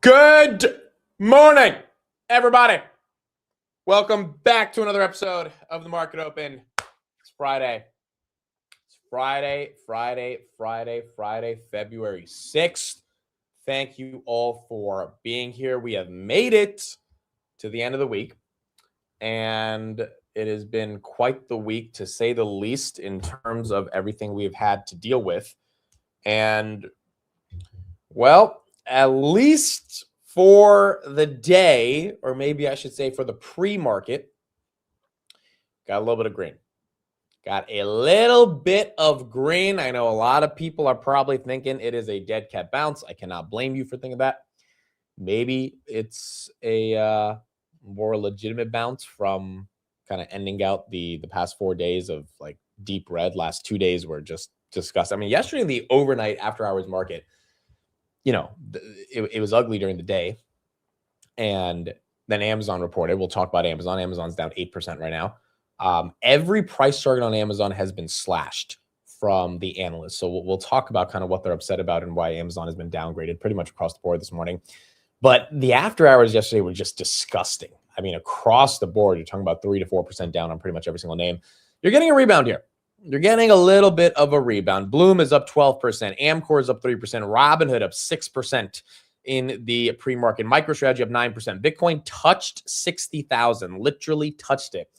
Good morning, everybody. Welcome back to another episode of the Market Open. It's Friday. It's Friday, February 6th. Thank you all for being here. We have made it to the end of the week, and it has been quite the week, to say the least, in terms of everything we've had to deal with. And, well, at least for the day, or maybe I should say for the pre-market, got a little bit of green. Got a little bit of green. I know a lot of people are probably thinking it is a dead cat bounce. I cannot blame you for thinking that. Maybe it's a more legitimate bounce from kind of ending out the past 4 days of like deep red. Last 2 days were just disgusting. I mean, yesterday in the overnight after hours market, you know, it was ugly during the day. And then Amazon reported. We'll talk about Amazon. Amazon's down 8% right now. Every price target on Amazon has been slashed from the analysts. So we'll talk about kind of what they're upset about and why Amazon has been downgraded pretty much across the board this morning. But the after hours yesterday were just disgusting. I mean, across the board, you're talking about 3 to 4% down on pretty much every single name. You're getting a rebound here. You're getting a little bit of a rebound. Bloom is up 12%. Amcor is up 3%. Robinhood up 6% in the pre-market. MicroStrategy up 9%. Bitcoin touched 60,000, literally touched it,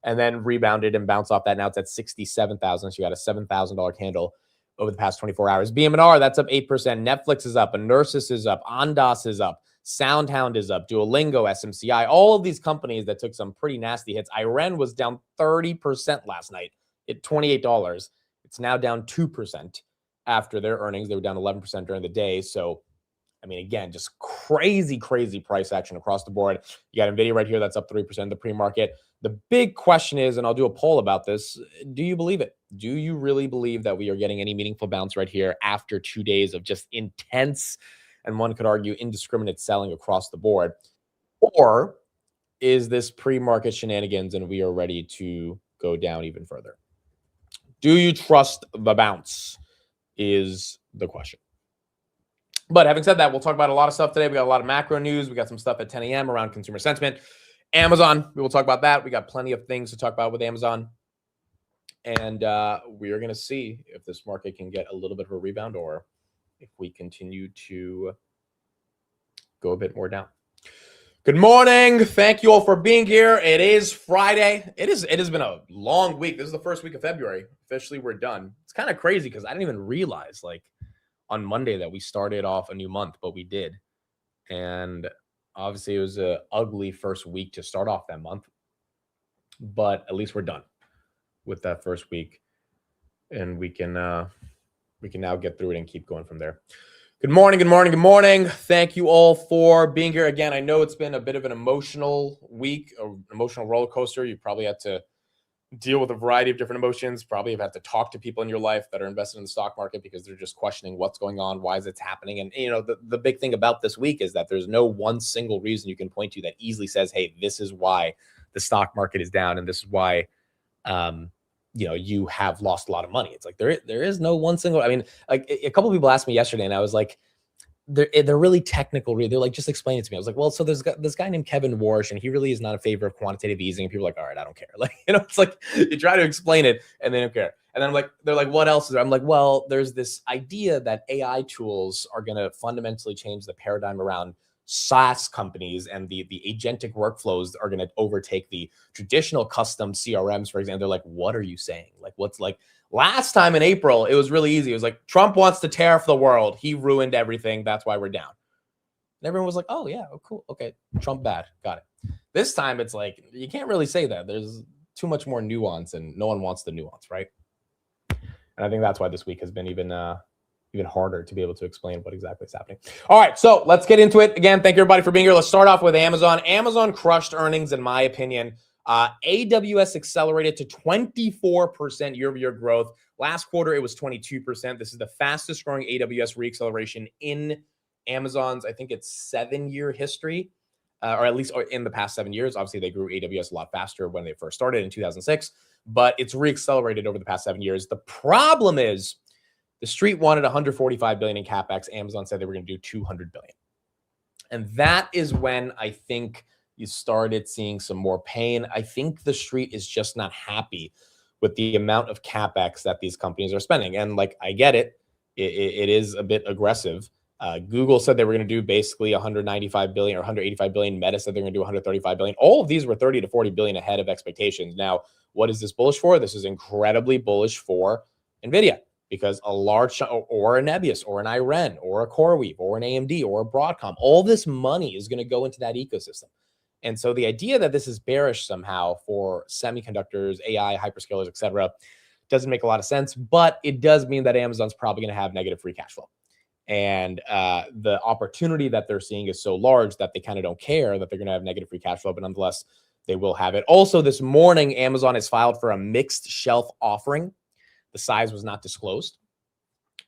and then rebounded and bounced off that. Now it's at 67,000. So you got a $7,000 candle over the past 24 hours. BM&R, that's up 8%. Netflix is up. Inersis is up. Ondas is up. SoundHound is up. Duolingo, SMCI, all of these companies that took some pretty nasty hits. Iren was down 30% last night at $28. It's now down 2% after their earnings. They were down 11% during the day. So, I mean, again, just crazy price action across the board. You got NVIDIA right here. That's up 3% in the pre-market. The big question is, and I'll do a poll about this, do you believe it? Do you really believe that we are getting any meaningful bounce right here after 2 days of just intense, and one could argue indiscriminate selling across the board? Or is this pre-market shenanigans and we are ready to go down even further? Do you trust the bounce is the question. But having said that, we'll talk about a lot of stuff today. We got a lot of macro news. We got some stuff at 10 a.m. around consumer sentiment. Amazon, we will talk about that. We got plenty of things to talk about with Amazon. And we are going to see if this market can get a little bit of a rebound or if we continue to go a bit more down. Good morning. Thank you all for being here. It is Friday. It has been a long week. This is the first week of February. Officially, we're done. It's kind of crazy because I didn't even realize on Monday that we started off a new month, but we did. And obviously it was an ugly first week to start off that month, but at least we're done with that first week, and we can now get through it and keep going from there. Good morning. Thank you all for being here again. I know it's been a bit of an emotional week, an emotional roller coaster. You probably had to deal with a variety of different emotions, probably have had to talk to people in your life that are invested in the stock market because they're just questioning what's going on, why is it happening. And, you know, the big thing about this week is that there's no one single reason you can point to that easily says, hey, this is why the stock market is down and this is why, you have lost a lot of money. It's like there is no one single, I mean, like a couple of people asked me yesterday and I was like, they're really technical. They're like, just explain it to me. I was like, well, so there's this guy named Kevin Warsh, and he really is not in favor of quantitative easing. And people are like, all right, I don't care. Like, it's like you try to explain it and they don't care. And then I'm like, they're like, what else is there? I'm like, well, there's this idea that AI tools are going to fundamentally change the paradigm around SaaS companies, and the agentic workflows are going to overtake the traditional custom CRMs, for example. They're like, what are you saying? Like, what's like last time in April, it was really easy. It was like, Trump wants to tariff the world. He ruined everything. That's why we're down. And everyone was like, oh yeah, oh, cool. Okay. Trump bad. Got it. This time it's like, you can't really say that. There's too much more nuance and no one wants the nuance, right? And I think that's why this week has been even harder to be able to explain what exactly is happening. All right, so let's get into it. Again, thank you everybody for being here. Let's start off with Amazon. Amazon crushed earnings, in my opinion. AWS accelerated to 24% year-over-year growth. Last quarter, it was 22%. This is the fastest growing AWS reacceleration in Amazon's, I think it's 7-year history, or at least in the past 7 years. Obviously, they grew AWS a lot faster when they first started in 2006, but it's reaccelerated over the past 7 years. The problem is, the street wanted $145 billion in capex. Amazon said they were going to do $200 billion. And that is when I think you started seeing some more pain. I think the street is just not happy with the amount of capex that these companies are spending. And like, I get it, it is a bit aggressive. Google said they were going to do basically 195 billion or 185 billion. Meta said they're going to do 135 billion. All of these were 30 to 40 billion ahead of expectations. Now, what is this bullish for? This is incredibly bullish for NVIDIA, because a large, or a Nebius, or an Iren, or a CoreWeave, or an AMD, or a Broadcom, all this money is going to go into that ecosystem. And so the idea that this is bearish somehow for semiconductors, AI, hyperscalers, et cetera, doesn't make a lot of sense, but it does mean that Amazon's probably going to have negative free cash flow. And the opportunity that they're seeing is so large that they kind of don't care that they're going to have negative free cash flow, but nonetheless, they will have it. Also, this morning, Amazon has filed for a mixed shelf offering. The size was not disclosed.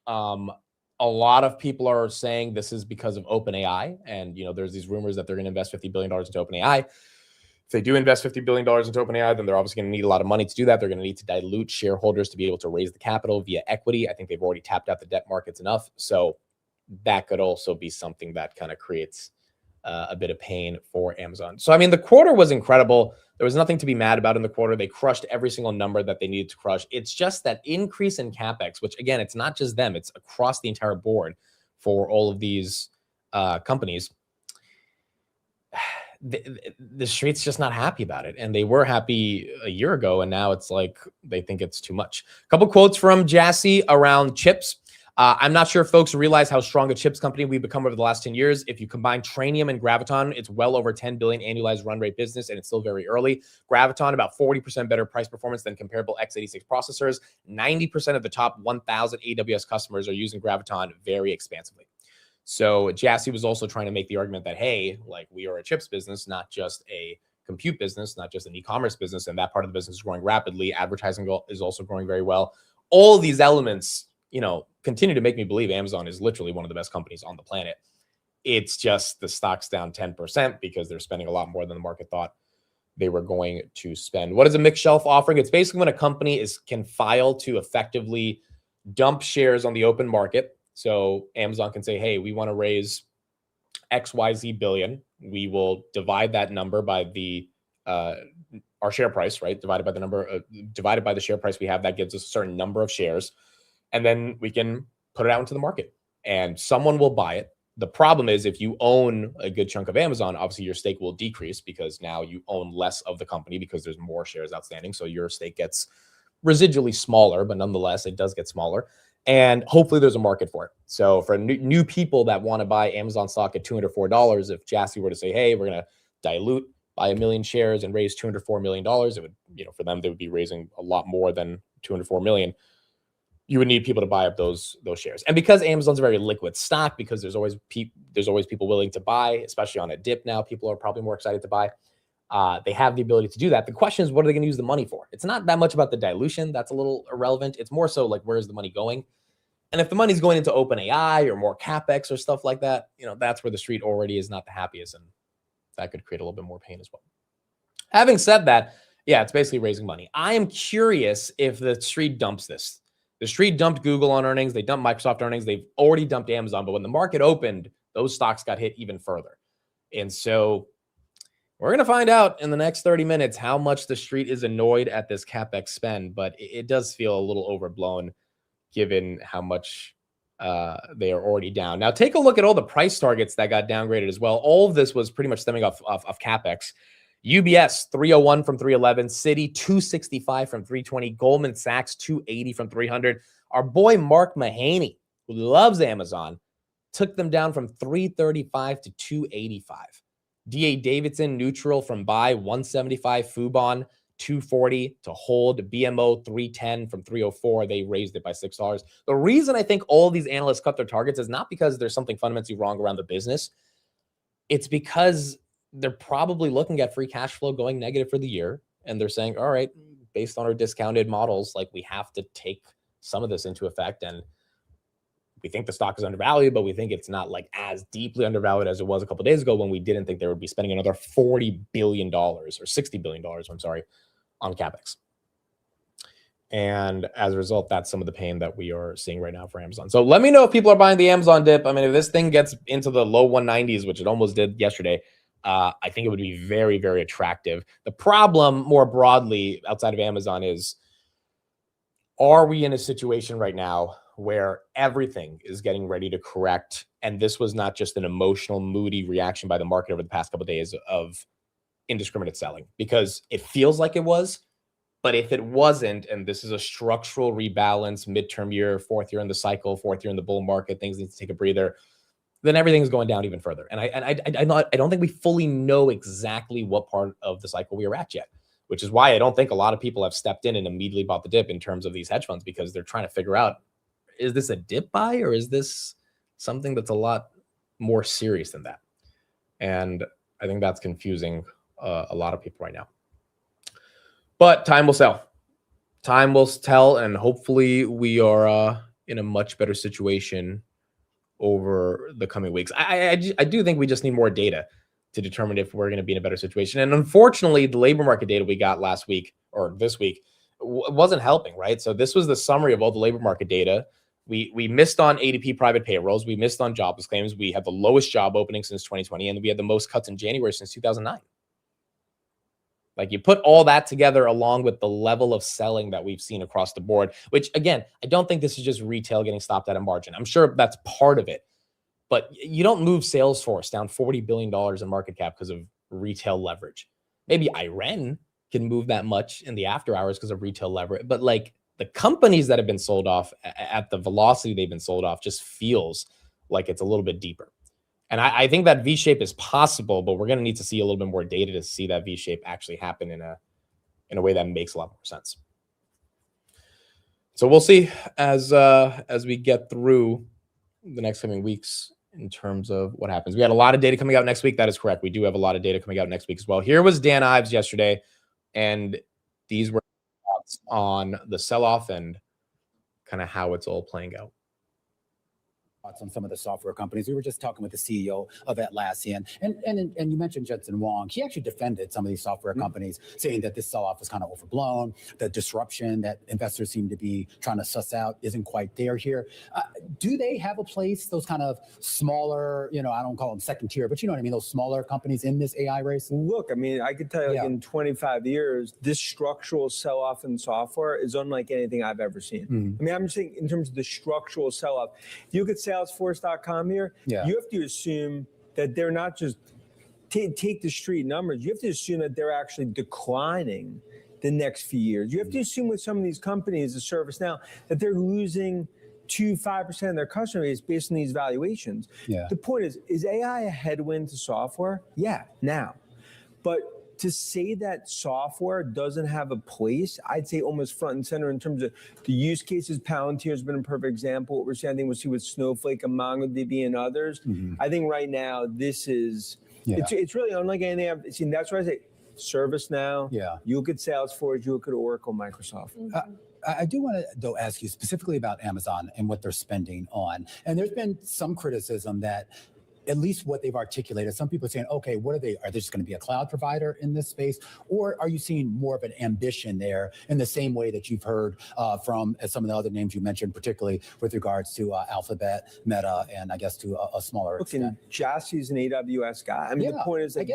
A lot of people are saying this is because of OpenAI. And, there's these rumors that they're going to invest $50 billion into OpenAI. If they do invest $50 billion into OpenAI, then they're obviously going to need a lot of money to do that. They're going to need to dilute shareholders to be able to raise the capital via equity. I think they've already tapped out the debt markets enough. So that could also be something that kind of creates a bit of pain for Amazon. So, I mean, the quarter was incredible. There was nothing to be mad about in the quarter. They crushed every single number that they needed to crush. It's just that increase in CapEx, which again, it's not just them, it's across the entire board for all of these companies. The street's just not happy about it. And they were happy a year ago, and now it's like they think it's too much. A couple quotes from Jassy around chips. I'm not sure if folks realize how strong a chips company we've become over the last 10 years. If you combine Trainium and Graviton, it's well over 10 billion annualized run rate business, and it's still very early. Graviton, about 40% better price performance than comparable x86 processors. 90% of the top 1,000 AWS customers are using Graviton very expansively. So Jassy was also trying to make the argument that, hey, like, we are a chips business, not just a compute business, not just an e-commerce business, and that part of the business is growing rapidly. Advertising is also growing very well. All these elements, continue to make me believe Amazon is literally one of the best companies on the planet. It's just the stock's down 10% because they're spending a lot more than the market thought they were going to spend. What is a mixed shelf offering? It's basically when a company can file to effectively dump shares on the open market. So Amazon can say, hey, we want to raise XYZ billion. We will divide that number by our share price, right? Divided by the share price we have. That gives us a certain number of shares. And then we can put it out into the market and someone will buy it. The problem is, if you own a good chunk of Amazon, obviously your stake will decrease because now you own less of the company because there's more shares outstanding. So your stake gets residually smaller, but nonetheless, it does get smaller. And hopefully there's a market for it. So for new people that want to buy Amazon stock at $204, if Jassy were to say, hey, we're going to dilute by 1 million shares and raise $204 million, it would, for them, they would be raising a lot more than 204 million. You would need people to buy up those shares. And because Amazon's a very liquid stock, because there's always people willing to buy, especially on a dip now, people are probably more excited to buy. They have the ability to do that. The question is, what are they going to use the money for? It's not that much about the dilution. That's a little irrelevant. It's more so like, where's the money going? And if the money's going into OpenAI or more CapEx or stuff like that, that's where the street already is not the happiest. And that could create a little bit more pain as well. Having said that, yeah, it's basically raising money. I am curious if the street dumps this. The street dumped Google on earnings. They dumped Microsoft earnings. They've already dumped Amazon. But when the market opened, those stocks got hit even further. And so we're going to find out in the next 30 minutes how much the street is annoyed at this CapEx spend. But it does feel a little overblown given how much they are already down. Now, take a look at all the price targets that got downgraded as well. All of this was pretty much stemming off CapEx. UBS 301 from 311, Citi 265 from 320, Goldman Sachs 280 from 300. Our boy Mark Mahaney, who loves Amazon, took them down from 335 to 285. DA Davidson neutral from buy 175, Fubon 240 to hold, BMO 310 from 304. They raised it by $6. The reason I think all these analysts cut their targets is not because there's something fundamentally wrong around the business. It's because they're probably looking at free cash flow going negative for the year. And they're saying, all right, based on our discounted models, like, we have to take some of this into effect. And we think the stock is undervalued, but we think it's not like as deeply undervalued as it was a couple of days ago when we didn't think they would be spending another $40 billion or $60 billion, I'm sorry, on CapEx. And as a result, that's some of the pain that we are seeing right now for Amazon. So let me know if people are buying the Amazon dip. I mean, if this thing gets into the low 190s, which it almost did yesterday, I think it would be very, very attractive. The problem more broadly outside of Amazon is, are we in a situation right now where everything is getting ready to correct? And this was not just an emotional, moody reaction by the market over the past couple of days of indiscriminate selling, because it feels like it was. But if it wasn't, and this is a structural rebalance, midterm year, fourth year in the cycle, fourth year in the bull market, things need to take a breather, then everything is going down even further. And I don't think we fully know exactly what part of the cycle we are at yet, which is why I don't think a lot of people have stepped in and immediately bought the dip in terms of these hedge funds, because they're trying to figure out, is this a dip buy or is this something that's a lot more serious than that? And I think that's confusing a lot of people right now. But time will tell. Time will tell, and hopefully we are in a much better situation over the coming weeks. I do think we just need more data to determine if we're going to be in a better situation. And unfortunately, the labor market data we got last week or this week wasn't helping, right? So this was the summary of all the labor market data. We missed on ADP private payrolls. We missed on jobless claims. We had the lowest job opening since 2020, and we had the most cuts in January since 2009. Like, you put all that together along with the level of selling that we've seen across the board, which again, I don't think this is just retail getting stopped at a margin. I'm sure that's part of it, but you don't move Salesforce down $40 billion in market cap because of retail leverage. Maybe Iren can move that much in the after hours because of retail leverage, but like the companies that have been sold off at the velocity they've been sold off just feels like it's a little bit deeper. And I think that V-shape is possible, but we're going to need to see a little bit more data to see that V-shape actually happen in a way that makes a lot more sense. So we'll see as we get through the next coming weeks in terms of what happens. We had a lot of data coming out next week. That is correct. We do have a lot of data coming out next week as well. Here was Dan Ives yesterday, and these were thoughts on the sell-off and kind of how it's all playing out. On some of the software companies. We were just talking with the CEO of Atlassian, and you mentioned Jensen Huang. He actually defended some of these software companies, saying that this sell-off was kind of overblown. The disruption that investors seem to be trying to suss out isn't quite there here. Do they have a place, those kind of smaller, I don't call them second tier, but you know what I mean, those smaller companies in this AI race? Look, I mean, I could tell you, like, in 25 years, this structural sell-off in software is unlike anything I've ever seen. I mean, I'm just saying in terms of the structural sell-off. If you look at Salesforce.com here, you have to assume that they're not just take the street numbers. You have to assume that they're actually declining the next few years. You have to assume with some of these companies, the ServiceNow, that they're losing 5% of their customer base based on these valuations. The point is AI a headwind to software? Yeah, now. But to say that software doesn't have a place, I'd say almost front and center in terms of the use cases. Palantir has been a perfect example. What we're saying, I think we'll see with Snowflake and MongoDB and others. I think right now this is, it's really unlike anything I've seen. That's why I say ServiceNow. You look at Salesforce, you look at Oracle, Microsoft. I do want to, though, ask you specifically about Amazon and what they're spending on. And there's been some criticism that at least what they've articulated, some people are saying, okay, what are they just going to be a cloud provider in this space? Or are you seeing more of an ambition there in the same way that you've heard from some of the other names you mentioned, particularly with regards to Alphabet, Meta, and I guess to a smaller extent? Jess is an AWS guy. I mean, the point is that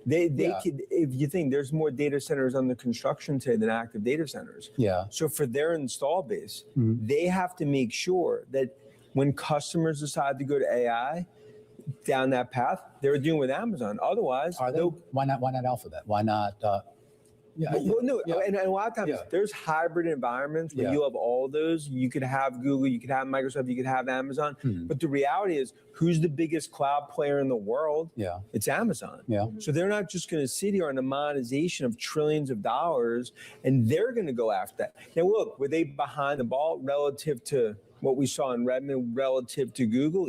they could, if you think there's more data centers under construction today than active data centers. So for their install base, they have to make sure that when customers decide to go to AI, down that path, they're doing with Amazon. Otherwise, why not Alphabet? Why not? And a lot of times there's hybrid environments where you have all those. You could have Google, you could have Microsoft, you could have Amazon. But the reality is, who's the biggest cloud player in the world? It's Amazon. So they're not just going to sit here on the monetization of trillions of dollars, and they're going to go after that. Now, look, were they behind the ball relative to what we saw in Redmond relative to Google?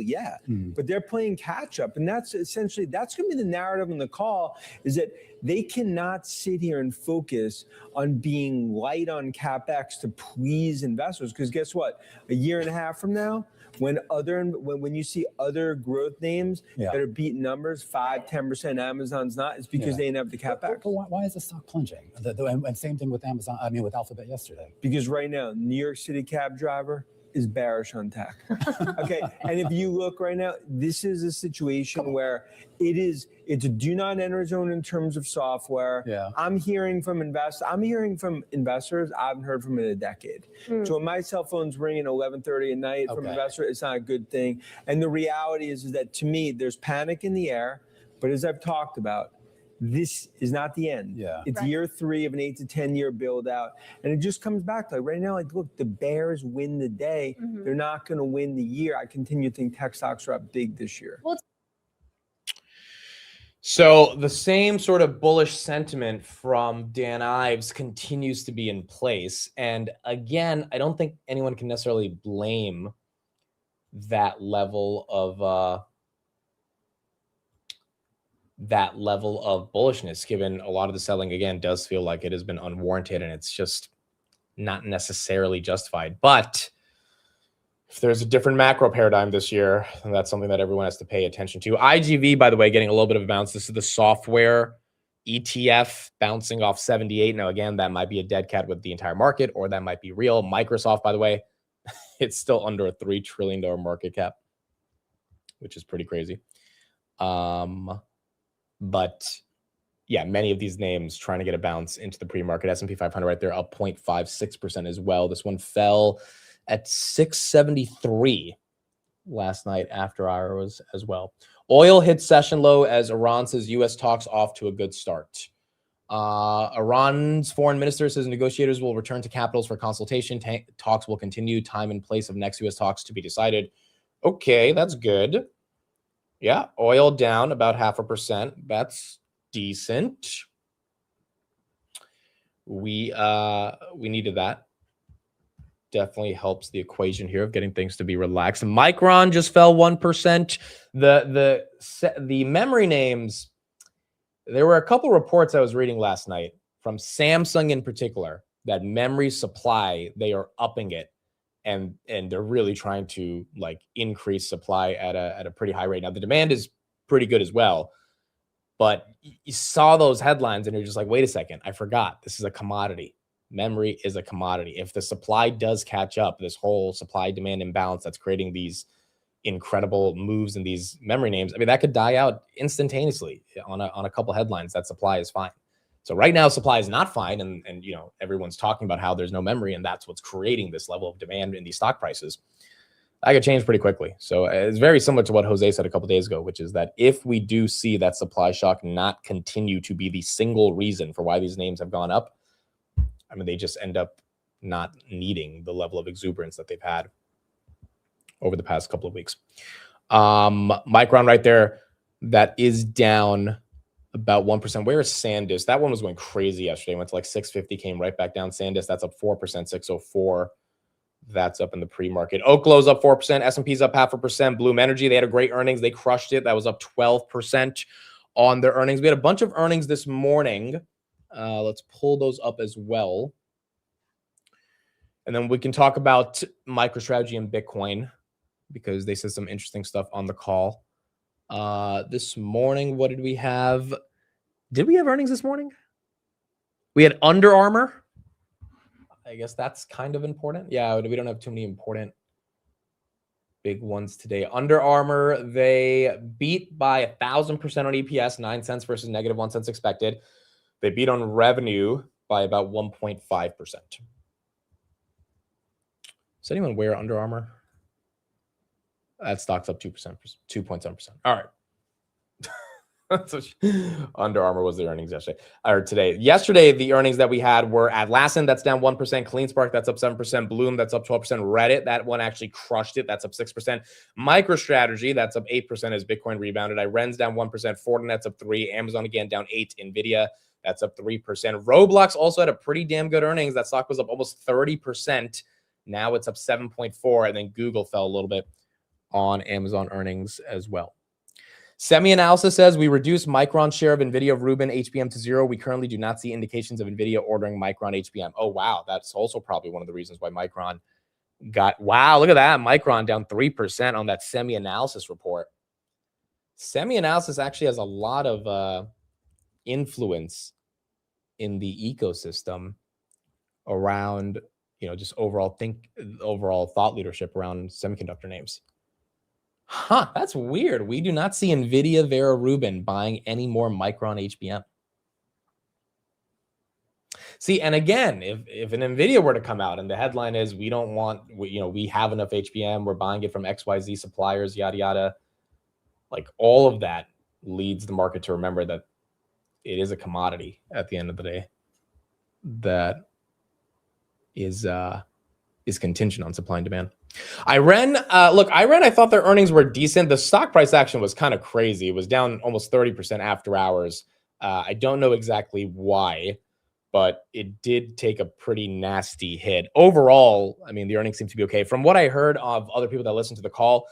But they're playing catch up. And that's essentially, that's going to be the narrative in the call, is that they cannot sit here and focus on being light on CapEx to please investors. Because guess what? A year and a half from now, When you see other growth names that are beating numbers, 5-10%, Amazon's not, it's because they didn't have the CapEx. But why is the stock plunging? And same thing with Amazon, with Alphabet yesterday. Because right now, New York City cab driver is bearish on tech. Okay, and if you look right now, this is a situation where it's a do not enter zone in terms of software. Yeah. I'm hearing from investors I haven't heard from in a decade. So when my cell phone's ringing 11:30 at night from investors, it's not a good thing. And the reality is that to me, there's panic in the air. But as I've talked about, this is not the end. Yeah. It's year 3 of an 8 to 10 year build out. And it just comes back to right now, look, the bears win the day. They're not going to win the year. I continue to think tech stocks are up big this year. So the same sort of bullish sentiment from Dan Ives continues to be in place. And again, I don't think anyone can necessarily blame that level of bullishness, given a lot of the selling, again, does feel like it has been unwarranted and it's just not necessarily justified. But if there's a different macro paradigm this year, then that's something that everyone has to pay attention to. IGV, by the way, getting a little bit of a bounce. This is the software ETF bouncing off 78. Now, again, that might be a dead cat with the entire market, or that might be real. Microsoft, by the way, it's still under a $3 trillion market cap, which is pretty crazy. But yeah, many of these names trying to get a bounce into the pre-market. S&P 500 right there, up 0.56% as well. This one fell at 673 last night after hours as well. Oil hit session low as Iran says U.S. talks off to a good start. Iran's foreign minister says negotiators will return to capitals for consultation. Talks will continue. Time and place of next U.S. talks to be decided. Okay, that's good. Yeah, oil down about 0.5%. That's decent. We needed that. Definitely helps the equation here of getting things to be relaxed. Micron just fell 1%. The memory names, there were a couple reports I was reading last night from Samsung in particular that memory supply, they are upping it. And they're really trying to increase supply at a pretty high rate. Now the demand is pretty good as well, but you saw those headlines and you're just like, wait a second, I forgot this is a commodity. Memory is a commodity. If the supply does catch up, this whole supply demand imbalance that's creating these incredible moves in these memory names, I mean, that could die out instantaneously on a couple headlines that supply is fine. So right now, supply is not fine, and everyone's talking about how there's no memory, and that's what's creating this level of demand in these stock prices. That could change pretty quickly. So it's very similar to what Jose said a couple days ago, which is that if we do see that supply shock not continue to be the single reason for why these names have gone up, I mean, they just end up not needing the level of exuberance that they've had over the past couple of weeks. Micron right there, that is down about 1%. Where is SanDisk? That one was going crazy yesterday. Went to 650, came right back down. SanDisk, that's up 4%, 604. That's up in the pre-market. Oklow's up 4%. S&P's up 0.5%. Bloom Energy, they had a great earnings. They crushed it. That was up 12% on their earnings. We had a bunch of earnings this morning. Let's pull those up as well. And then we can talk about MicroStrategy and Bitcoin because they said some interesting stuff on the call. This morning, what did we have? Did we have earnings this morning? We had Under Armour. I guess that's kind of important. Yeah, we don't have too many important big ones today. Under Armour, they beat by 1,000% on EPS, 9 cents versus negative 1 cent expected. They beat on revenue by about 1.5%. Does anyone wear Under Armour? That stock's up 2%, 2.7%. All right. So Under Armour was the earnings yesterday or today. Yesterday, the earnings that we had were Atlassian, that's down 1%. CleanSpark, that's up 7%. Bloom, that's up 12%. Reddit, that one actually crushed it. That's up 6%. MicroStrategy, that's up 8% as Bitcoin rebounded. Iren's down 1%. Fortinet's up 3%. Amazon again down 8%. Nvidia, that's up 3%. Roblox also had a pretty damn good earnings. That stock was up almost 30%. Now it's up 7.4%. And then Google fell a little bit on Amazon earnings as well. Semi-analysis says we reduced Micron's share of NVIDIA Rubin HBM to 0. We currently do not see indications of NVIDIA ordering Micron HBM. Oh, wow. That's also probably one of the reasons why Micron wow, look at that. Micron down 3% on that semi-analysis report. Semi-analysis actually has a lot of influence in the ecosystem around, just overall thought leadership around semiconductor names. That's weird. We do not see NVIDIA, Vera Rubin buying any more Micron HBM. See, and again, if an NVIDIA were to come out and the headline is we have enough HBM, we're buying it from XYZ suppliers, yada, yada, like all of that leads the market to remember that it is a commodity at the end of the day that is contingent on supply and demand. Iren, I thought their earnings were decent. The stock price action was kind of crazy. It was down almost 30% after hours. I don't know exactly why, but it did take a pretty nasty hit. Overall, I mean, the earnings seem to be okay. From what I heard of other people that listened to the call,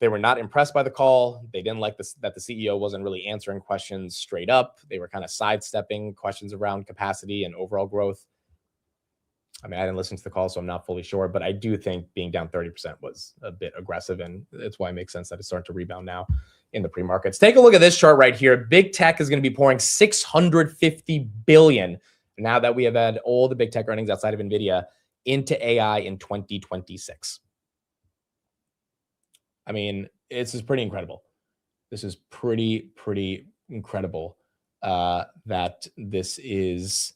they were not impressed by the call. They didn't like that the CEO wasn't really answering questions straight up. They were kind of sidestepping questions around capacity and overall growth. I mean, I didn't listen to the call, so I'm not fully sure, but I do think being down 30% was a bit aggressive, and that's why it makes sense that it's starting to rebound now in the pre-markets. Take a look at this chart right here. Big tech is going to be pouring $650 billion now that we have had all the big tech earnings outside of NVIDIA into AI in 2026. I mean, this is pretty incredible. This is pretty incredible that this is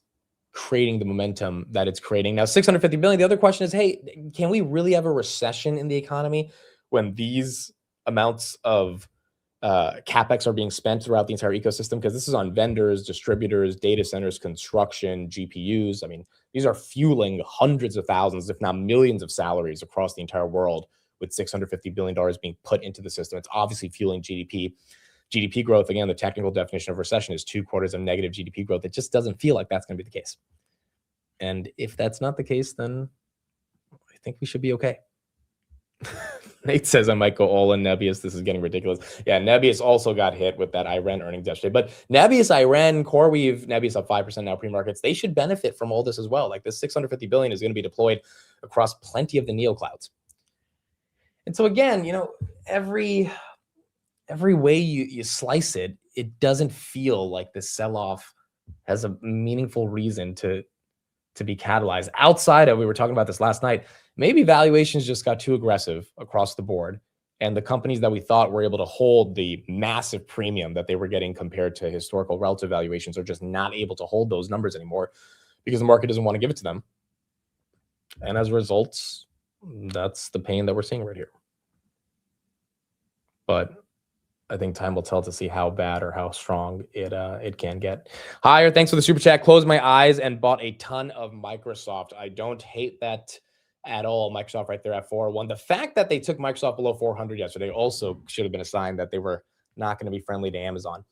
creating the momentum that it's creating. Now, $650 billion. The other question is, hey, can we really have a recession in the economy when these amounts of CapEx are being spent throughout the entire ecosystem? Because this is on vendors, distributors, data centers, construction, GPUs. I mean, these are fueling hundreds of thousands, if not millions of salaries across the entire world with $650 billion being put into the system. It's obviously fueling GDP. GDP growth, again, the technical definition of recession is 2 quarters of negative GDP growth. It just doesn't feel like that's going to be the case. And if that's not the case, then I think we should be okay. Nate says I might go all in Nebius. This is getting ridiculous. Yeah, Nebius also got hit with that Iren earnings yesterday. But Nebius, Iren, CoreWeave, Nebius up 5% now pre-markets. They should benefit from all this as well. Like this $650 billion is going to be deployed across plenty of the neoclouds. And so again, every way you slice it, it doesn't feel like the sell-off has a meaningful reason to be catalyzed. Outside of, we were talking about this last night, maybe valuations just got too aggressive across the board, and the companies that we thought were able to hold the massive premium that they were getting compared to historical relative valuations are just not able to hold those numbers anymore because the market doesn't want to give it to them. And as a result, that's the pain that we're seeing right here. But I think time will tell to see how bad or how strong it can get. Higher, thanks for the super chat. Closed my eyes and bought a ton of Microsoft. I don't hate that at all. Microsoft right there at 401. The fact that they took Microsoft below 400 yesterday also should have been a sign that they were not going to be friendly to Amazon.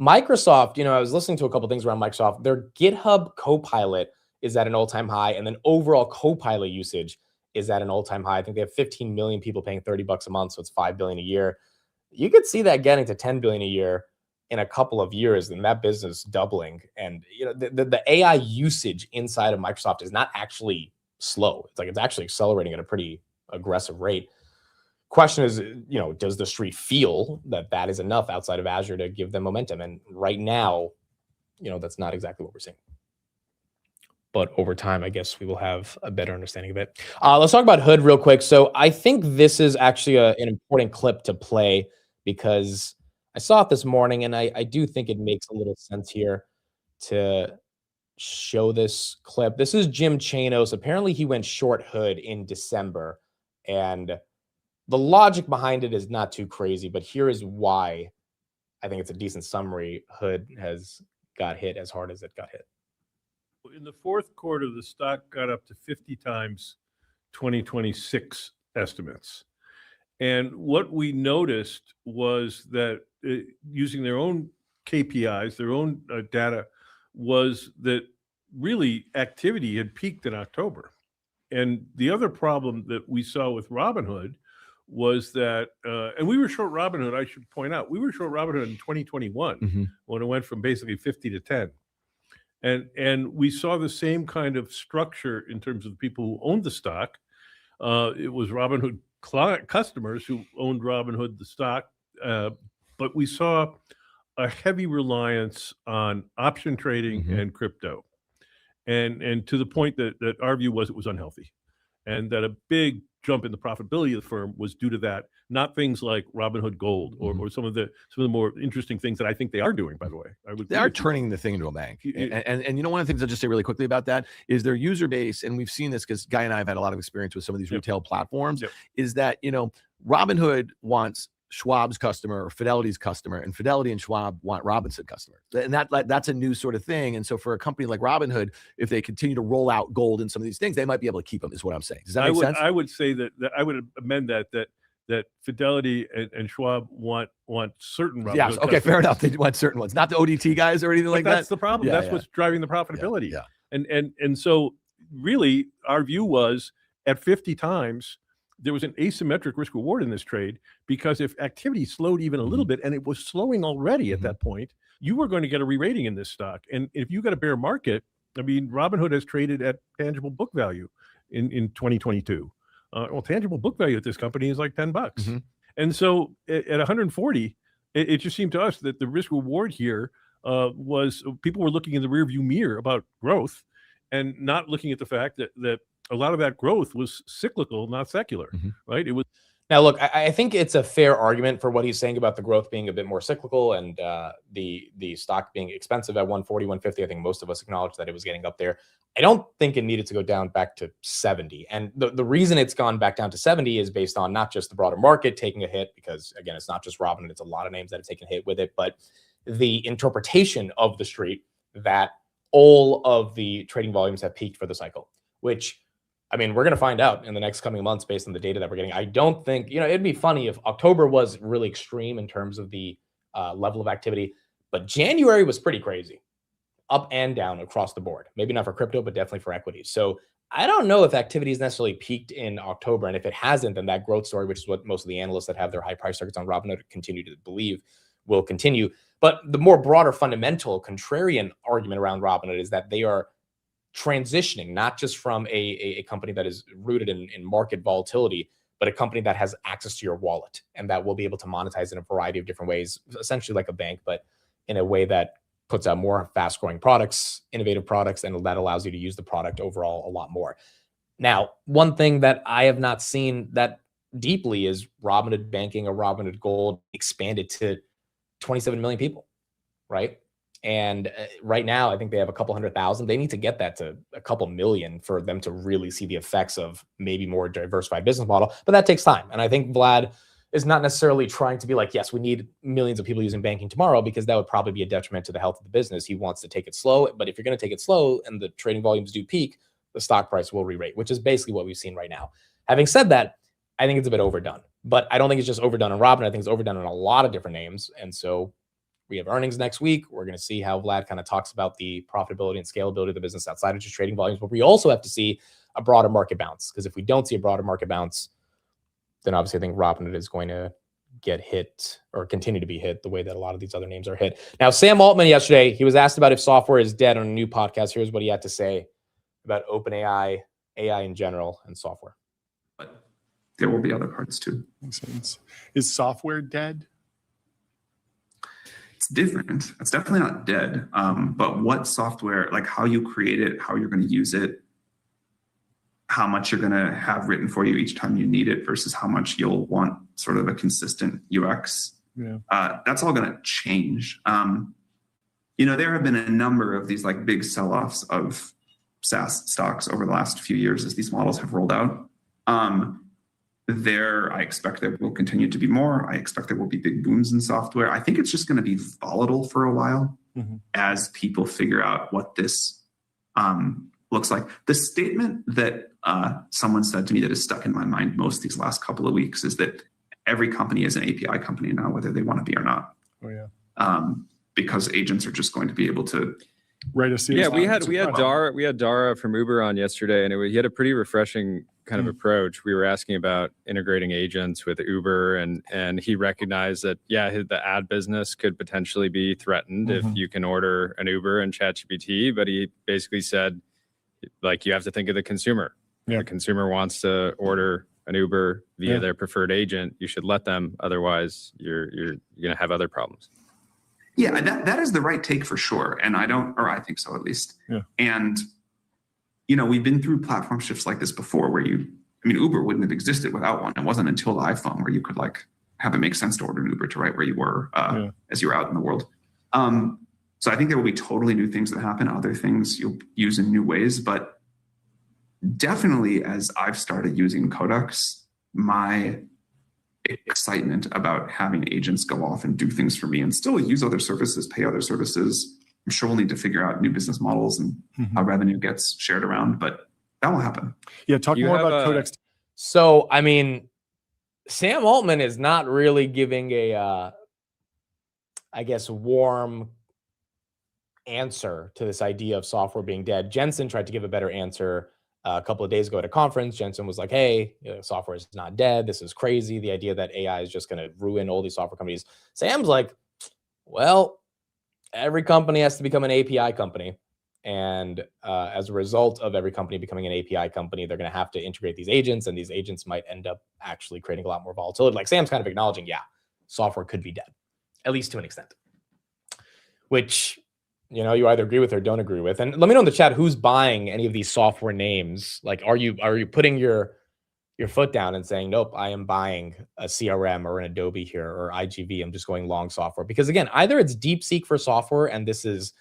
Microsoft, I was listening to a couple things around Microsoft. Their GitHub Copilot is at an all-time high, and then overall Copilot usage is at an all-time high. I think they have 15 million people paying $30 a month, so it's $5 billion a year. You could see that getting to $10 billion a year in a couple of years, and that business doubling. And the AI usage inside of Microsoft is not actually slow. It's actually accelerating at a pretty aggressive rate. Question is, does the street feel that is enough outside of Azure to give them momentum? And right now, that's not exactly what we're seeing. But over time, I guess we will have a better understanding of it. Let's talk about Hood real quick. So I think this is actually an important clip to play because I saw it this morning, and I do think it makes a little sense here to show this clip. This is Jim Chanos. Apparently, he went short Hood in December, and the logic behind it is not too crazy, but here is why I think it's a decent summary. Hood has got hit as hard as it got hit. In the fourth quarter, the stock got up to 50 times 2026 estimates. And what we noticed was that using their own KPIs, their own data, was that really activity had peaked in October. And the other problem that we saw with Robinhood was that, and we were short Robinhood, I should point out, we were short Robinhood in 2021 when it went from basically 50 to 10. And we saw the same kind of structure in terms of the people who owned the stock. It was Robinhood customers who owned Robinhood the stock, but we saw a heavy reliance on option trading and crypto, and to the point that our view was it was unhealthy, and that a big jump in the profitability of the firm was due to that, not things like Robinhood Gold or some of the more interesting things that I think they are doing. By the way, they are turning the thing into a bank. And you know, one of the things I'll just say really quickly about that is their user base, and we've seen this because Guy and I have had a lot of experience with some of these retail platforms. Is that, you know, Robinhood wants Schwab's customer or Fidelity's customer, and Fidelity and Schwab want Robinson customers, and that's a new sort of thing. And so for a company like Robinhood, if they continue to roll out gold and some of these things, they might be able to keep them, is what I'm saying. Does that make sense? I would say that I would amend that Fidelity and Schwab want certain Robinhood okay, customers. fair enough. They want certain ones, not the ODT guys or anything like that. That's the problem. That's what's driving the profitability. And so really our view was at 50 times there was an asymmetric risk reward in this trade, because if activity slowed even a little bit, and it was slowing already at that point, you were going to get a re-rating in this stock. And if you got a bear market, I mean, Robinhood has traded at tangible book value in 2022. Well, tangible book value at this company is like $10. And so at 140, it just seemed to us that the risk reward here was people were looking in the rearview mirror about growth and not looking at the fact that a lot of that growth was cyclical, not secular, right? It was. Now, look, I think it's a fair argument for what he's saying about the growth being a bit more cyclical and the stock being expensive at 140, 150. I think most of us acknowledge that it was getting up there. I don't think it needed to go down back to 70. And the reason it's gone back down to 70 is based on not just the broader market taking a hit, because, again, it's not just Robinhood, it's a lot of names that have taken a hit with it, but the interpretation of the street that all of the trading volumes have peaked for the cycle, which, I mean, we're going to find out in the next coming months based on the data that we're getting. I don't think, it'd be funny if October was really extreme in terms of the level of activity, but January was pretty crazy, up and down across the board. Maybe not for crypto, but definitely for equities. So I don't know if activity has necessarily peaked in October. And if it hasn't, then that growth story, which is what most of the analysts that have their high price targets on Robinhood continue to believe, will continue. But the more broader fundamental contrarian argument around Robinhood is that they are transitioning not just from a company that is rooted in market volatility, but a company that has access to your wallet and that will be able to monetize in a variety of different ways, essentially like a bank, but in a way that puts out more fast-growing products, innovative products, and that allows you to use the product overall a lot more. Now, one thing that I have not seen that deeply is Robinhood Banking or Robinhood Gold expanded to 27 million people, right? And right now, I think they have a couple 100,000. They need to get that to a couple million for them to really see the effects of maybe more diversified business model. But that takes time. And I think Vlad is not necessarily trying to be like, yes, we need millions of people using banking tomorrow, because that would probably be a detriment to the health of the business. He wants to take it slow. But if you're going to take it slow and the trading volumes do peak, the stock price will re-rate, which is basically what we've seen right now. Having said that, I think it's a bit overdone. But I don't think it's just overdone on Robin. I think it's overdone on a lot of different names. And so we have earnings next week. We're going to see how Vlad kind of talks about the profitability and scalability of the business outside of just trading volumes. But we also have to see a broader market bounce, because if we don't see a broader market bounce, then obviously I think Robinhood is going to get hit or continue to be hit the way that a lot of these other names are hit. Now, Sam Altman yesterday, he was asked about if software is dead on a new podcast. Here's what he had to say about OpenAI, AI in general, and software. But there will be other parts too. Makes sense. Is software dead? It's different. It's definitely not dead. But what software, like how you create it, how you're going to use it, how much you're going to have written for you each time you need it versus how much you'll want sort of a consistent UX. That's all going to change. There have been a number of these like big sell-offs of SaaS stocks over the last few years as these models have rolled out. I expect there will continue to be more. I expect there will be big booms in software. I think it's just going to be volatile for a while as people figure out what this looks like. The statement that someone said to me that has stuck in my mind most these last couple of weeks is that every company is an API company now, whether they want to be or not. Oh, yeah. Because agents are just going to be able to Right. A Yeah, we CSI. had Dara from Uber on yesterday, and he had a pretty refreshing kind of approach. We were asking about integrating agents with Uber, and he recognized that the ad business could potentially be threatened if you can order an Uber and ChatGPT. But he basically said, like, you have to think of the consumer. Yeah. The consumer wants to order an Uber via their preferred agent. You should let them. Otherwise, you're going to have other problems. Yeah, that is the right take for sure. And I think so at least. Yeah. And, we've been through platform shifts like this before where Uber wouldn't have existed without one. It wasn't until the iPhone where you could have it make sense to order an Uber to right where you were as you were out in the world. So I think there will be totally new things that happen, other things you'll use in new ways. But definitely as I've started using Codex, my excitement about having agents go off and do things for me and still use other services, pay other services. I'm sure we'll need to figure out new business models and how revenue gets shared around, but that will happen. Yeah, talk more about Codex. So, Sam Altman is not really giving a, warm answer to this idea of software being dead. Jensen tried to give a better answer a couple of days ago at a conference. Jensen was like, hey, software is not dead. This is crazy. The idea that AI is just going to ruin all these software companies. Sam's like, well, every company has to become an API company. And as a result of every company becoming an API company, they're going to have to integrate these agents, and these agents might end up actually creating a lot more volatility. Like Sam's kind of acknowledging, software could be dead, at least to an extent, which you either agree with or don't agree with. And let me know in the chat who's buying any of these software names. Like, are you putting your foot down and saying, nope, I am buying a CRM or an Adobe here or IGV. I'm just going long software. Because again, either it's DeepSeek for software, and this is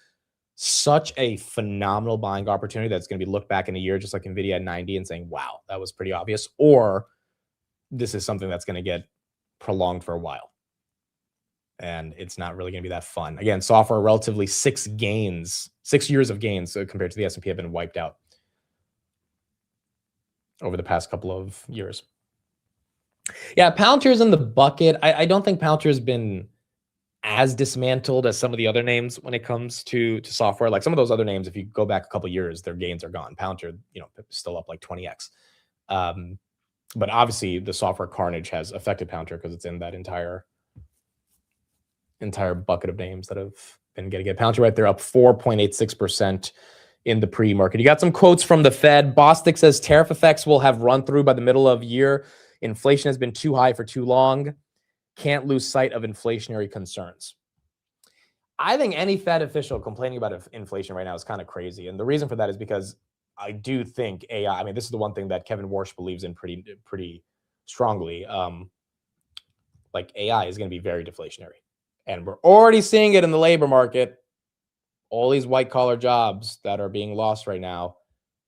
such a phenomenal buying opportunity that's going to be looked back in a year, just like NVIDIA at 90 and saying, wow, that was pretty obvious. Or this is something that's going to get prolonged for a while. And it's not really going to be that fun. Again, software, relatively 6 years of gains compared to the S&P have been wiped out over the past couple of years. Yeah, Palantir's in the bucket. I don't think Palantir's been as dismantled as some of the other names when it comes to software. Like some of those other names, if you go back a couple of years, their gains are gone. Palantir, still up like 20x. But obviously, the software carnage has affected Palantir because it's in that entire bucket of names that have been getting it. Palantir right there up 4.86% in the pre-market. You got some quotes from the Fed. Bostic says tariff effects will have run through by the middle of year. Inflation has been too high for too long. Can't lose sight of inflationary concerns. I think any Fed official complaining about inflation right now is kind of crazy. And the reason for that is because I do think AI, this is the one thing that Kevin Warsh believes in pretty strongly. Like AI is going to be very deflationary. And we're already seeing it in the labor market. All these white collar jobs that are being lost right now.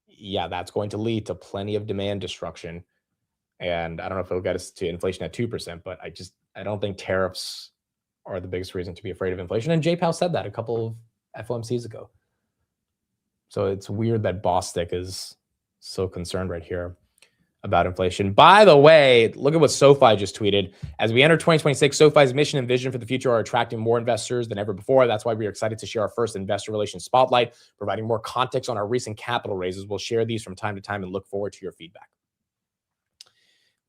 Yeah, that's going to lead to plenty of demand destruction. And I don't know if it'll get us to inflation at 2%, but I don't think tariffs are the biggest reason to be afraid of inflation. And Jay Powell said that a couple of FOMCs ago. So it's weird that Bostic is so concerned right here about inflation. By the way, look at what SoFi just tweeted. As we enter 2026, SoFi's mission and vision for the future are attracting more investors than ever before. That's why we are excited to share our first investor relations spotlight, providing more context on our recent capital raises. We'll share these from time to time and look forward to your feedback.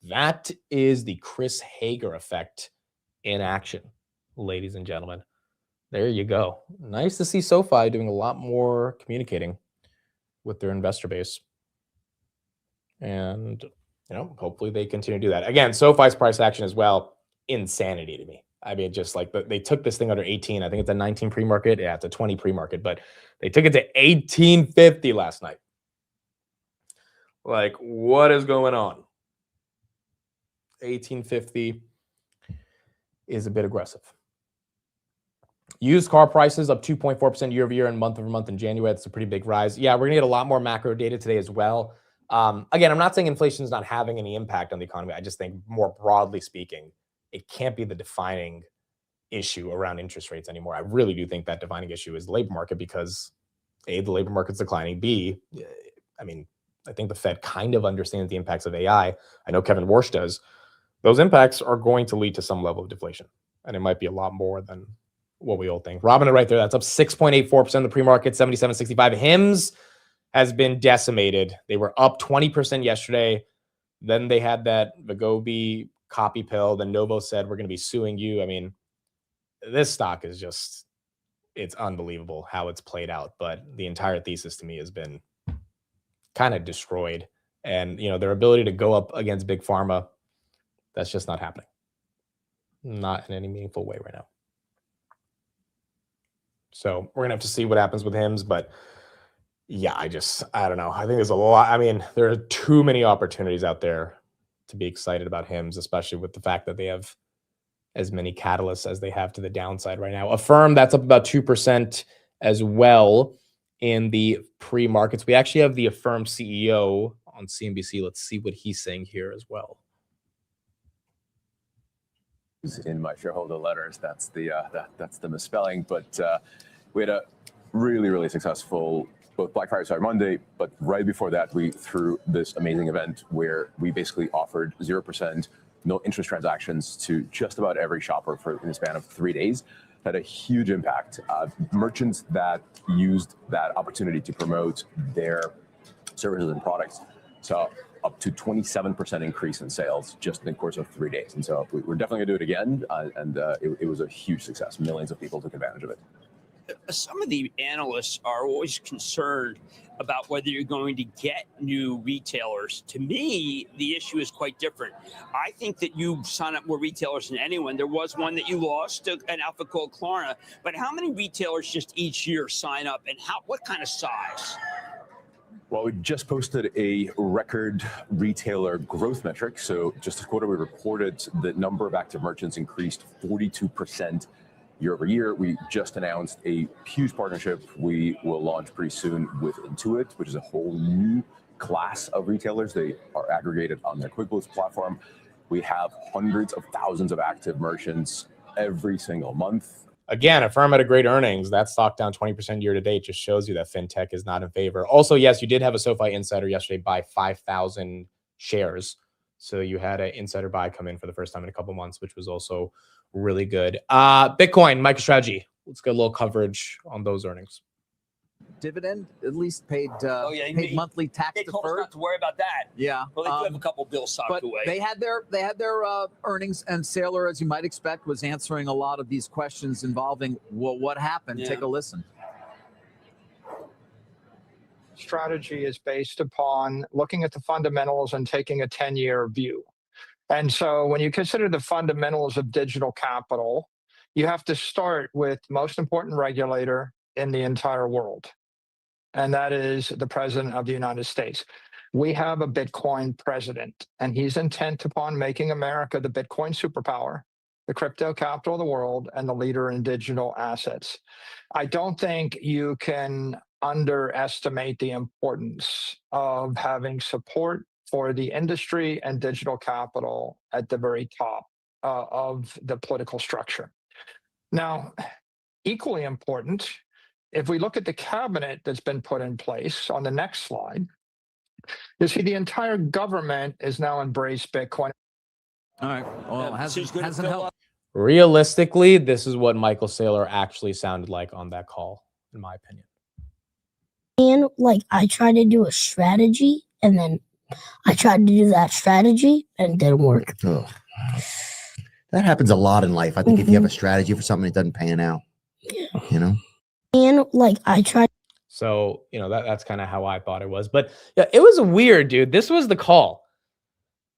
That is the Chris Hager effect in action, ladies and gentlemen. There you go. Nice to see SoFi doing a lot more communicating with their investor base. And, hopefully they continue to do that. Again, SoFi's price action as well, insanity to me. Just like they took this thing under 18. I think it's a 19 pre-market. Yeah, it's a 20 pre-market, but they took it to 1850 last night. Like, what is going on? 1850 is a bit aggressive. Used car prices up 2.4% year over year and month over month in January. That's a pretty big rise. Yeah, we're going to get a lot more macro data today as well. Again, I'm not saying inflation is not having any impact on the economy. I just think more broadly speaking, it can't be the defining issue around interest rates anymore. I really do think that defining issue is the labor market because A, the labor market's declining. B, I think the Fed kind of understands the impacts of AI. I know Kevin Warsh does. Those impacts are going to lead to some level of deflation. And it might be a lot more than what we all think. Robinhood right there, that's up 6.84% of the pre-market, 77.65. HIMS has been decimated. They were up 20% yesterday. Then they had that Wegovy copy pill. Then Novo said, we're going to be suing you. I mean, this stock is just, it's unbelievable how it's played out. But the entire thesis to me has been kind of destroyed. And, you know, their ability to go up against Big Pharma, that's just not happening. Not in any meaningful way right now. So we're going to have to see what happens with HIMS. But yeah, I don't know. I think there's a lot. I mean, there are too many opportunities out there to be excited about HIMS, especially with the fact that they have as many catalysts as they have to the downside right now. Affirm, that's up about 2% as well in the pre-markets. We actually have the Affirm CEO on CNBC. Let's see what he's saying here as well. In my shareholder letters, that's the misspelling, but we had a really successful both Black Friday, Cyber Monday, but right before that, we threw this amazing event where we basically offered 0%, no interest transactions to just about every shopper in the span of 3 days. Had a huge impact. Merchants that used that opportunity to promote their services and products saw up to 27% increase in sales just in the course of 3 days. And so we're definitely gonna do it again. It was a huge success. Millions of people took advantage of it. Some of the analysts are always concerned about whether you're going to get new retailers. To me, the issue is quite different. I think that you sign up more retailers than anyone. There was one that you lost, an outfit called Klarna. But how many retailers just each year sign up, and what kind of size? Well, we just posted a record retailer growth metric. So just this quarter, we reported the number of active merchants increased 42% year over year. We just announced a huge partnership we will launch pretty soon with Intuit, which is a whole new class of retailers. They are aggregated on their QuickBooks platform. We have hundreds of thousands of active merchants every single month. Again, Affirm had a great earnings. That stock down 20% year to date just shows you that fintech is not in favor. Also, yes, you did have a SoFi insider yesterday buy 5,000 shares. So you had an insider buy come in for the first time in a couple months, which was also really good. Bitcoin, MicroStrategy. Let's get a little coverage on those earnings. Dividend, at least paid paid monthly tax deferred. Not to worry about that. Yeah. Well, they do have a couple bills socked away. They had their earnings, and Saylor, as you might expect, was answering a lot of these questions involving, well, what happened? Yeah. Take a listen. Strategy is based upon looking at the fundamentals and taking a 10-year view. And so when you consider the fundamentals of digital capital, you have to start with the most important regulator in the entire world. And that is the President of the United States. We have a Bitcoin president, and he's intent upon making America the Bitcoin superpower, the crypto capital of the world, and the leader in digital assets. I don't think you can underestimate the importance of having support for the industry and digital capital at the very top of the political structure. Now, equally important, if we look at the cabinet that's been put in place on the next slide, you see the entire government is now embraced Bitcoin. All right. Well, hasn't helped. Realistically, this is what Michael Saylor actually sounded like on that call, in my opinion. And I tried to do a strategy, and then I tried to do that strategy, and it didn't work. Oh. That happens a lot in life. I think if you have a strategy for something that doesn't pan out, you know? And I tried. So, you know, that's kind of how I thought it was. But yeah, it was weird, dude. This was the call.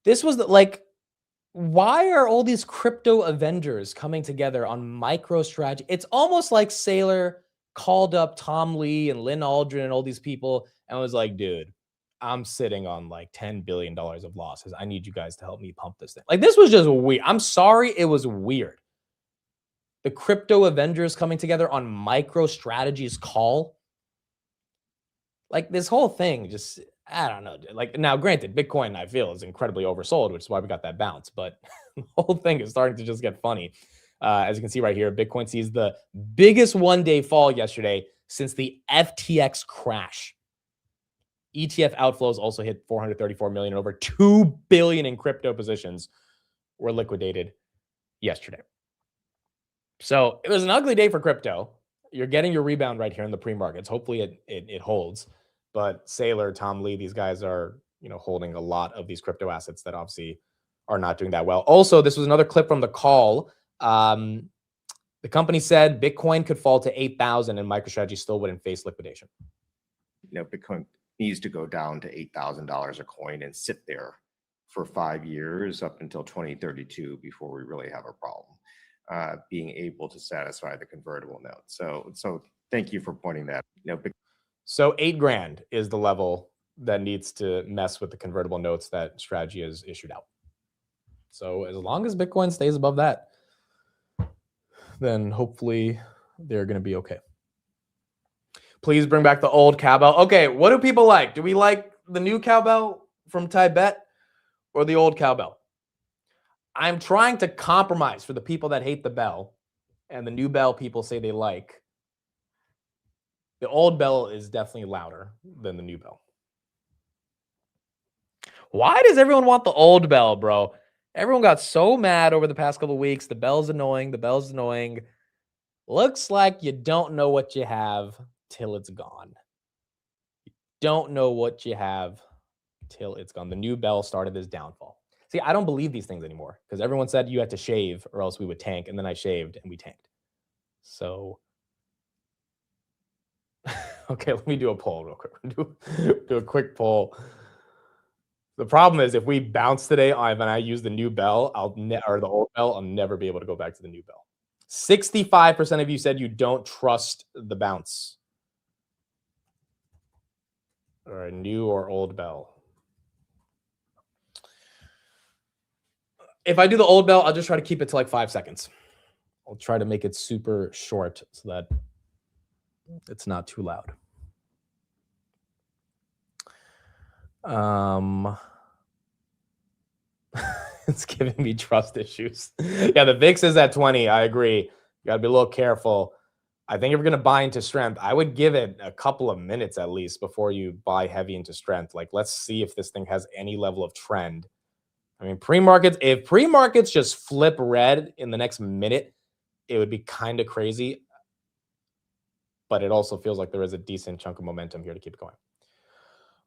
This was why are all these crypto Avengers coming together on MicroStrategy? It's almost like Saylor called up Tom Lee and Lynn Aldrin and all these people and was like, dude, I'm sitting on $10 billion of losses. I need you guys to help me pump this thing. This was just weird. I'm sorry, it was weird. The crypto Avengers coming together on MicroStrategy's call. This whole thing just, I don't know. Now, granted, Bitcoin, I feel, is incredibly oversold, which is why we got that bounce. But the whole thing is starting to just get funny. As you can see right here, Bitcoin sees the biggest one-day fall yesterday since the FTX crash. ETF outflows also hit 434 million, and over 2 billion in crypto positions were liquidated yesterday. So it was an ugly day for crypto. You're getting your rebound right here in the pre-markets. Hopefully it holds. But Saylor, Tom Lee, these guys are, holding a lot of these crypto assets that obviously are not doing that well. Also, this was another clip from the call. The company said Bitcoin could fall to 8,000 and MicroStrategy still wouldn't face liquidation. Bitcoin needs to go down to $8,000 a coin and sit there for 5 years up until 2032 before we really have a problem being able to satisfy the convertible note. So thank you for pointing that. So $8,000 is the level that needs to mess with the convertible notes that Strategy has issued out. So as long as Bitcoin stays above that, then hopefully they're going to be okay. Please bring back the old cowbell. Okay, what do people like? Do we like the new cowbell from Tibet or the old cowbell? I'm trying to compromise for the people that hate the bell and the new bell people say they like. The old bell is definitely louder than the new bell. Why does everyone want the old bell, bro? Everyone got so mad over the past couple of weeks. The bell's annoying. The bell's annoying. Looks like you don't know what you have till it's gone. You don't know what you have till it's gone. The new bell started this downfall. See, I don't believe these things anymore because everyone said you had to shave or else we would tank. And then I shaved and we tanked. So, okay, let me do a poll real quick. Do a quick poll. The problem is if we bounce today and I use the new bell, or the old bell, I'll never be able to go back to the new bell. 65% of you said you don't trust the bounce. Or a new or old bell. If I do the old bell, I'll just try to keep it to like 5 seconds. I'll try to make it super short so that it's not too loud. It's giving me trust issues. Yeah, the VIX is at 20. I agree. You got to be a little careful. I think if you're going to buy into strength, I would give it a couple of minutes at least before you buy heavy into strength. Like, let's see if this thing has any level of trend. I mean, pre-markets, if pre-markets just flip red in the next minute, it would be kind of crazy. But it also feels like there is a decent chunk of momentum here to keep it going.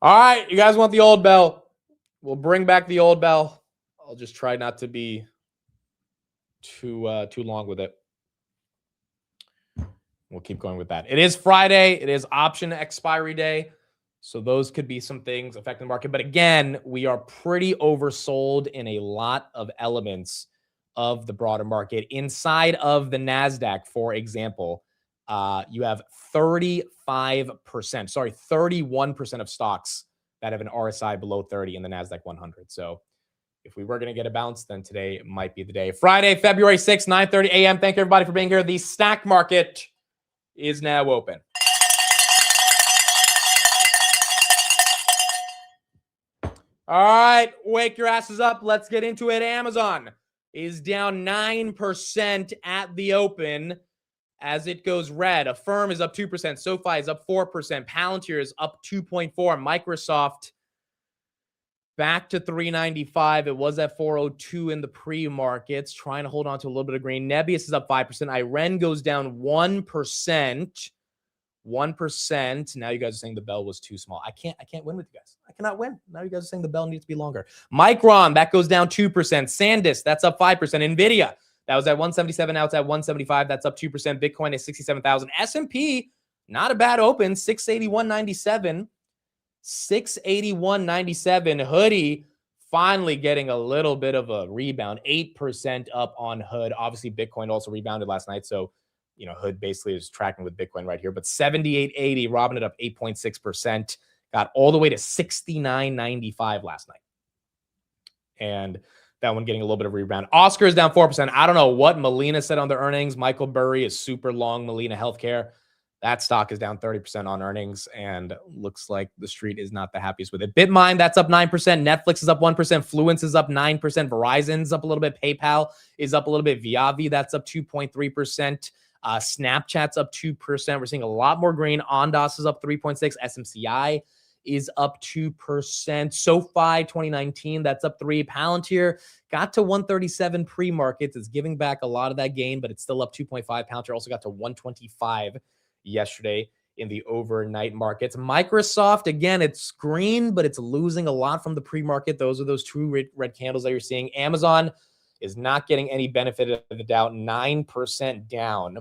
All right, you guys want the old bell? We'll bring back the old bell. I'll just try not to be too long with it. We'll keep going with that. It is Friday. It is option expiry day. So those could be some things affecting the market. But again, we are pretty oversold in a lot of elements of the broader market. Inside of the NASDAQ, for example, you have 31% of stocks that have an RSI below 30 in the NASDAQ 100. So if we were going to get a bounce, then today might be the day. Friday, February 6th, 9:30 a.m. Thank you, everybody, for being here. The stock market is now open. All right, wake your asses up. Let's get into it. Amazon is down 9% at the open as it goes red. Affirm is up 2%. SoFi is up 4%. Palantir is up 2.4%. Microsoft back to 395. It was at 402 in the pre-markets, trying to hold on to a little bit of green. Nebius is up 5%. Iren goes down 1%. 1%. Now you guys are saying the bell was too small. I can't win with you guys. I cannot win. Now you guys are saying the bell needs to be longer. Micron, that goes down 2%. SanDisk, that's up 5%. Nvidia, that was at 177. Now it's at 175. That's up 2%. Bitcoin is 67,000. S&P, not a bad open. 681.97. 681.97. Hoodie finally getting a little bit of a rebound. 8% up on Hood. Obviously, Bitcoin also rebounded last night. So, Hood basically is tracking with Bitcoin right here. But 78.80, robbing it up 8.6%. Got all the way to 69.95 last night. And that one getting a little bit of a rebound. Oscar is down 4%. I don't know what Molina said on their earnings. Michael Burry is super long Molina Healthcare. That stock is down 30% on earnings and looks like the street is not the happiest with it. Bitmine, that's up 9%. Netflix is up 1%. Fluence is up 9%. Verizon's up a little bit. PayPal is up a little bit. Viavi, that's up 2.3%. Snapchat's up 2%. We're seeing a lot more green. Ondas is up 3.6%. SMCI is up 2%. SoFi 2019, that's up 3%. Palantir got to 137 pre-markets. It's giving back a lot of that gain, but it's still up 2.5. Palantir also got to 125 yesterday in the overnight markets. Microsoft, again, it's green, but it's losing a lot from the pre-market. Those are those two red candles that you're seeing. Amazon is not getting any benefit of the doubt, 9% down.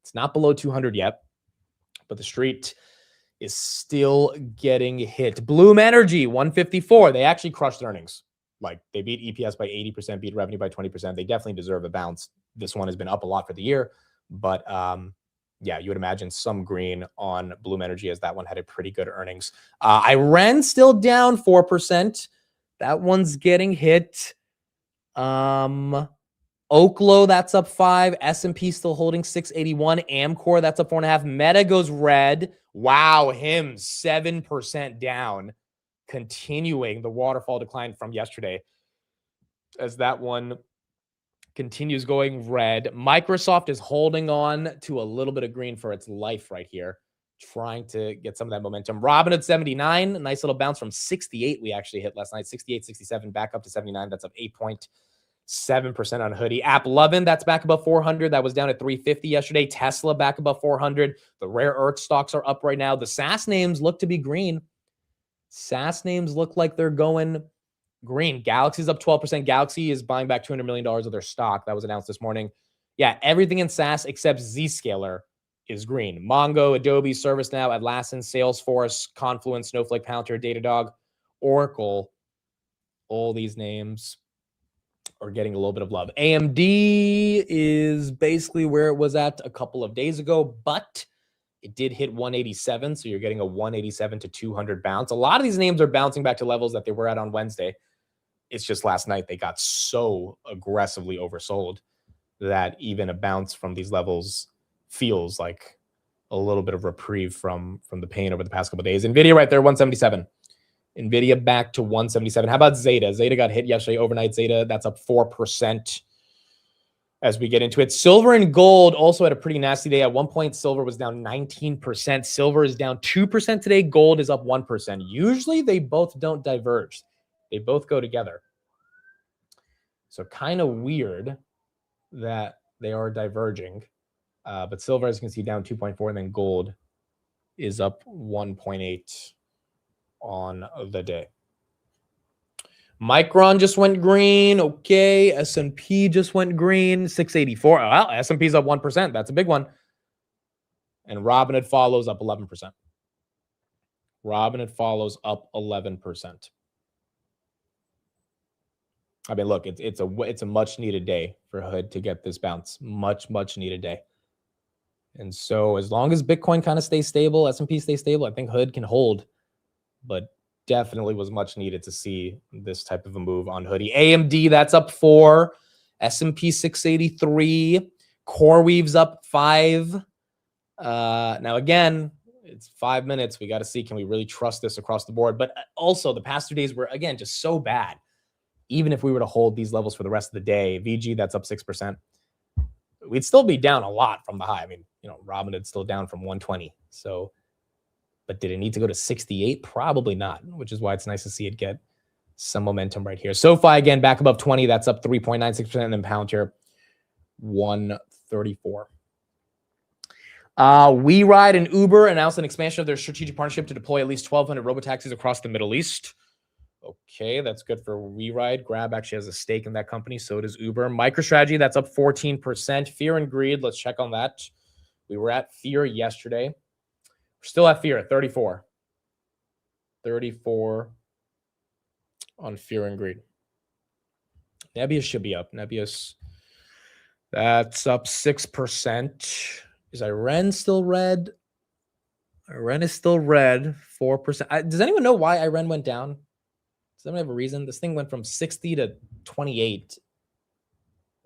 It's not below 200 yet, but the street is still getting hit. Bloom Energy, 154. They actually crushed earnings. Like, they beat EPS by 80%, beat revenue by 20%. They definitely deserve a bounce. This one has been up a lot for the year, but yeah, you would imagine some green on Bloom Energy, as that one had a pretty good earnings. Iran still down 4%. That one's getting hit. Oklo, that's up 5. S&P still holding 681. Amcor, that's up 4.5. Meta goes red. Wow, him 7% down, continuing the waterfall decline from yesterday, as that one continues going red. Microsoft is holding on to a little bit of green for its life right here, trying to get some of that momentum. Robinhood 79, a nice little bounce from 68 we actually hit last night. 68, 67, back up to 79. That's up 8.7% on Hoodie. AppLovin, that's back above 400. That was down at 350 yesterday. Tesla back above 400. The rare earth stocks are up right now. The SaaS names look to be green. SaaS names look like they're going green. Galaxy's up 12%. Galaxy is buying back $200 million of their stock. That was announced this morning. Yeah, everything in SaaS except Zscaler is green. Mongo, Adobe, ServiceNow, Atlassian, Salesforce, Confluence, Snowflake, Palantir, Datadog, Oracle. All these names are getting a little bit of love. AMD is basically where it was at a couple of days ago, but it did hit 187, so you're getting a 187 to 200 bounce. A lot of these names are bouncing back to levels that they were at on Wednesday. It's just last night they got so aggressively oversold that even a bounce from these levels feels like a little bit of reprieve from the pain over the past couple of days. NVIDIA right there, 177. NVIDIA back to 177. How about Zeta? Zeta got hit yesterday overnight. Zeta, that's up 4% as we get into it. Silver and gold also had a pretty nasty day. At one point, silver was down 19%. Silver is down 2% today. Gold is up 1%. Usually they both don't diverge. They both go together. So kind of weird that they are diverging. But silver, as you can see, down 2.4, and then gold is up 1.8 on the day. Micron just went green. Okay. S&P just went green. 684. Well, S&P's up 1%. That's a big one. And Robinhood follows up 11%. Robinhood follows up 11%. I mean, look, it's a much needed day for Hood to get this bounce. Much needed day. And so as long as Bitcoin kind of stays stable, S&P stays stable, I think Hood can hold. But definitely was much needed to see this type of a move on Hoodie. AMD, that's up 4. S&P 683. CoreWeave's up 5. Now, again, it's 5 minutes. We got to see, can we really trust this across the board? But also, the past 2 days were, again, just so bad. Even if we were to hold these levels for the rest of the day, VG, that's up 6%. We'd still be down a lot from the high. I mean, Robinhood's still down from 120. So, but did it need to go to 68? Probably not, which is why it's nice to see it get some momentum right here. SoFi, again, back above 20. That's up 3.96%. And then Palantir, 134. WeRide and Uber announced an expansion of their strategic partnership to deploy at least 1,200 robotaxis across the Middle East. Okay, that's good for WeRide. Grab actually has a stake in that company. So does Uber. MicroStrategy, that's up 14%. Fear and Greed, let's check on that. We were at Fear yesterday. We're still at Fear at 34. 34 on Fear and Greed. Nebius should be up. Nebius, that's up 6%. Is Iren still red? Iren is still red, 4%. Does anyone know why Iren went down? Does anyone have a reason? This thing went from 60 to 28.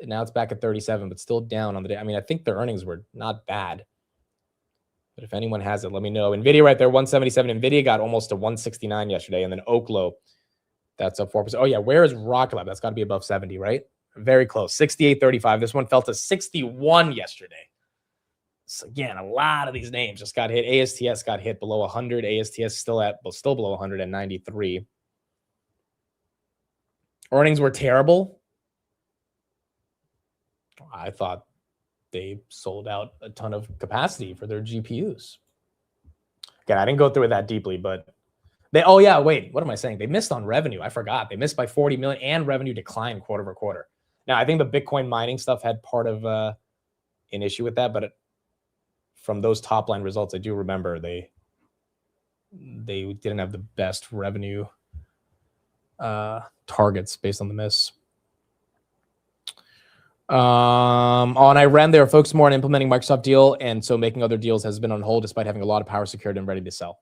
And now it's back at 37, but still down on the day. I mean, I think their earnings were not bad. But if anyone has it, let me know. NVIDIA right there, 177. NVIDIA got almost to 169 yesterday. And then Oklo, that's up 4%. Oh, yeah. Where is Rocket Lab? That's got to be above 70, right? Very close. 68.35. This one fell to 61 yesterday. So again, a lot of these names just got hit. ASTS got hit below 100. ASTS still below 193. Earnings were terrible. I thought they sold out a ton of capacity for their GPUs. Again, I didn't go through it that deeply, but what am I saying? They missed on revenue. I forgot. They missed by 40 million and revenue declined quarter over quarter. Now, I think the Bitcoin mining stuff had part of an issue with that, but from those top line results, I do remember they didn't have the best revenue targets based on the miss. On Iran, they are focused more on implementing Microsoft deal, and so making other deals has been on hold despite having a lot of power secured and ready to sell.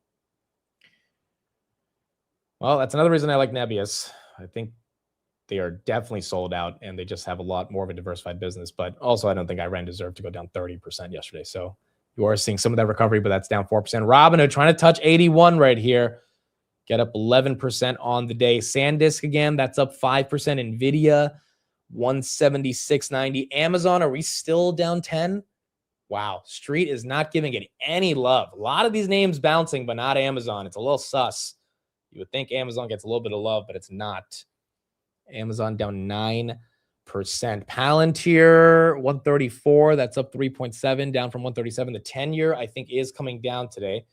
Well, that's another reason I like Nebius. I think they are definitely sold out, and they just have a lot more of a diversified business. But also, I don't think Iran deserved to go down 30% yesterday. So you are seeing some of that recovery, but that's down 4%. Robinhood trying to touch 81 right here. Get up 11% on the day. SanDisk again, that's up 5%. NVIDIA, 176.90. Amazon, are we still down 10? Wow. Street is not giving it any love. A lot of these names bouncing, but not Amazon. It's a little sus. You would think Amazon gets a little bit of love, but it's not. Amazon down 9%. Palantir, 134. That's up 3.7, down from 137. The 10-year, I think, is coming down today,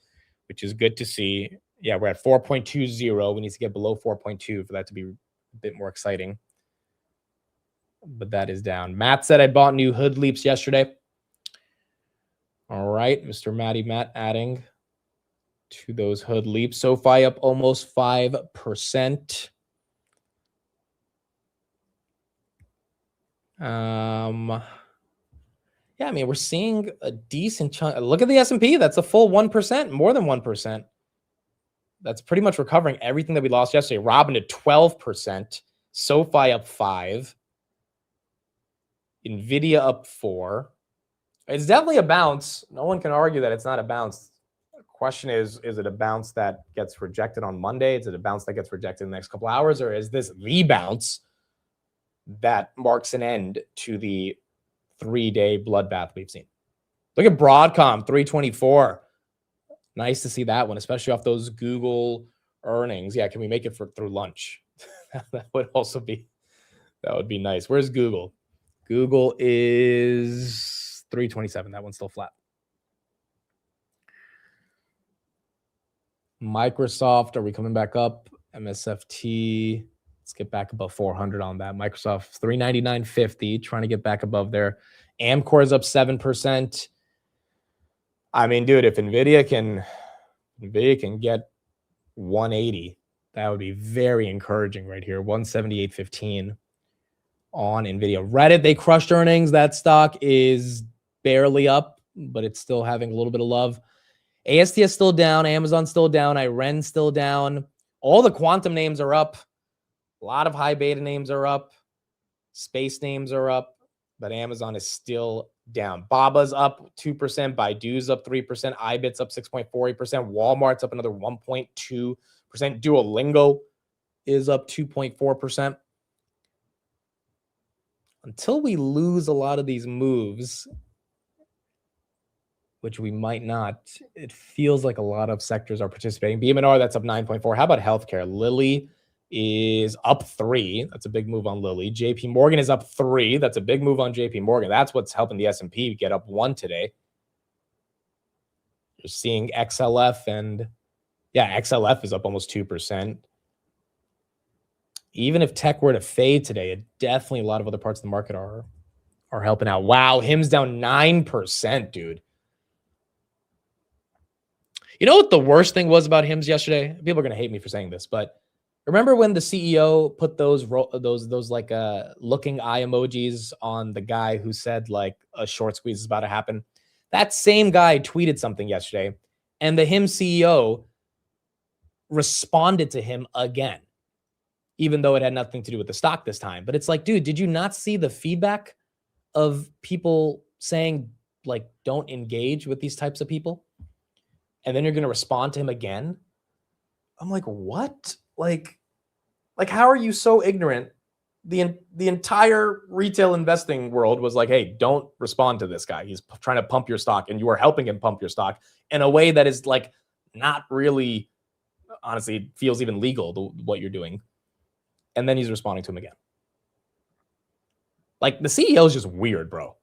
which is good to see. Yeah, we're at 4.20. We need to get below 4.2 for that to be a bit more exciting. But that is down. Matt said I bought new hood leaps yesterday. All right, Mr. Matt adding to those hood leaps. SoFi up almost 5%. Yeah, I mean, we're seeing a decent chunk. Look at the S&P. That's a full 1%, more than 1%. That's pretty much recovering everything that we lost yesterday. Robinhood 12%. SoFi up 5%. NVIDIA up 4%. It's definitely a bounce. No one can argue that it's not a bounce. The question is it a bounce that gets rejected on Monday? Is it a bounce that gets rejected in the next couple hours? Or is this the bounce that marks an end to the 3-day bloodbath we've seen? Look at Broadcom, 324. Nice to see that one, especially off those Google earnings. Yeah, can we make it through lunch? That would be nice. Where's Google? Google is 327. That one's still flat. Microsoft, are we coming back up? MSFT, let's get back above 400 on that. Microsoft, 399.50, trying to get back above there. Amcor is up 7%. I mean, dude, if NVIDIA can get 180, that would be very encouraging right here. 178.15 on NVIDIA. Reddit, they crushed earnings. That stock is barely up, but it's still having a little bit of love. ASTS still down. Amazon still down. Iren still down. All the quantum names are up. A lot of high beta names are up. Space names are up, but Amazon is still down. Baba's up 2%. Baidu's up 3%. iBit's up 6.48%. Walmart's up another 1.2%. Duolingo is up 2.4%. Until we lose a lot of these moves, which we might not, it feels like a lot of sectors are participating. BMR, that's up 9.4%. How about healthcare? Lilly is up 3%. That's a big move on Lilly. JP Morgan is up 3%. That's a big move on JP Morgan. That's what's helping the S&P get up 1% today. You're seeing XLF XLF is up almost 2%. Even if tech were to fade today, definitely a lot of other parts of the market are helping out. Wow, HIM's down 9%, dude. You know what the worst thing was about HIM's yesterday? People are going to hate me for saying this, but remember when the CEO put those like looking eye emojis on the guy who said like a short squeeze is about to happen? That same guy tweeted something yesterday, and the HIM CEO responded to him again, even though it had nothing to do with the stock this time. But it's like, dude, did you not see the feedback of people saying, like, don't engage with these types of people? And then you're going to respond to him again? I'm like, what? Like, how are you so ignorant the entire retail investing world was like, hey, don't respond to this guy. He's trying to pump your stock, and you are helping him pump your stock in a way that is like not really, honestly, feels even legal, what you're doing. And then he's responding to him again. Like, the CEO is just weird, bro.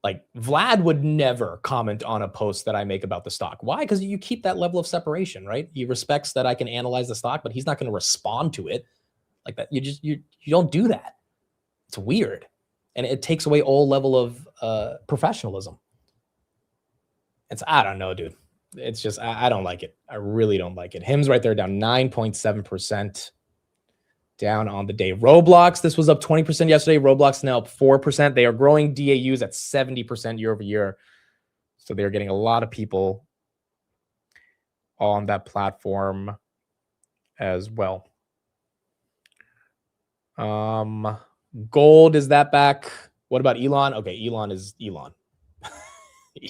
Like, Vlad would never comment on a post that I make about the stock. Why? Because you keep that level of separation, right? He respects that I can analyze the stock, but he's not going to respond to it like that. You don't do that. It's weird. And it takes away all level of professionalism. I don't know, dude. It's just, I don't like it. I really don't like it. Hims right there down 9.7%. Down on the day. Roblox, this was up 20% yesterday. Roblox now up 4%. They are growing DAUs at 70% year over year. So they're getting a lot of people on that platform as well. Gold, is that back? What about Elon? Okay, Elon is Elon.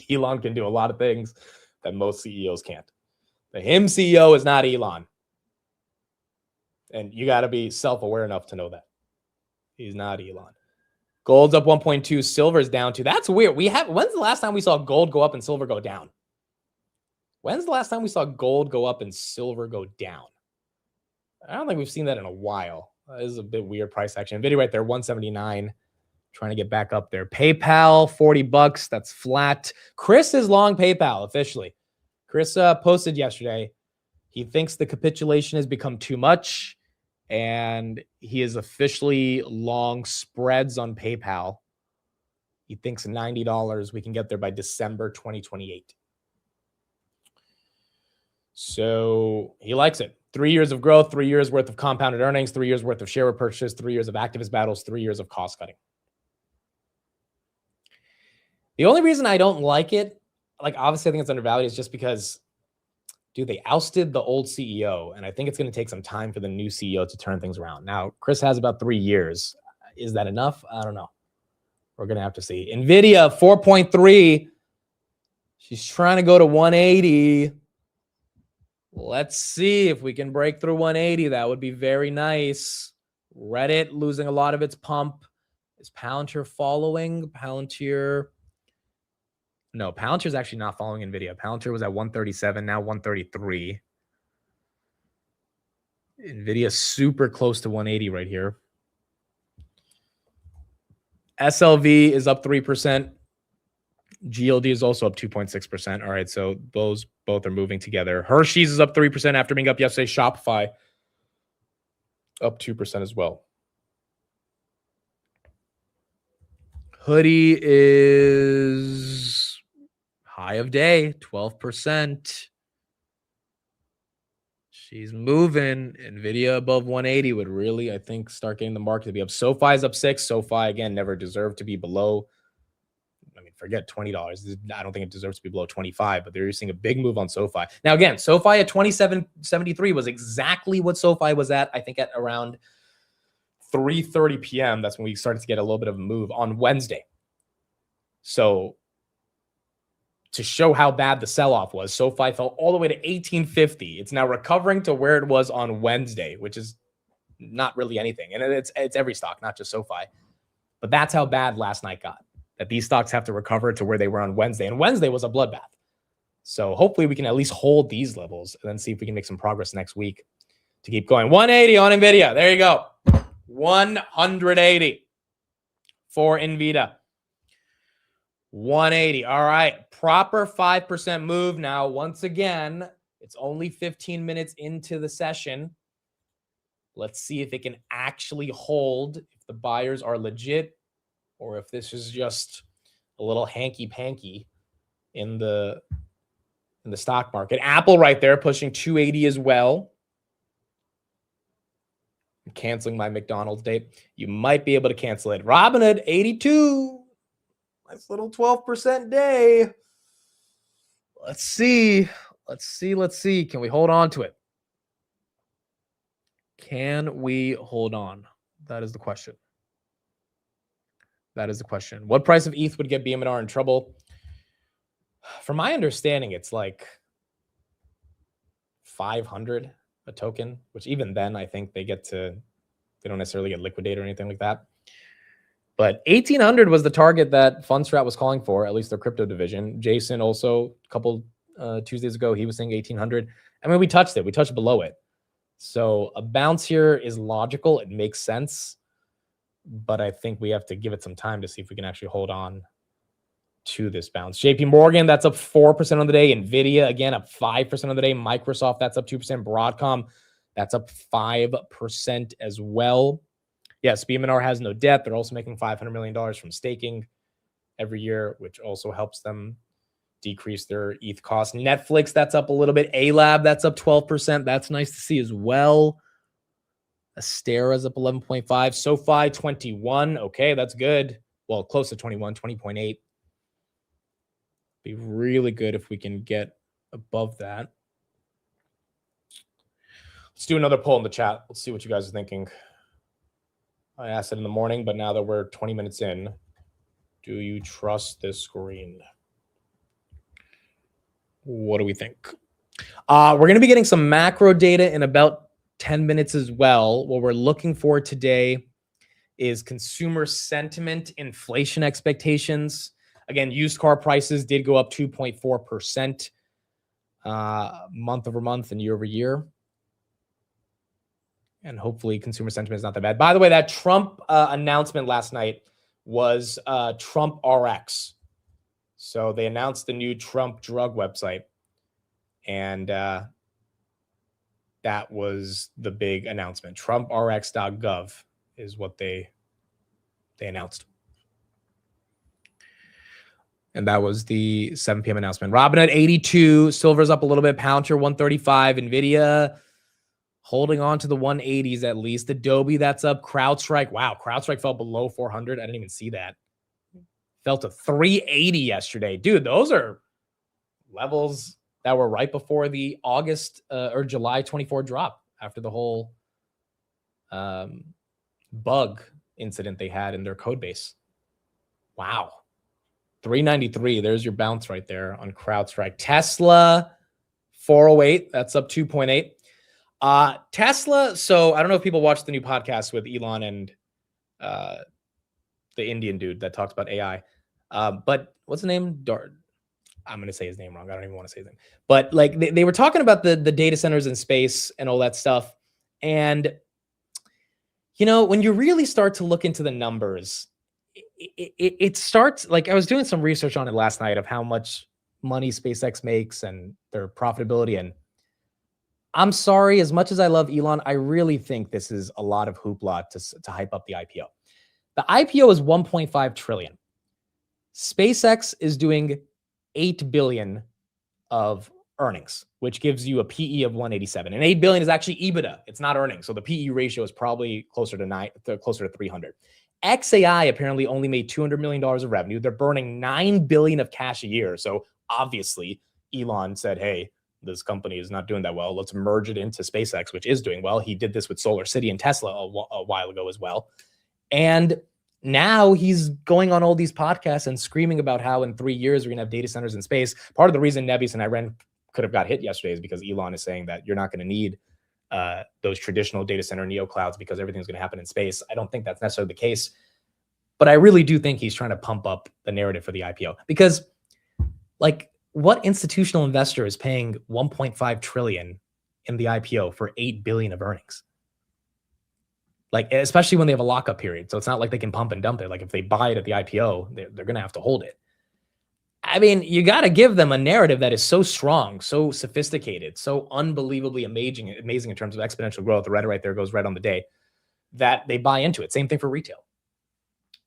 Elon can do a lot of things that most CEOs can't. The him CEO is not Elon. And you got to be self-aware enough to know that. He's not Elon. Gold's up 1.2. Silver's down 2. That's weird. When's the last time we saw gold go up and silver go down? When's the last time we saw gold go up and silver go down? I don't think we've seen that in a while. This is a bit weird price action. Nvidia right there, 179. Trying to get back up there. PayPal, $40. That's flat. Chris is long PayPal officially. Chris posted yesterday. He thinks the capitulation has become too much, and he is officially long spreads on PayPal. He thinks $90 we can get there by December 2028. So he likes it. 3 years of growth, 3 years worth of compounded earnings, 3 years worth of share repurchase, 3 years of activist battles, 3 years of cost cutting. The only reason I don't like it, like obviously I think it's undervalued, is just because, dude, they ousted the old CEO, and I think it's going to take some time for the new CEO to turn things around. Now, Chris has about 3 years. Is that enough? I don't know. We're going to have to see. Nvidia, 4.3. She's trying to go to 180. Let's see if we can break through 180. That would be very nice. Reddit losing a lot of its pump. Is Palantir following? Palantir. No, Palantir is actually not following Nvidia. Palantir was at 137, now 133. Nvidia super close to 180 right here. SLV is up 3%. GLD is also up 2.6%. All right, so those both are moving together. Hershey's is up 3% after being up yesterday. Shopify up 2% as well. Hoodie is high of day, 12%. She's moving. Nvidia above 180 would really, I think, start getting the market to be up. SoFi's up 6. SoFi, again, never deserved to be below. I mean, forget $20. I don't think it deserves to be below 25, but they're seeing a big move on SoFi. Now, again, SoFi at 27.73 was exactly what SoFi was at, I think, at around 3:30 p.m. That's when we started to get a little bit of a move on Wednesday. So to show how bad the sell-off was, SoFi fell all the way to 1850. It's now recovering to where it was on Wednesday, which is not really anything. And it's every stock, not just SoFi. But that's how bad last night got, that these stocks have to recover to where they were on Wednesday. And Wednesday was a bloodbath. So hopefully we can at least hold these levels and then see if we can make some progress next week to keep going. 180 on NVIDIA. There you go. 180 for NVIDIA. 180. All right. Proper 5% move. Now, once again, it's only 15 minutes into the session. Let's see if it can actually hold, if the buyers are legit, or if this is just a little hanky-panky in the stock market. Apple right there pushing 280 as well. I'm canceling my McDonald's date. You might be able to cancel it. Robinhood, 82. Nice little 12% day. Let's see. Let's see. Can we hold on to it? Can we hold on? That is the question. What price of ETH would get BM&R in trouble? From my understanding, it's like 500 a token, which even then I think they get to They don't necessarily get liquidated or anything like that. But 1,800 was the target that Fundstrat was calling for, at least their crypto division. Jason also, a couple Tuesdays ago, he was saying 1,800. I mean, we touched it. We touched below it. So a bounce here is logical. It makes sense. But I think we have to give it some time to see if we can actually hold on to this bounce. JP Morgan, that's up 4% on the day. NVIDIA, again, up 5% on the day. Microsoft, that's up 2%. Broadcom, that's up 5% as well. Yes, BMNR has no debt. They're also making $500 million from staking every year, which also helps them decrease their ETH cost. Netflix, that's up a little bit. A-Lab, that's up 12%. That's nice to see as well. Astera's up 11.5. SoFi, 21. Okay, that's good. Well, close to 21, 20.8. Be really good if we can get above that. Let's do another poll in the chat. Let's see what you guys are thinking. I asked it in the morning, but now that we're 20 minutes in, do you trust this screen? What do we think? We're going to be getting some macro data in about 10 minutes as well. What we're looking for today is consumer sentiment, inflation expectations. Again, used car prices did go up 2.4% month over month and year over year. And hopefully consumer sentiment is not that bad. By the way, that Trump announcement last night was Trump RX. So they announced the new Trump drug website. And that was the big announcement. TrumpRx.gov is what they announced. And that was the 7 p.m. announcement. Robinhood 82, silver's up a little bit, Palantir 135, NVIDIA holding on to the 180s at least. Adobe, that's up. CrowdStrike, wow, CrowdStrike fell below 400. I didn't even see that. Fell to 380 yesterday. Dude, those are levels that were right before the August or July 24 drop after the whole bug incident they had in their code base. Wow. 393. There's your bounce right there on CrowdStrike. Tesla, 408. That's up 2.8. Tesla. So I don't know if people watched the new podcast with Elon and the Indian dude that talks about AI. But what's the name? I'm going to say his name wrong. I don't even want to say his name. But like they were talking about the data centers in space and all that stuff. And, you know, when you really start to look into the numbers, it starts, like I was doing some research on it last night of how much money SpaceX makes and their profitability. And I'm sorry, as much as I love Elon, I really think this is a lot of hoopla to hype up the IPO. The IPO is 1.5 trillion. SpaceX is doing 8 billion of earnings, which gives you a PE of 187. And 8 billion is actually EBITDA. It's not earnings. So the PE ratio is probably closer to 300. XAI apparently only made $200 million of revenue. They're burning 9 billion of cash a year. So obviously Elon said, hey, this company is not doing that well. Let's merge it into SpaceX, which is doing well. He did this with Solar City and Tesla a while ago as well. And now he's going on all these podcasts and screaming about how in 3 years we're going to have data centers in space. Part of the reason Nebius and Iran could have got hit yesterday is because Elon is saying that you're not going to need those traditional data center neoclouds because everything's going to happen in space. I don't think that's necessarily the case, but I really do think he's trying to pump up the narrative for the IPO because, like, what institutional investor is paying 1.5 trillion in the IPO for 8 billion of earnings? Like, especially when they have a lockup period. So it's not like they can pump and dump it. Like if they buy it at the IPO, they're going to have to hold it. I mean, you got to give them a narrative that is so strong, so sophisticated, so unbelievably amazing in terms of exponential growth. The right there goes right on the day that they buy into it. Same thing for retail.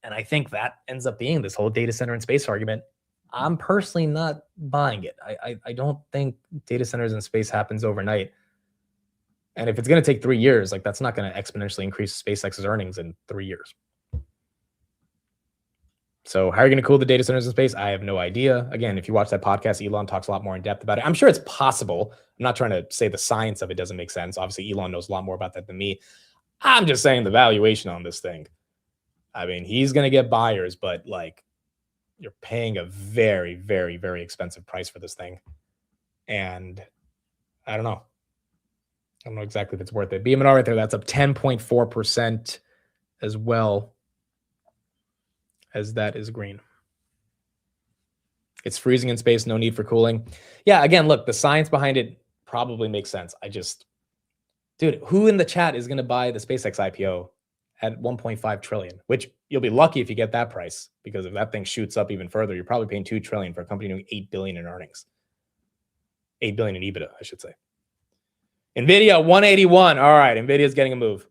And I think that ends up being this whole data center and space argument. I'm personally not buying it. I don't think data centers in space happens overnight. And if it's going to take 3 years, like that's not going to exponentially increase SpaceX's earnings in 3 years. So how are you going to cool the data centers in space? I have no idea. Again, if you watch that podcast, Elon talks a lot more in depth about it. I'm sure it's possible. I'm not trying to say the science of it doesn't make sense. Obviously, Elon knows a lot more about that than me. I'm just saying the valuation on this thing. I mean, he's going to get buyers, but like you're paying a very, very, very expensive price for this thing. And I don't know. I don't know exactly if it's worth it. BMR right there, that's up 10.4% as well as that is green. It's freezing in space, no need for cooling. Yeah, again, look, the science behind it probably makes sense. Dude, who in the chat is going to buy the SpaceX IPO at 1.5 trillion, which you'll be lucky if you get that price, because if that thing shoots up even further, you're probably paying 2 trillion for a company doing 8 billion in earnings. 8 billion in EBITDA, I should say. Nvidia 181. All right, Nvidia's getting a move.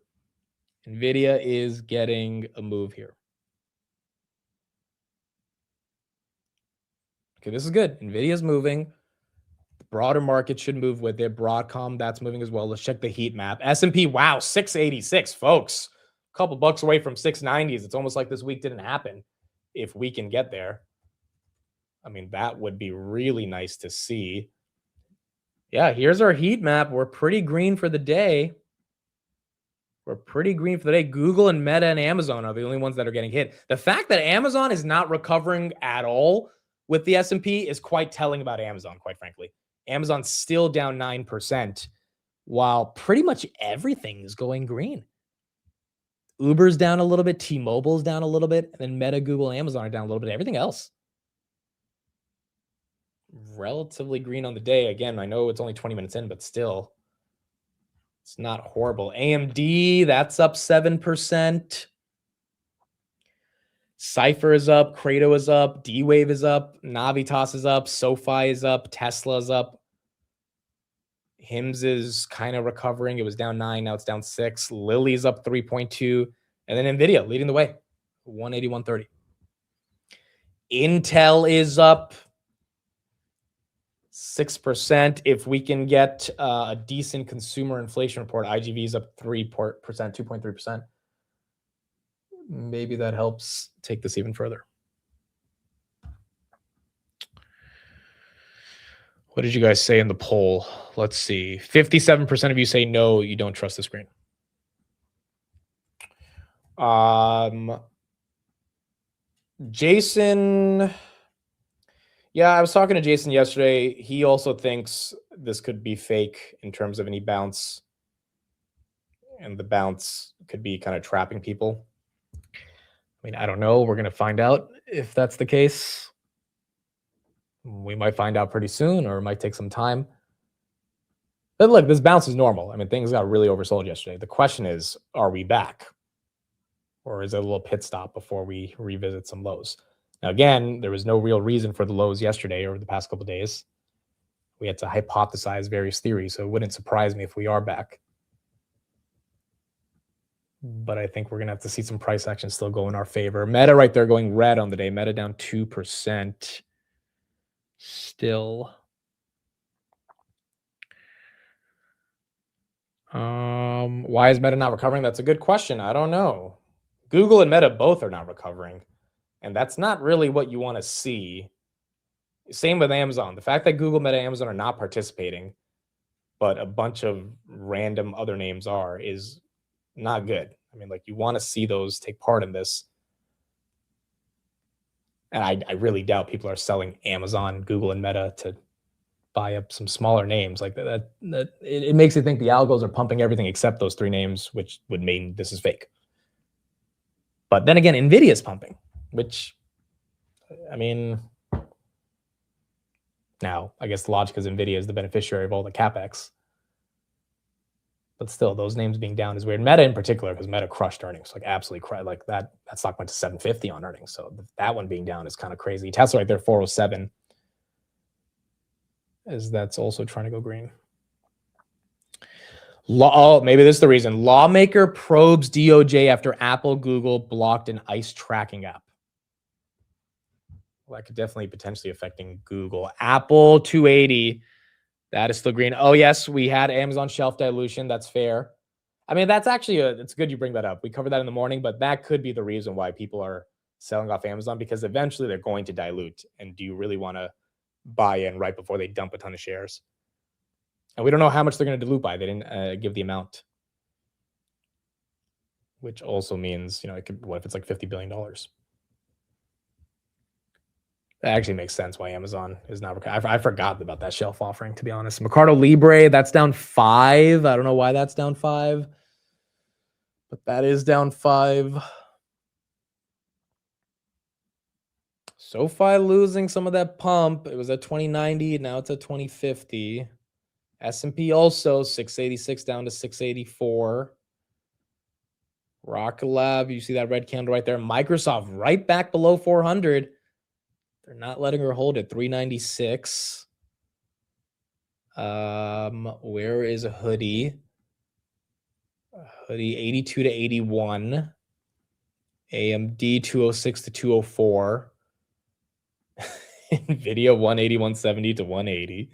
Nvidia is getting a move here. Okay, this is good. Nvidia's moving. The broader market should move with it. Broadcom, that's moving as well. Let's check the heat map. S&P, wow, 686, folks. A couple bucks away from 690s. It's almost like this week didn't happen. If we can get there, I mean, that would be really nice to see. Yeah, here's our heat map. We're pretty green for the day. Google and Meta and Amazon are the only ones that are getting hit. The fact that Amazon is not recovering at all with the S&P is quite telling about Amazon, quite frankly. Amazon's still down 9%, while pretty much everything is going green. Uber's down a little bit, T-Mobile's down a little bit, and then Meta, Google, and Amazon are down a little bit. Everything else relatively green on the day. Again, I know it's only 20 minutes in, but still, it's not horrible. AMD, that's up 7%. Cypher is up. Credo is up. D-Wave is up. Navitas is up. SoFi is up. Tesla is up. HIMS is kind of recovering. It was down 9. Now it's down 6. Lilly's up 3.2. And then NVIDIA leading the way. 180, 130. Intel is up 6%. If we can get a decent consumer inflation report, IGV is up 3%, 2.3%. Maybe that helps take this even further. What did you guys say in the poll? Let's see. 57% of you say no, you don't trust the screen. Jason. Yeah, I was talking to Jason yesterday. He also thinks this could be fake in terms of any bounce. And the bounce could be kind of trapping people. I mean, I don't know. We're going to find out if that's the case. We might find out pretty soon, or it might take some time. But look, this bounce is normal. I mean, things got really oversold yesterday. The question is, are we back? Or is it a little pit stop before we revisit some lows? Now, again, there was no real reason for the lows yesterday or the past couple of days. We had to hypothesize various theories, so it wouldn't surprise me if we are back. But I think we're going to have to see some price action still go in our favor. Meta right there going red on the day. Meta down 2%. Still. Why is Meta not recovering? That's a good question. I don't know. Google and Meta both are not recovering. And that's not really what you want to see. Same with Amazon. The fact that Google, Meta, Amazon are not participating, but a bunch of random other names are, is not good. I mean, like, you want to see those take part in this. And I really doubt people are selling Amazon, Google, and Meta to buy up some smaller names like that. It makes you think the algos are pumping everything except those three names, which would mean this is fake. But then again, NVIDIA is pumping, which, I mean, now I guess the logic is NVIDIA is the beneficiary of all the CapEx. But still, those names being down is weird. Meta in particular, because Meta crushed earnings, like absolutely crushed. Like that stock went to 750 on earnings. So that one being down is kind of crazy. Tesla right there, 407, as that's also trying to go green. Maybe this is the reason. Lawmaker probes DOJ after Apple, Google blocked an ICE tracking app. Well, that could definitely potentially affecting Google. Apple 280. That is still green. Oh, yes, we had Amazon shelf dilution. That's fair. I mean, that's actually it's good you bring that up. We covered that in the morning, but that could be the reason why people are selling off Amazon, because eventually they're going to dilute. And do you really want to buy in right before they dump a ton of shares? And we don't know how much they're going to dilute by. They didn't give the amount, which also means, you know, what if it's like $50 billion? That actually makes sense why Amazon is not. I forgot about that shelf offering, to be honest. Mercado Libre, that's down 5. I don't know why that's down 5, but that is down 5. SoFi losing some of that pump. It was at 2090. Now it's at 2050. S&P also 686 down to 684. Rocket Lab, you see that red candle right there. Microsoft right back below 400. They're not letting her hold it. 396. Where is a hoodie? Hoodie 82 to 81. AMD 206 to 204. Nvidia 180, 170 to 180.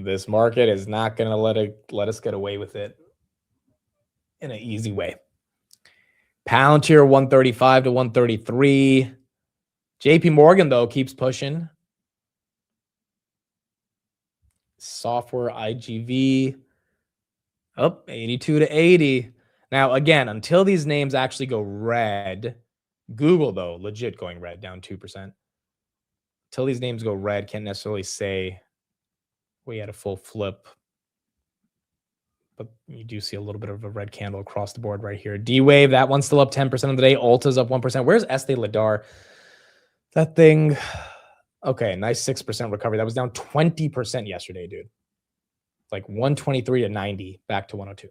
This market is not going to let us get away with it in an easy way. Palantir 135 to 133. JP Morgan, though, keeps pushing. Software IGV up 82 to 80. Now, again, until these names actually go red, Google, though, legit going red, down 2%. Until these names go red, can't necessarily say we had a full flip. But you do see a little bit of a red candle across the board right here. D-Wave, that one's still up 10% of the day. Ulta's up 1%. Where's Estee Lauder? That thing, okay, nice 6% recovery. That was down 20% yesterday, dude. Like 123 to 90, back to 102.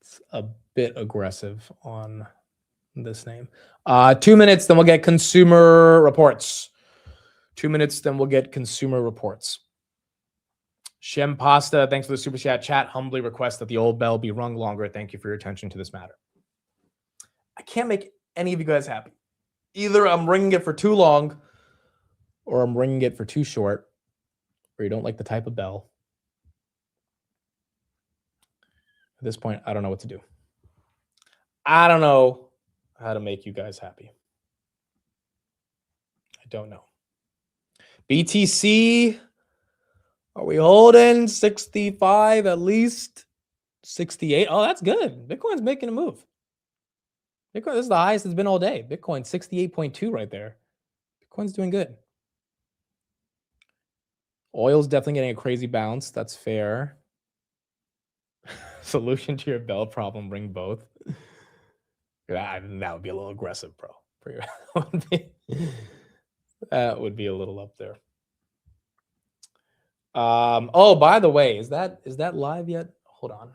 It's a bit aggressive on this name. 2 minutes, then we'll get consumer reports. 2 minutes, then we'll get consumer reports. Shem Pasta, thanks for the super chat. Chat humbly request that the old bell be rung longer. Thank you for your attention to this matter. I can't make any of you guys happy. Either I'm ringing it for too long or I'm ringing it for too short, or you don't like the type of bell. At this point, I don't know what to do. I don't know how to make you guys happy. I don't know. BTC, are we holding 65 at least? 68? Oh, that's good. Bitcoin's making a move. Bitcoin, this is the highest it's been all day. Bitcoin 68.2 right there. Bitcoin's doing good. Oil's definitely getting a crazy bounce. That's fair. Solution to your bell problem, ring both. That would be a little aggressive, bro. That would be a little up there. Oh, by the way, is that live yet? Hold on.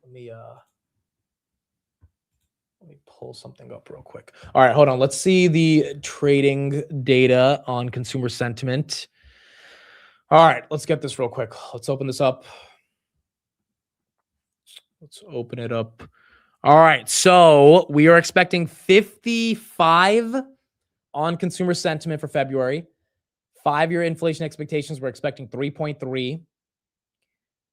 Let me pull something up real quick. All right, hold on. Let's see the trading data on consumer sentiment. All right, let's get this real quick. Let's open this up. Let's open it up. All right, so we are expecting 55 on consumer sentiment for February. 5-year inflation expectations, we're expecting 3.3.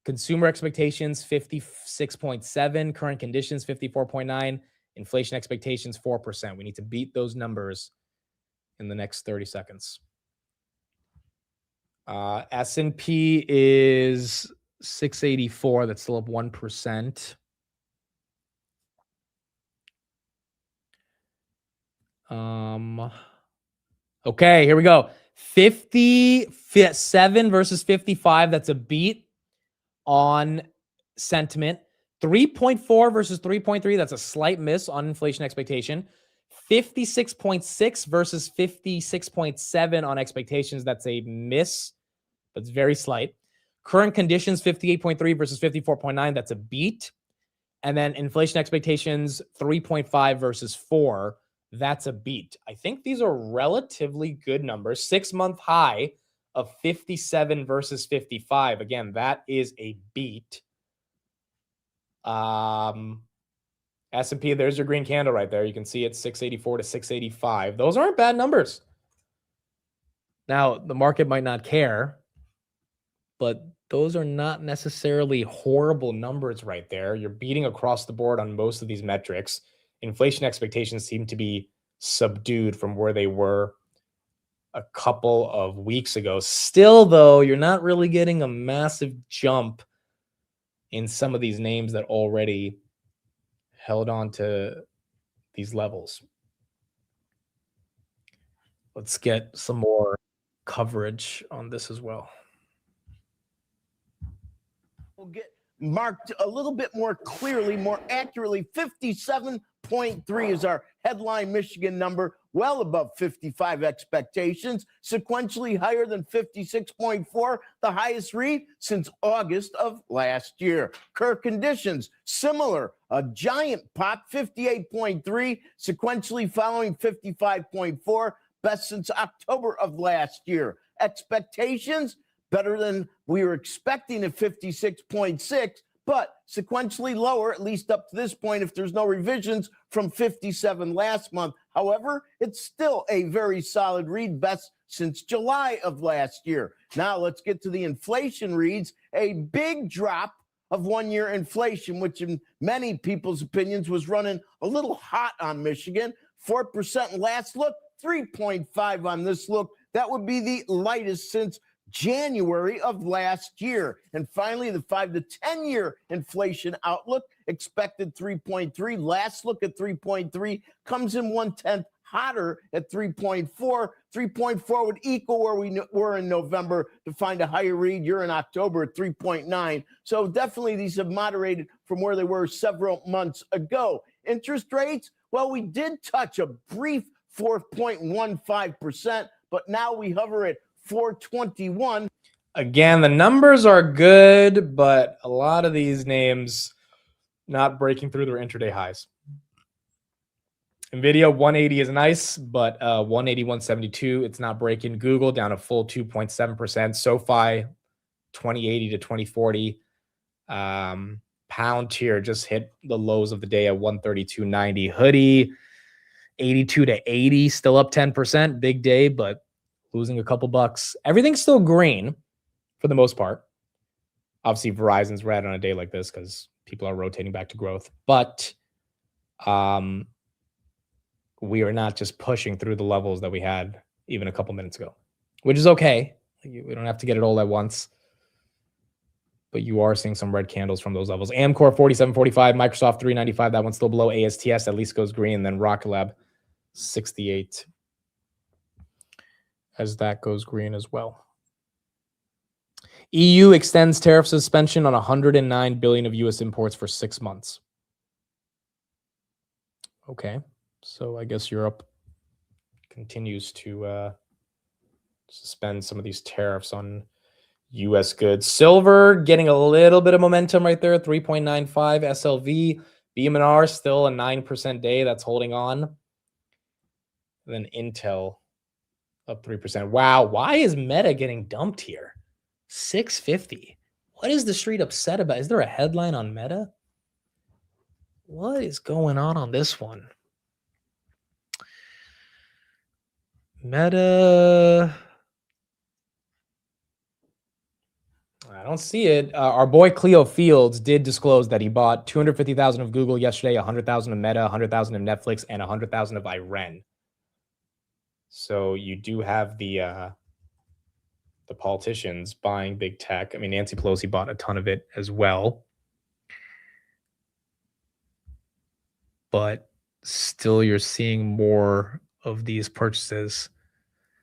Consumer expectations, 56.7. Current conditions, 54.9. Inflation expectations, 4%. We need to beat those numbers in the next 30 seconds. S&P is 684. That's still up 1%. Okay, here we go. 57 versus 55. That's a beat on sentiment. 3.4 versus 3.3. That's a slight miss on inflation expectation. 56.6 versus 56.7 on expectations. That's a miss. That's very slight. Current conditions, 58.3 versus 54.9. That's a beat. And then inflation expectations, 3.5 versus 4. That's a beat. I think these are relatively good numbers. 6-month high of 57 versus 55. Again, that is a beat. S&P, there's your green candle right there. You can see it's 684 to 685. Those aren't bad numbers. Now, the market might not care, but those are not necessarily horrible numbers right there. You're beating across the board on most of these metrics. Inflation expectations seem to be subdued from where they were a couple of weeks ago. Still, though, you're not really getting a massive jump in some of these names that already held on to these levels. Let's get some more coverage on this as well. We'll get marked a little bit more clearly, more accurately. 57.3 is our headline Michigan number, well above 55 expectations, sequentially higher than 56.4, the highest read since August of last year. Current conditions, similar, a giant pop, 58.3, sequentially following 55.4, best since October of last year. Expectations, better than we were expecting at 56.6, but sequentially lower, at least up to this point, if there's no revisions from 57 last month. However, it's still a very solid read, best since July of last year. Now let's get to the inflation reads. A big drop of one-year inflation, which in many people's opinions was running a little hot on Michigan. 4% last look, 3.5 on this look. That would be the lightest since January of last year. And finally, the 5 to 10 year inflation outlook expected 3.3. Last look at 3.3 comes in 1/10 hotter at 3.4. 3.4 would equal where we were in November to find a higher read. You're in October at 3.9. So definitely these have moderated from where they were several months ago. Interest rates, well, we did touch a brief 4.15%, but now we hover at 421. Again, the numbers are good, but a lot of these names not breaking through their intraday highs. NVIDIA 180 is nice, but 180, 172, it's not breaking. Google down a full 2.7%. SoFi 2080 to 2040. Palantir just hit the lows of the day at 132.90. Hoodie 82 to 80, still up 10%. Big day, but losing a couple bucks. Everything's still green for the most part. Obviously, Verizon's red on a day like this because people are rotating back to growth. But we are not just pushing through the levels that we had even a couple minutes ago, which is okay. We don't have to get it all at once. But you are seeing some red candles from those levels. Amcor 47.45, Microsoft 3.95. That one's still below. ASTS at least goes green. Then Rocket Lab 68 as that goes green as well. EU extends tariff suspension on 109 billion of U.S. imports for 6 months. Okay, so I guess Europe continues to suspend some of these tariffs on U.S. goods. Silver getting a little bit of momentum right there, 3.95 SLV. BMR still a 9% day. That's holding on. Then Intel up 3%. Wow, why is Meta getting dumped here? 650. What is the street upset about? Is there a headline on Meta? What is going on this one? Meta. I don't see it. Our boy Cleo Fields did disclose that he bought 250,000 of Google yesterday, 100,000 of Meta, 100,000 of Netflix, and 100,000 of Iren. So you do have the politicians buying big tech. I mean, Nancy Pelosi bought a ton of it as well. But still, you're seeing more of these purchases.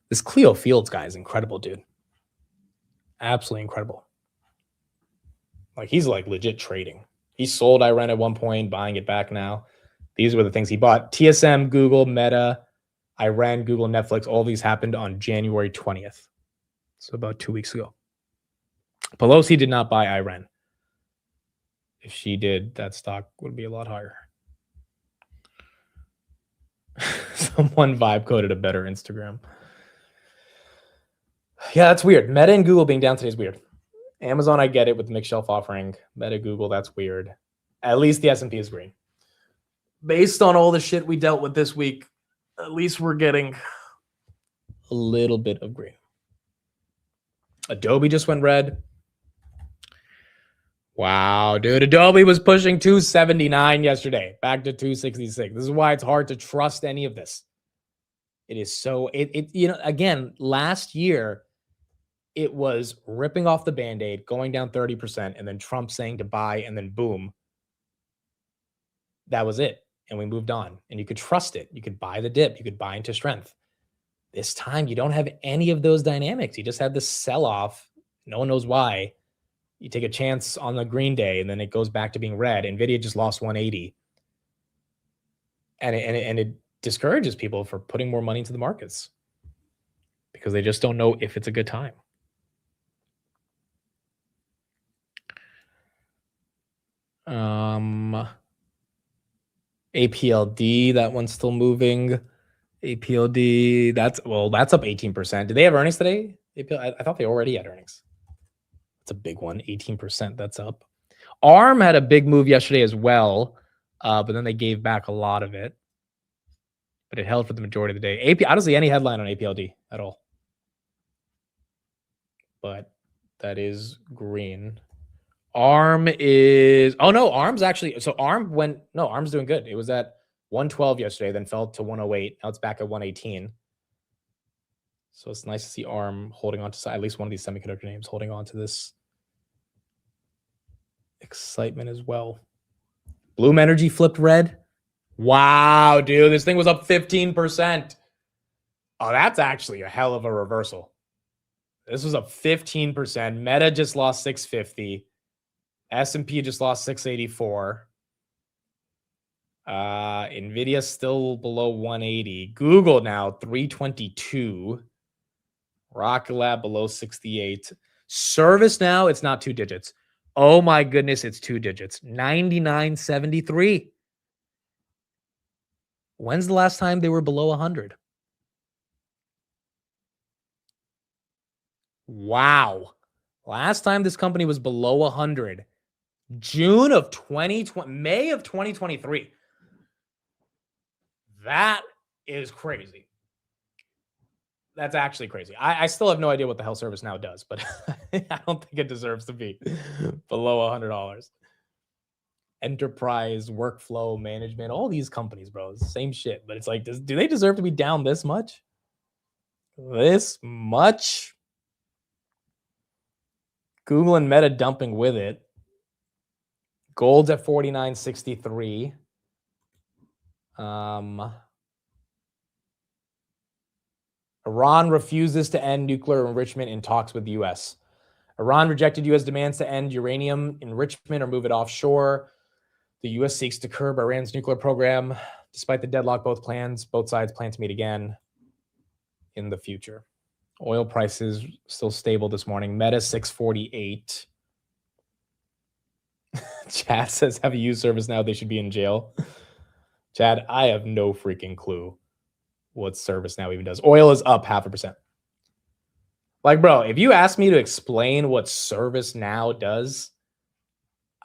This Cleo Fields guy is incredible, dude. Absolutely incredible. Like, he's like legit trading. He sold Iren at one point, buying it back now. These were the things he bought. TSM, Google, Meta, Iren, Google, Netflix, all these happened on January 20th. So about 2 weeks ago. Pelosi did not buy Iren. If she did, that stock would be a lot higher. Someone vibe coded a better Instagram. Yeah, that's weird. Meta and Google being down today is weird. Amazon, I get it with the mixed shelf offering. Meta, Google, that's weird. At least the S&P is green. Based on all the shit we dealt with this week, at least we're getting a little bit of green. Adobe just went red. Wow, dude. Adobe was pushing 279 yesterday, back to 266. This is why it's hard to trust any of this. It is so, again, last year, it was ripping off the Band-Aid, going down 30%, and then Trump saying to buy, and then boom. that was it. And we moved on. And you could trust it. You could buy the dip. You could buy into strength. This time, you don't have any of those dynamics. You just have this sell-off. No one knows why. You take a chance on the green day, and then it goes back to being red. NVIDIA just lost 180. And it discourages people for putting more money into the markets because they just don't know if it's a good time. APLD, that one's still moving. APLD, that's up 18%. Did they have earnings today? I thought they already had earnings. That's a big one, 18%. That's up. ARM had a big move yesterday as well, but then they gave back a lot of it. But it held for the majority of the day. I don't see any headline on APLD at all. But that is green. ARM is, oh no, ARM's actually, so ARM's doing good. It was at 112 yesterday, then fell to 108. Now it's back at 118. So it's nice to see ARM holding on to at least one of these semiconductor names, holding on to this excitement as well. Bloom Energy flipped red. Wow, dude, this thing was up 15%. Oh, that's actually a hell of a reversal. This was up 15%. Meta just lost 650. S&P just lost 684. NVIDIA still below 180. Google now 322. Rocket Lab below 68. ServiceNow, it's not 2 digits. Oh my goodness, it's 2 digits. 99.73. When's the last time they were below 100? Wow. Last time this company was below 100. June of 2020, May of 2023. That is crazy. That's actually crazy. I still have no idea what the hell ServiceNow does, but I don't think it deserves to be below $100. Enterprise, workflow management, all these companies, bro, it's the same shit. But it's like, do they deserve to be down this much? This much? Google and Meta dumping with it. Gold's at 49.63. Iran refuses to end nuclear enrichment in talks with the U.S. Iran rejected U.S. demands to end uranium enrichment or move it offshore. The U.S. seeks to curb Iran's nuclear program. Despite the deadlock, both sides plan to meet again in the future. Oil prices still stable this morning. Meta 648. Chad says, have you used ServiceNow? They should be in jail. Chad, I have no freaking clue what ServiceNow even does. Oil is up 0.5%. Like, bro, if you ask me to explain what ServiceNow does,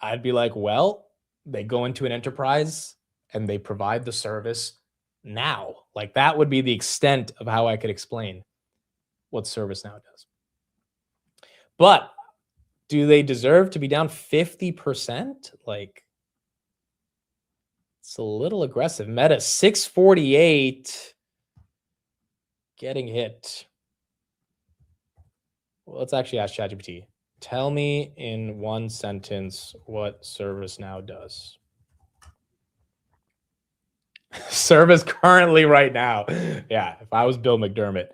I'd be like, well, they go into an enterprise and they provide the service now. Like, that would be the extent of how I could explain what ServiceNow does. But do they deserve to be down 50%? Like, it's a little aggressive. Meta 648 getting hit. Well, let's actually ask ChatGPT. Tell me in one sentence what ServiceNow does. Service currently right now. Yeah, if I was Bill McDermott,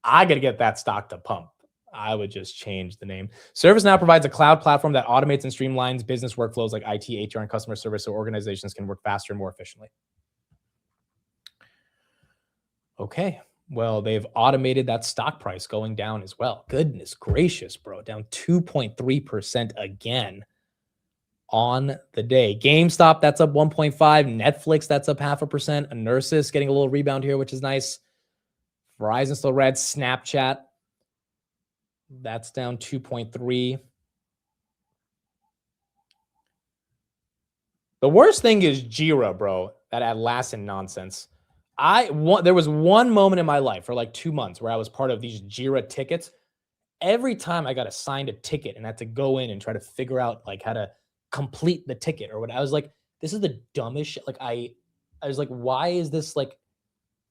I got to get that stock to pump. I would just change the name. ServiceNow provides a cloud platform that automates and streamlines business workflows like IT, HR, and customer service so organizations can work faster and more efficiently. Okay. Well, they've automated that stock price going down as well. Goodness gracious, bro. Down 2.3% again on the day. GameStop, that's up 1.5. Netflix, that's up 0.5%. Inersis getting a little rebound here, which is nice. Verizon still red. Snapchat, that's down 2.3. The worst thing is Jira, bro. That Atlassian nonsense. There was one moment in my life for like 2 months where I was part of these Jira tickets. Every time I got assigned a ticket and had to go in and try to figure out like how to complete the ticket or what, I was like, this is the dumbest shit. Like I was like, why is this like,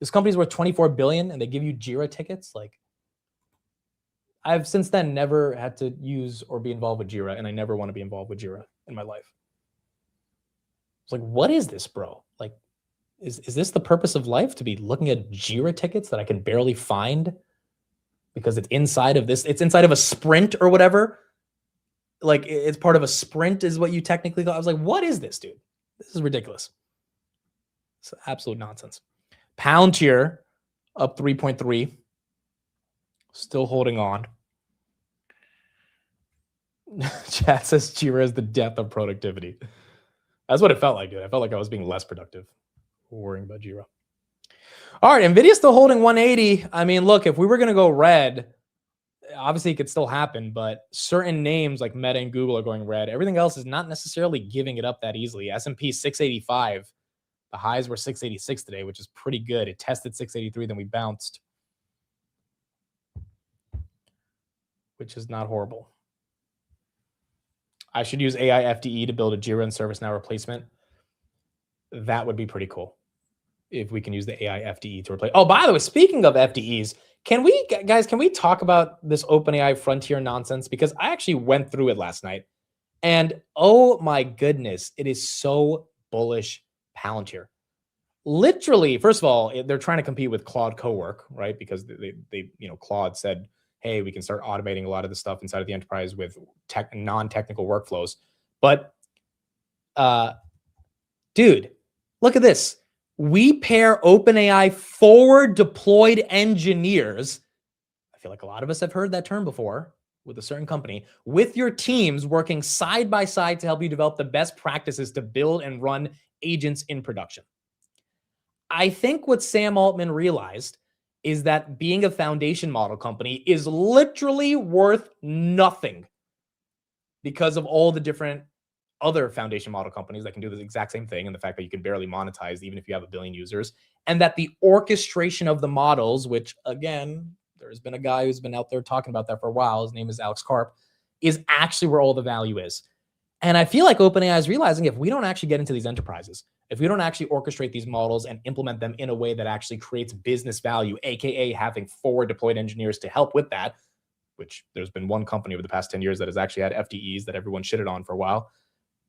this company's worth $24 billion and they give you Jira tickets? Like, I've since then never had to use or be involved with Jira, and I never want to be involved with Jira in my life. It's like, what is this, bro? Like, is this the purpose of life, to be looking at Jira tickets that I can barely find because it's inside of this? It's inside of a sprint or whatever. Like, it's part of a sprint is what you technically call. I was like, what is this, dude? This is ridiculous. It's absolute nonsense. Palantir up 3.3. Still holding on. Chat says Jira is the death of productivity. That's what it felt like, dude. I felt like I was being less productive worrying about Jira. All right, NVIDIA's still holding 180. I mean, look, if we were going to go red, obviously it could still happen, but certain names like Meta and Google are going red. Everything else is not necessarily giving it up that easily. S&P 685. The highs were 686 today, which is pretty good. It tested 683, then we bounced, which is not horrible. I should use AI FDE to build a Jira and ServiceNow replacement. That would be pretty cool if we can use the AI FDE to replace. Oh, by the way, speaking of FDEs, can we talk about this OpenAI frontier nonsense? Because I actually went through it last night, and oh my goodness, it is so bullish. Palantir. Literally, first of all, they're trying to compete with Claude Cowork, right? Because they Claude said, hey, we can start automating a lot of the stuff inside of the enterprise with non-technical workflows. But dude, look at this. We pair OpenAI forward deployed engineers. I feel like a lot of us have heard that term before with a certain company, with your teams working side by side to help you develop the best practices to build and run agents in production. I think what Sam Altman realized is that being a foundation model company is literally worth nothing because of all the different other foundation model companies that can do the exact same thing, and the fact that you can barely monetize even if you have 1 billion users, and that the orchestration of the models, which again, there's been a guy who's been out there talking about that for a while, his name is Alex Karp, is actually where all the value is. And I feel like OpenAI is realizing if we don't actually get into these enterprises, if we don't actually orchestrate these models and implement them in a way that actually creates business value, aka having forward deployed engineers to help with that, which there's been one company over the past 10 years that has actually had FDEs that everyone shitted on for a while,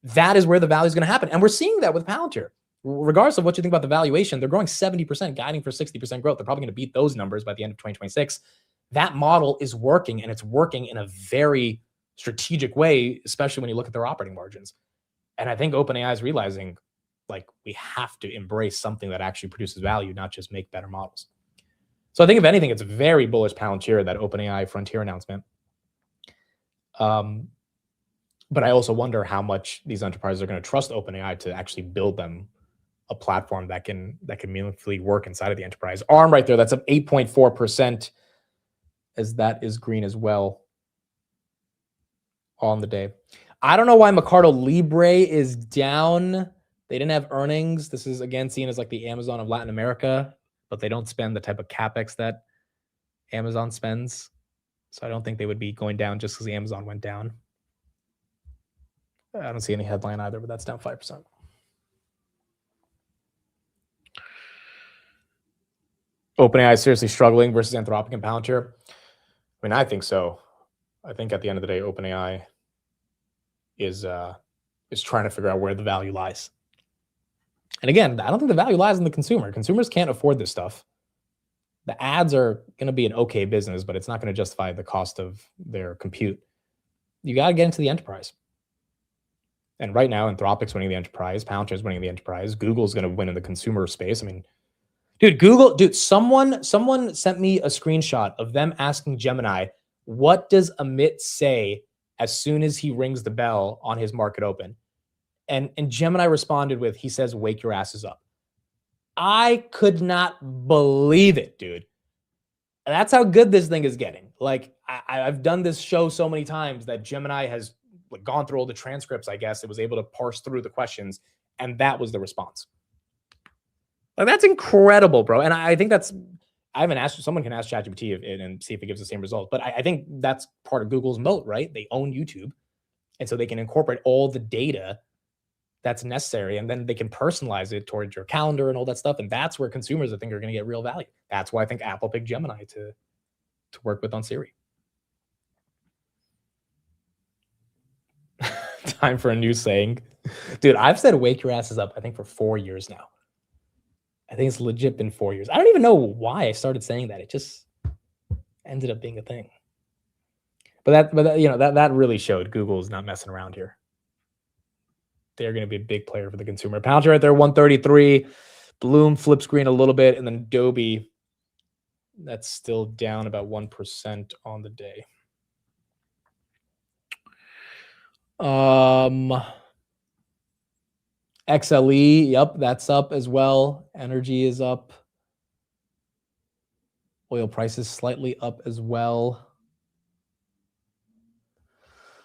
that is where the value is going to happen. And we're seeing that with Palantir. Regardless of what you think about the valuation, they're growing 70%, guiding for 60% growth. They're probably going to beat those numbers by the end of 2026. That model is working, and it's working in a very strategic way, especially when you look at their operating margins. And I think OpenAI is realizing, like, we have to embrace something that actually produces value, not just make better models. So I think if anything, it's very bullish Palantir, that OpenAI frontier announcement. But I also wonder how much these enterprises are going to trust OpenAI to actually build them a platform that can meaningfully work inside of the enterprise. ARM right there, that's up 8.4%, as that is green as well on the day. I don't know why Mercado Libre is down. They didn't have earnings. This is again seen as like the Amazon of Latin America, but they don't spend the type of capex that Amazon spends. So I don't think they would be going down just because Amazon went down. I don't see any headline either, but that's down 5%. OpenAI is seriously struggling versus Anthropic and Palantir. I mean, I think so. I think at the end of the day, OpenAI is trying to figure out where the value lies. And again, I don't think the value lies in the consumer. Consumers can't afford this stuff. The ads are going to be an okay business, but it's not going to justify the cost of their compute. You got to get into the enterprise. And right now, Anthropic's winning the enterprise. Palantir's winning the enterprise. Google's going to win in the consumer space. I mean, someone sent me a screenshot of them asking Gemini, what does Amit say as soon as he rings the bell on his market open? And Gemini responded with, he says, wake your asses up. I could not believe it, dude. That's how good this thing is getting. Like, I've done this show so many times that Gemini has gone through all the transcripts, I guess. It was able to parse through the questions, and that was the response. Like, that's incredible, bro. And I think that's, I haven't asked, someone can ask ChatGPT and see if it gives the same result. But I think that's part of Google's moat, right? They own YouTube. And so they can incorporate all the data that's necessary, and then they can personalize it towards your calendar and all that stuff. And that's where consumers, I think, are going to get real value. That's why I think Apple picked Gemini to work with on Siri. Time for a new saying. Dude, I've said wake your asses up, I think, for 4 years now. I think it's legit been 4 years. I don't even know why I started saying that. It just ended up being a thing. But that really showed Google is not messing around here. They're going to be a big player for the consumer. Palantir right there, 133. Bloom flip screen a little bit, and then Adobe, that's still down about 1% on the day. XLE, yep, that's up as well. Energy is up. Oil prices slightly up as well.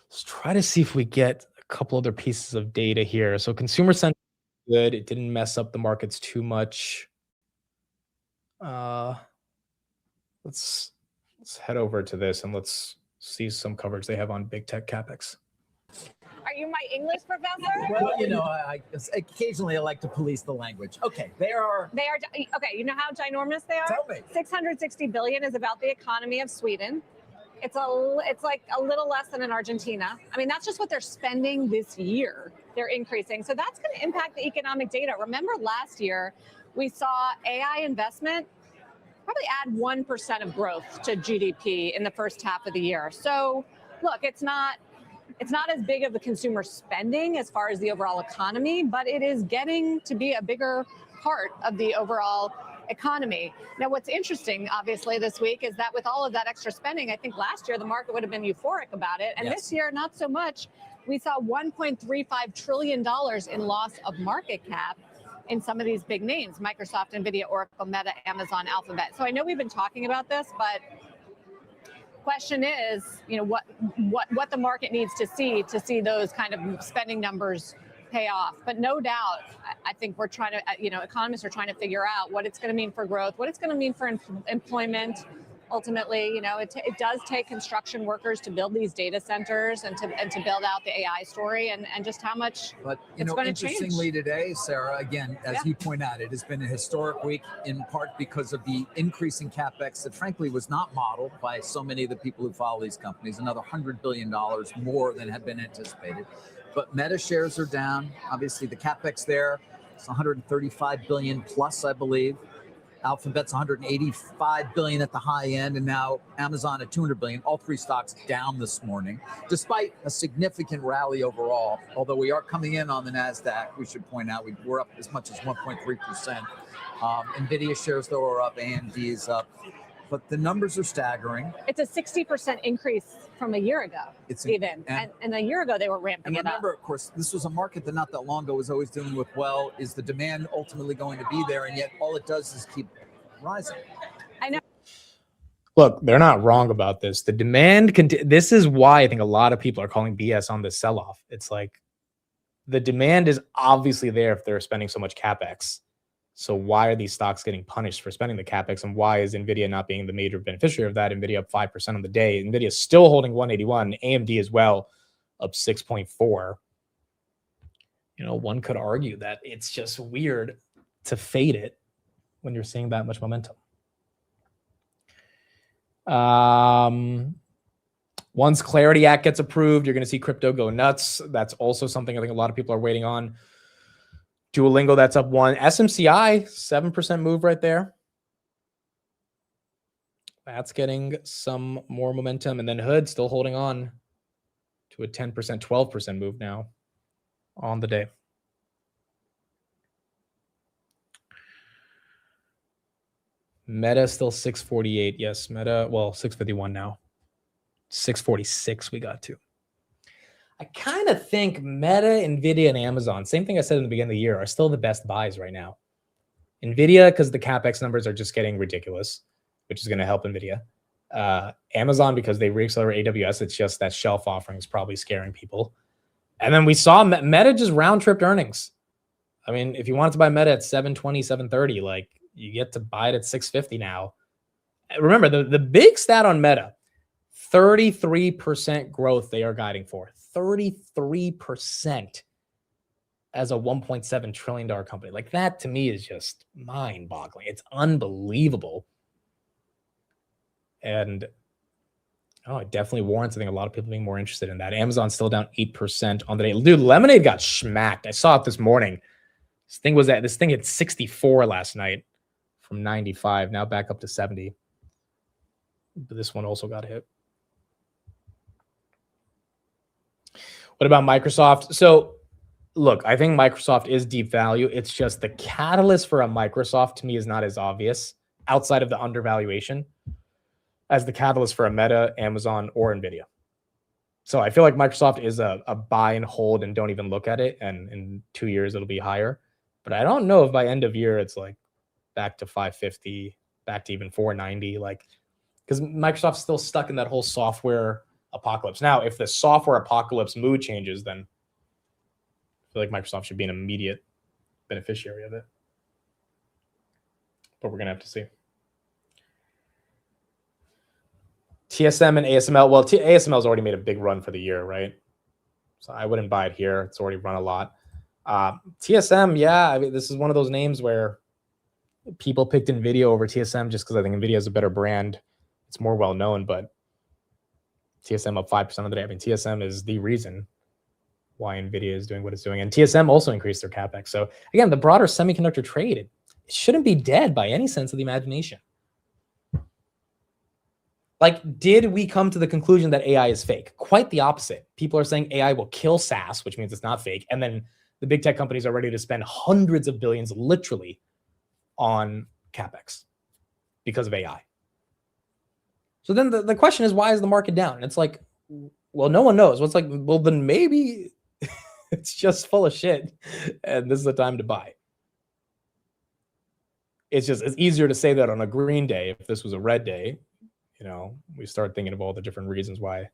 Let's try to see if we get a couple other pieces of data here. So consumer sentiment is good. It didn't mess up the markets too much. Let's head over to this and let's see some coverage they have on big tech CapEx. Are you my English professor? Well, I occasionally I like to police the language. Okay, they are. Okay. You know how ginormous they are? Tell me. 660 billion is about the economy of Sweden. It's like a little less than in Argentina. I mean, that's just what they're spending this year. They're increasing, so that's going to impact the economic data. Remember last year, we saw AI investment probably add 1% of growth to GDP in the first half of the year. So, look, it's not as big of the consumer spending as far as the overall economy, but it is getting to be a bigger part of the overall economy. Now, what's interesting, obviously, this week is that with all of that extra spending, I think last year the market would have been euphoric about it. And this year, not so much. We saw $1.35 trillion in loss of market cap in some of these big names: Microsoft, NVIDIA, Oracle, Meta, Amazon, Alphabet. So I know we've been talking about this, but question is, what the market needs to see those kind of spending numbers pay off. But no doubt, I think we're trying to, economists are trying to figure out what it's going to mean for growth, what it's going to mean for employment. Ultimately, it does take construction workers to build these data centers and to build out the AI story, and just how much it's going to change. Interestingly today, Sarah, again, as you point out, it has been a historic week in part because of the increasing CapEx that frankly was not modeled by so many of the people who follow these companies, another $100 billion more than had been anticipated. But Meta shares are down. Obviously, the CapEx there is 135 billion plus, I believe. Alphabet's 185 billion at the high end, and now Amazon at 200 billion. All three stocks down this morning, despite a significant rally overall. Although we are coming in on the Nasdaq, we should point out we're up as much as 1.3%. NVIDIA shares though are up, AMD is up, but the numbers are staggering. It's a 60% increase from a year ago, and a year ago they were ramping it up. Remember, of course, this was a market that not that long ago was always dealing with, well, is the demand ultimately going to be there? And yet all it does is keep rising. I know. Look, they're not wrong about this. The demand, this is why I think a lot of people are calling BS on this sell-off. It's like the demand is obviously there if they're spending so much CapEx. So why are these stocks getting punished for spending the CapEx? And why is NVIDIA not being the major beneficiary of that? NVIDIA up 5% on the day. NVIDIA is still holding 181. AMD as well, up 6.4. One could argue that it's just weird to fade it when you're seeing that much momentum. Once Clarity Act gets approved, you're going to see crypto go nuts. That's also something I think a lot of people are waiting on. Duolingo, that's up 1. SMCI, 7% move right there. That's getting some more momentum. And then Hood still holding on to a 10%, 12% move now on the day. Meta still 648. Yes, Meta, 651 now. 646 we got to. I kind of think Meta, NVIDIA, and Amazon, same thing I said in the beginning of the year, are still the best buys right now. NVIDIA, because the CapEx numbers are just getting ridiculous, which is going to help NVIDIA. Amazon, because they reaccelerate AWS, it's just that shelf offering is probably scaring people. And then we saw Meta just round-tripped earnings. I mean, if you wanted to buy Meta at 720, 730, like you get to buy it at 650 now. Remember, the big stat on Meta, 33% growth they are guiding for. 33% as a $1.7 trillion company. Like that to me is just mind-boggling. It's unbelievable. And Oh, it definitely warrants, I think, a lot of people being more interested in that. Amazon's still down 8% on the day. Dude, Lemonade got smacked. I saw it this morning. This thing hit 64 last night from 95, now back up to 70. But this one also got hit. What about Microsoft? So, look, I think Microsoft is deep value. It's just the catalyst for a Microsoft to me is not as obvious outside of the undervaluation as the catalyst for a Meta, Amazon, or Nvidia. So I feel like Microsoft is a buy and hold and don't even look at it. And in 2 years, it'll be higher. But I don't know if by end of year, it's like back to 550, back to even 490. Like, because Microsoft's still stuck in that whole software apocalypse. Now, if the software apocalypse mood changes, then I feel like Microsoft should be an immediate beneficiary of it. But we're going to have to see. TSM and ASML. Well, ASML's already made a big run for the year, right? So I wouldn't buy it here. It's already run a lot. TSM, yeah, I mean, this is one of those names where people picked NVIDIA over TSM just because I think NVIDIA is a better brand. It's more well-known, but TSM up 5% of the day. I mean, TSM is the reason why NVIDIA is doing what it's doing. And TSM also increased their CapEx. So again, the broader semiconductor trade, it shouldn't be dead by any sense of the imagination. Like, did we come to the conclusion that AI is fake? Quite the opposite. People are saying AI will kill SaaS, which means it's not fake. And then the big tech companies are ready to spend hundreds of billions, literally, on CapEx because of AI. So then the question is, why is the market down? And it's like, well, no one knows. Well, it's like, well, then maybe it's just full of shit, and this is the time to buy. It's easier to say that on a green day. If this was a red day, you know, we start thinking of all the different reasons why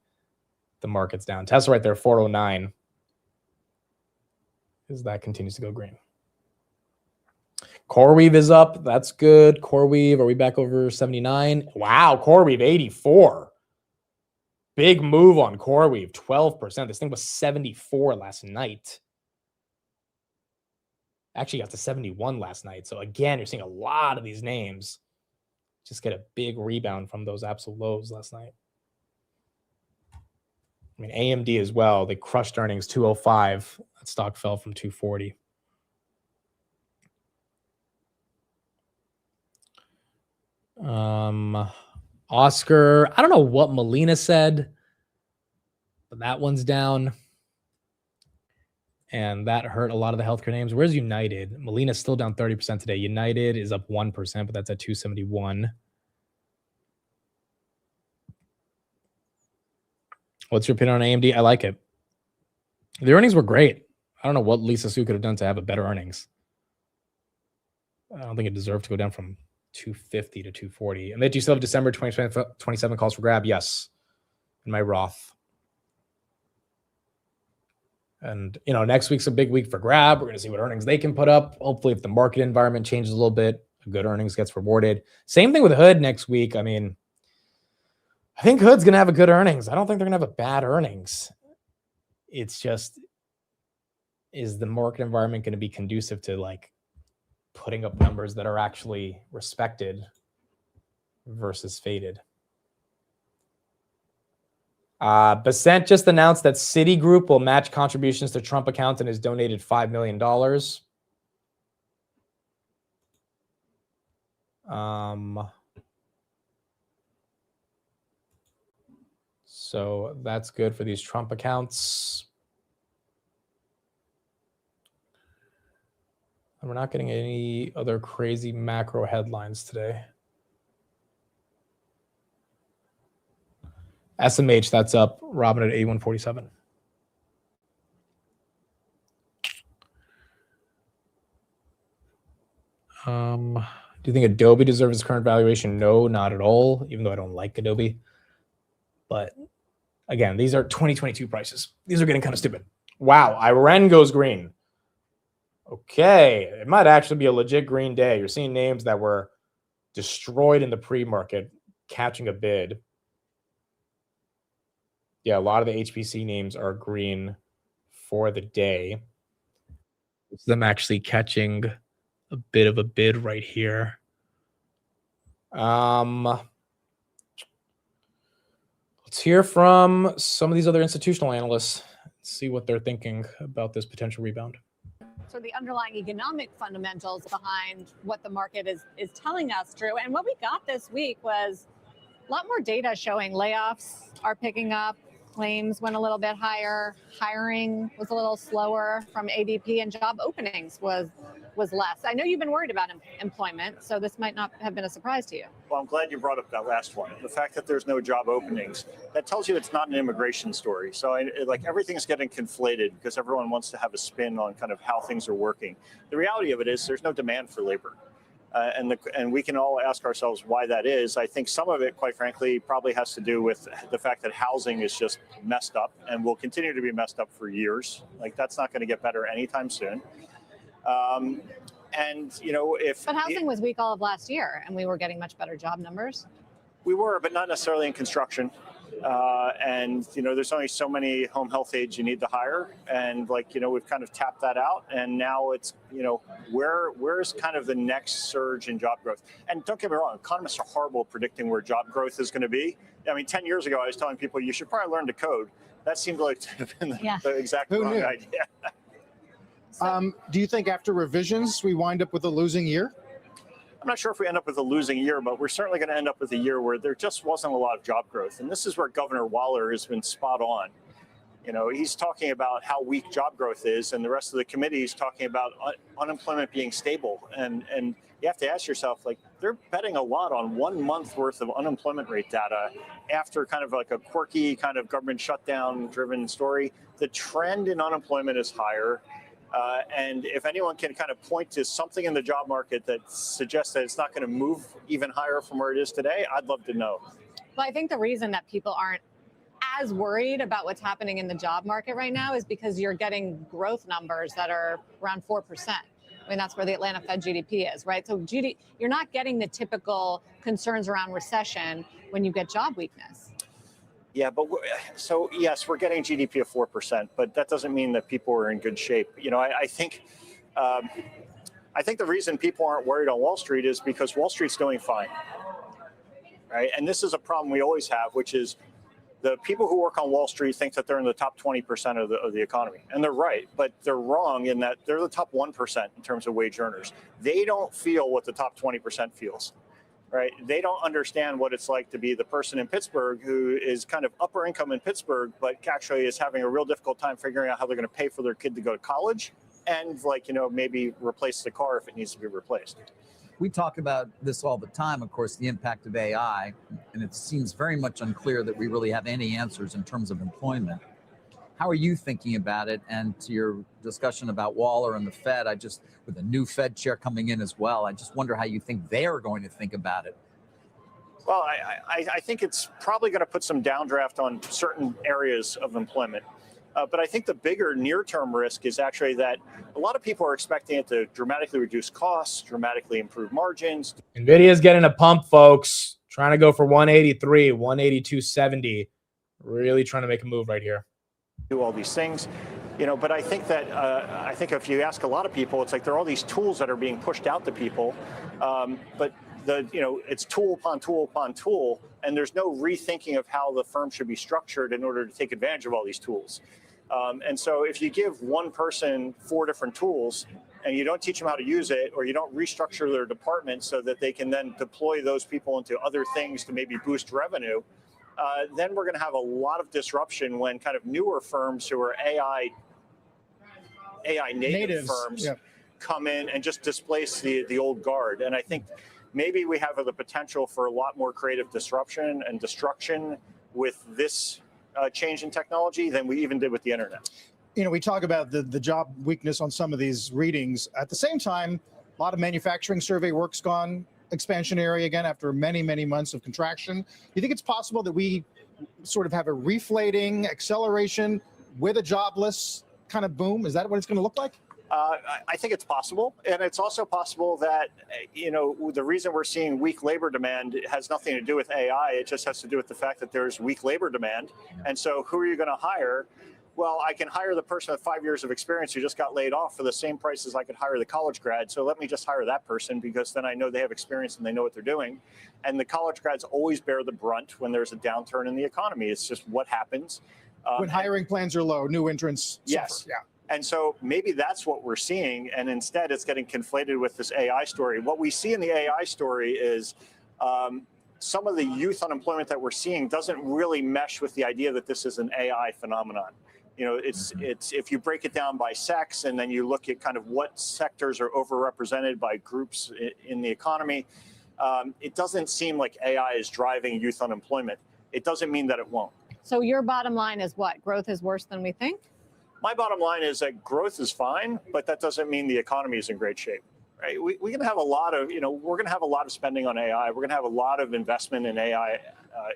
the market's down. Tesla right there, 409, as that continues to go green. CoreWeave is up. That's good. CoreWeave, are we back over 79? Wow, CoreWeave, 84. Big move on CoreWeave, 12%. This thing was 74 last night. Actually got to 71 last night. So again, you're seeing a lot of these names just get a big rebound from those absolute lows last night. I mean, AMD as well. They crushed earnings, 205. That stock fell from 240. Oscar, I don't know what Molina said, but that one's down. And that hurt a lot of the healthcare names. Where's United? Molina's still down 30% today. United is up 1%, but that's at 271. What's your opinion on AMD? I like it. The earnings were great. I don't know what Lisa Su could have done to have a better earnings. I don't think it deserved to go down from 250 to 240. And then do you still have December 2027 calls for grab? Yes. In my Roth. And, you know, next week's a big week for grab. We're going to see what earnings they can put up. Hopefully, if the market environment changes a little bit, good earnings gets rewarded. Same thing with Hood next week. I mean, I think Hood's going to have a good earnings. I don't think they're going to have a bad earnings. It's just, is the market environment going to be conducive to, like, putting up numbers that are actually respected versus faded? Basant just announced that Citigroup will match contributions to Trump account and has donated $5 million. So that's good for these Trump accounts. And we're not getting any other crazy macro headlines today. SMH, that's up. Robin at 8147. Do you think Adobe deserves its current valuation? No, not at all, even though I don't like Adobe. But again, these are 2022 prices. These are getting kind of stupid. Wow, Iran goes green. Okay, it might actually be a legit green day. You're seeing names that were destroyed in the pre-market catching a bid. Yeah, a lot of the HPC names are green for the day. It's them actually catching a bit of a bid right here. Let's Let's hear from some of these other institutional analysts, see what they're thinking about this potential rebound. So the underlying economic fundamentals behind what the market is telling us, Drew. And what we got this week was a lot more data showing layoffs are picking up, claims went a little bit higher, hiring was a little slower from ADP, and job openings was less. I know you've been worried about employment, so this might not have been a surprise to you. Well, I'm glad you brought up that last one. The fact that there's no job openings, that tells you it's not an immigration story. So like everything's getting conflated because everyone wants to have a spin on kind of how things are working. The reality of it is there's no demand for labor. And we can all ask ourselves why that is. I think some of it, quite frankly, probably has to do with the fact that housing is just messed up and will continue to be messed up for years. Like that's not going to get better anytime soon. And you know, but housing was weak all of last year, and we were getting much better job numbers. We were, but not necessarily in construction. And you know, there's only so many home health aides you need to hire, and like you know, we've kind of tapped that out, and now it's you know, where's kind of the next surge in job growth? And don't get me wrong, economists are horrible at predicting where job growth is going to be. I mean, 10 years ago, I was telling people you should probably learn to code. That seemed like to have been the exact wrong idea. Do you think after revisions we wind up with a losing year? I'm not sure if we end up with a losing year, but we're certainly going to end up with a year where there just wasn't a lot of job growth. And this is where Governor Waller has been spot on. You know, he's talking about how weak job growth is, and the rest of the committee is talking about unemployment being stable. And you have to ask yourself, like, they're betting a lot on 1 month worth of unemployment rate data after kind of like a quirky kind of government shutdown driven story. The trend in unemployment is higher. And if anyone can kind of point to something in the job market that suggests that it's not going to move even higher from where it is today, I'd love to know. Well, I think the reason that people aren't as worried about what's happening in the job market right now is because you're getting growth numbers that are around 4%. I mean, that's where the Atlanta Fed GDP is, right? So you're not getting the typical concerns around recession when you get job weakness. Yeah, but so yes, we're getting GDP of 4%, but that doesn't mean that people are in good shape. You know, I think the reason people aren't worried on Wall Street is because Wall Street's doing fine, right? And this is a problem we always have, which is the people who work on Wall Street think that they're in the top 20% of the economy, and they're right, but they're wrong in that they're the top 1% in terms of wage earners. They don't feel what the top 20% feels. Right? They don't understand what it's like to be the person in Pittsburgh who is kind of upper income in Pittsburgh, but actually is having a real difficult time figuring out how they're going to pay for their kid to go to college and, like, you know, maybe replace the car if it needs to be replaced. We talk about this all the time, of course, the impact of AI, and it seems very much unclear that we really have any answers in terms of employment. How are you thinking about it? And to your discussion about Waller and the Fed, with a new Fed chair coming in as well, I just wonder how you think they're going to think about it. Well, I think it's probably going to put some downdraft on certain areas of employment. But I think the bigger near-term risk is actually that a lot of people are expecting it to dramatically reduce costs, dramatically improve margins. NVIDIA's getting a pump, folks. Trying to go for 183, 182.70. Really trying to make a move right here. Do all these things, you know, but I think that if you ask a lot of people, it's like there are all these tools that are being pushed out to people, but it's tool upon tool upon tool, and there's no rethinking of how the firm should be structured in order to take advantage of all these tools. And so if you give one person 4 different tools and you don't teach them how to use it, or you don't restructure their department so that they can then deploy those people into other things to maybe boost revenue, then we're going to have a lot of disruption when kind of newer firms who are AI native firms come in and just displace the old guard. And I think maybe we have the potential for a lot more creative disruption and destruction with this change in technology than we even did with the internet. You know, we talk about the job weakness on some of these readings. At the same time, a lot of manufacturing survey work's gone expansionary again after many, many months of contraction. Do you think it's possible that we sort of have a reflating acceleration with a jobless kind of boom? Is that what it's going to look like? I think it's possible. And it's also possible that, you know, the reason we're seeing weak labor demand has nothing to do with AI. It just has to do with the fact that there's weak labor demand. And so who are you going to hire? well, I can hire the person with 5 years of experience who just got laid off for the same price as I could hire the college grad. So let me just hire that person because then I know they have experience and they know what they're doing. And the college grads always bear the brunt when there's a downturn in the economy. It's just what happens. When hiring plans are low, new entrants Yes. suffer. Yeah. And so maybe that's what we're seeing. And instead, it's getting conflated with this AI story. What we see in the AI story is some of the youth unemployment that we're seeing doesn't really mesh with the idea that this is an AI phenomenon. You know, it's if you break it down by sex and then you look at kind of what sectors are overrepresented by groups in the economy, it doesn't seem like AI is driving youth unemployment. It doesn't mean that it won't. So your bottom line is what? Growth is worse than we think? My bottom line is that growth is fine, but that doesn't mean the economy is in great shape. Right? We're going to have a lot of, we're going to have a lot of spending on AI. We're going to have a lot of investment in AI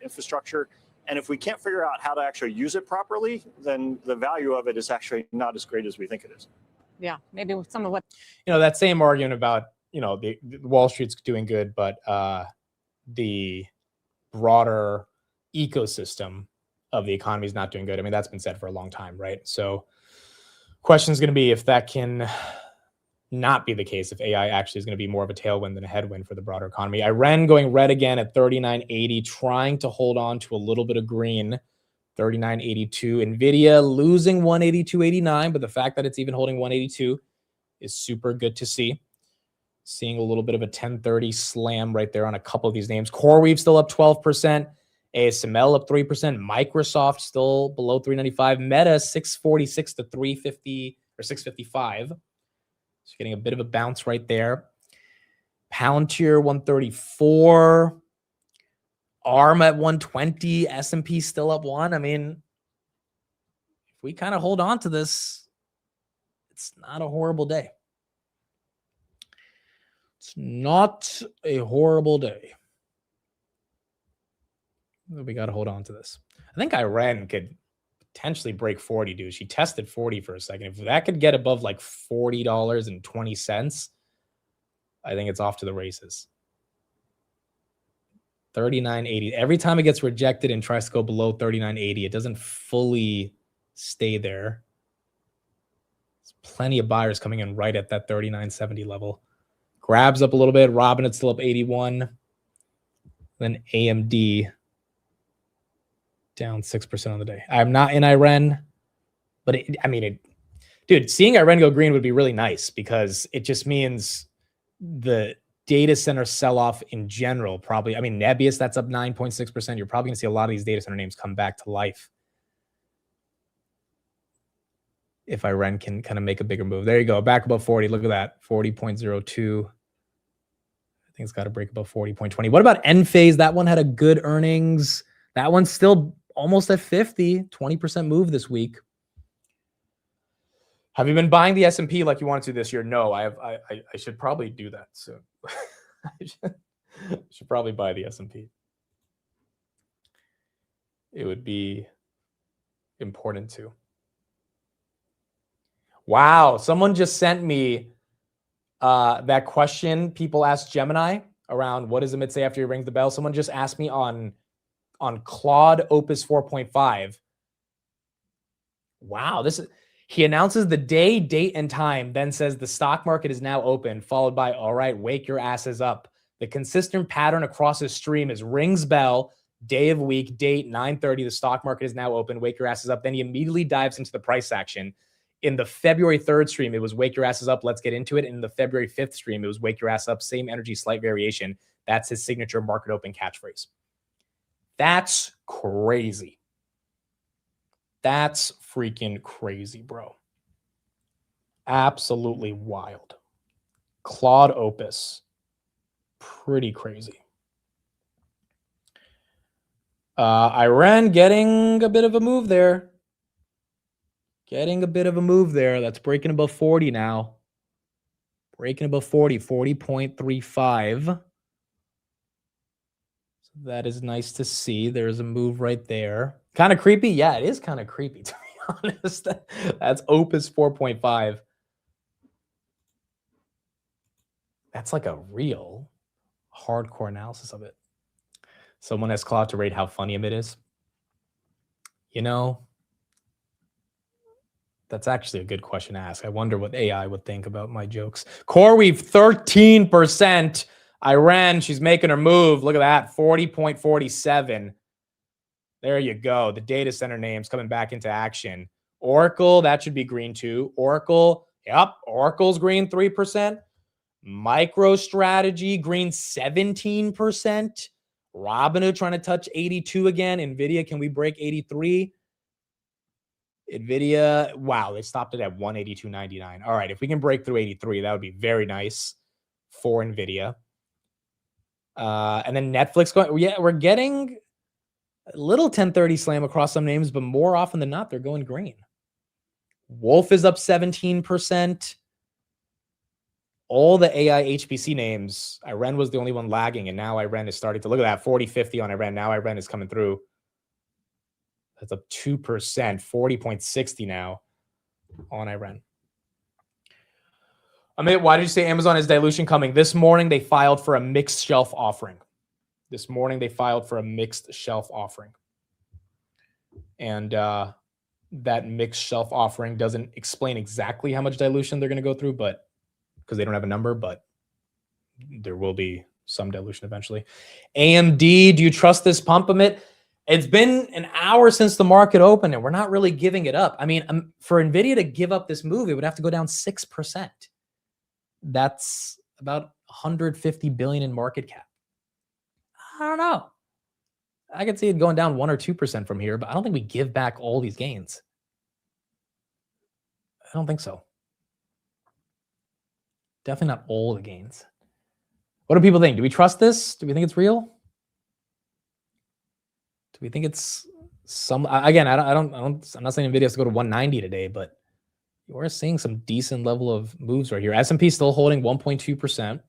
infrastructure. And if we can't figure out how to actually use it properly, then the value of it is actually not as great as we think it is. Yeah, maybe some of what. That same argument about, the Wall Street's doing good, but the broader ecosystem of the economy is not doing good. I mean, that's been said for a long time, right? So question is going to be if that can not be the case, if AI actually is going to be more of a tailwind than a headwind for the broader economy. Iran going red again at 39.80, trying to hold on to a little bit of green, 39.82. NVIDIA losing 182.89, but the fact that it's even holding 182 is super good to see. Seeing a little bit of a 1030 slam right there on a couple of these names. CoreWeave still up 12%. ASML up 3%. Microsoft still below 395. Meta 646 to 350 or 655. So getting a bit of a bounce right there. Palantir 134. ARM at 120. S&P still up 1. I mean, if we kind of hold on to this, it's not a horrible day. It's not a horrible day. We got to hold on to this. I think Iran could potentially break 40, dude. She tested 40 for a second. If that could get above like $40.20, I think it's off to the races. 39.80. Every time it gets rejected and tries to go below 39.80, it doesn't fully stay there. There's plenty of buyers coming in right at that 39.70 level. Grabs up a little bit. Robinhood still up 81. Then AMD down 6% on the day. I'm not in Iran, but dude, seeing Iran go green would be really nice because it just means the data center sell-off in general probably, Nebius, that's up 9.6%. You're probably going to see a lot of these data center names come back to life if Iran can kind of make a bigger move. There you go, back above 40. Look at that, 40.02. I think it's got to break above 40.20. What about Enphase? That one had a good earnings. That one's still almost at 50, 20% move this week. Have you been buying the S&P like you wanted to this year? No, I should probably do that soon. I should probably buy the S&P. It would be important to. Wow, someone just sent me that question people asked Gemini around what does Amit say after he rings the bell. Someone just asked me on Claude Opus 4.5. Wow, he announces the day, date, and time, then says the stock market is now open, followed by, all right, wake your asses up. The consistent pattern across his stream is rings bell, day of week, date, 9:30, the stock market is now open, wake your asses up. Then he immediately dives into the price action. In the February 3rd stream, it was wake your asses up, let's get into it. In the February 5th stream, it was wake your ass up, same energy, slight variation. That's his signature market open catchphrase. That's crazy. That's freaking crazy, bro. Absolutely wild. Claude Opus. Pretty crazy. Iran getting a bit of a move there. That's breaking above 40 now. Breaking above 40, 40.35. That is nice to see. There's a move right there. Kind of creepy. Yeah, it is kind of creepy, to be honest. That's Opus 4.5. That's like a real hardcore analysis of it. Someone has Claude to rate how funny it is. That's actually a good question to ask. I wonder what AI would think about my jokes. CoreWeave 13%. Iran, she's making her move. Look at that, 40.47. There you go. The data center names coming back into action. Oracle, that should be green too. Oracle, yep, Oracle's green 3%. MicroStrategy green 17%. Robinhood trying to touch 82 again. NVIDIA, can we break 83? NVIDIA, wow, they stopped it at 182.99. All right, if we can break through 83, that would be very nice for NVIDIA. And then Netflix going, yeah, we're getting a little 1030 slam across some names, but more often than not, they're going green. Wolf is up 17%. All the AI HPC names, Iran was the only one lagging, and now Iran is starting to look at that 40-50 on Iran. Now Iran is coming through. That's up 2%, 40.60 now on Iran. Amit, why did you say Amazon is dilution coming? This morning they filed for a mixed shelf offering. And that mixed shelf offering doesn't explain exactly how much dilution they're going to go through, but because they don't have a number, but there will be some dilution eventually. AMD, do you trust this pump, Amit? It's been an hour since the market opened, and we're not really giving it up. I mean, for NVIDIA to give up this move, it would have to go down 6%. That's about 150 billion in market cap. I don't know. I could see it going down 1 or 2% from here, but I don't think we give back all these gains. I don't think so. Definitely not all the gains. What do people think? Do we trust this? Do we think it's real? Do we think it's some? Again, I'm not saying NVIDIA has to go to 190 today, but we're seeing some decent level of moves right here. S&P still holding 1.2%.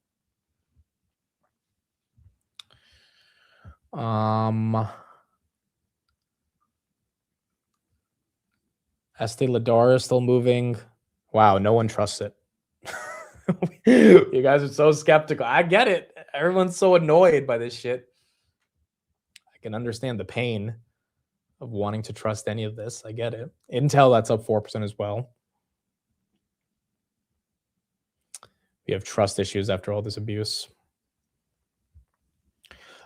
Estee Lauder is still moving. Wow, no one trusts it. You guys are so skeptical. I get it. Everyone's so annoyed by this shit. I can understand the pain of wanting to trust any of this. I get it. Intel, that's up 4% as well. We have trust issues after all this abuse.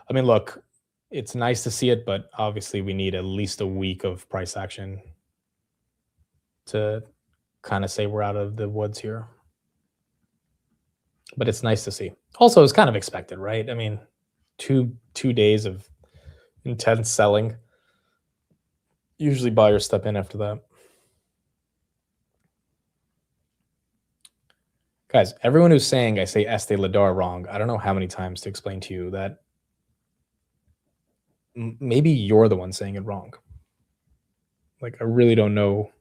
I mean, look, it's nice to see it, but obviously we need at least a week of price action to kind of say we're out of the woods here. But it's nice to see. Also, it's kind of expected, right? I mean, two days of intense selling. Usually buyers step in after that. Guys, everyone who's saying I say Estee Lauder wrong, I don't know how many times to explain to you that maybe you're the one saying it wrong. Like, I really don't know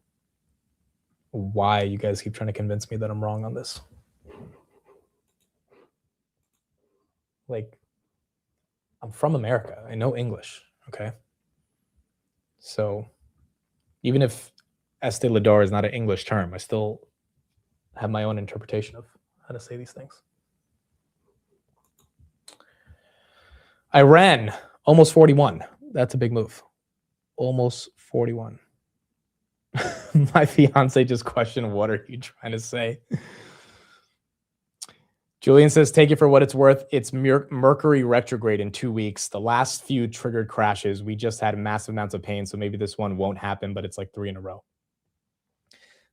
why you guys keep trying to convince me that I'm wrong on this. Like, I'm from America. I know English, okay? So even if Estee Lauder is not an English term, I still have my own interpretation of how to say these things. Iran, almost 41. That's a big move. Almost 41. My fiance just questioned, what are you trying to say? Julian says, take it for what it's worth. It's Mercury retrograde in 2 weeks. The last few triggered crashes. We just had massive amounts of pain, so maybe this one won't happen, but it's like 3 in a row.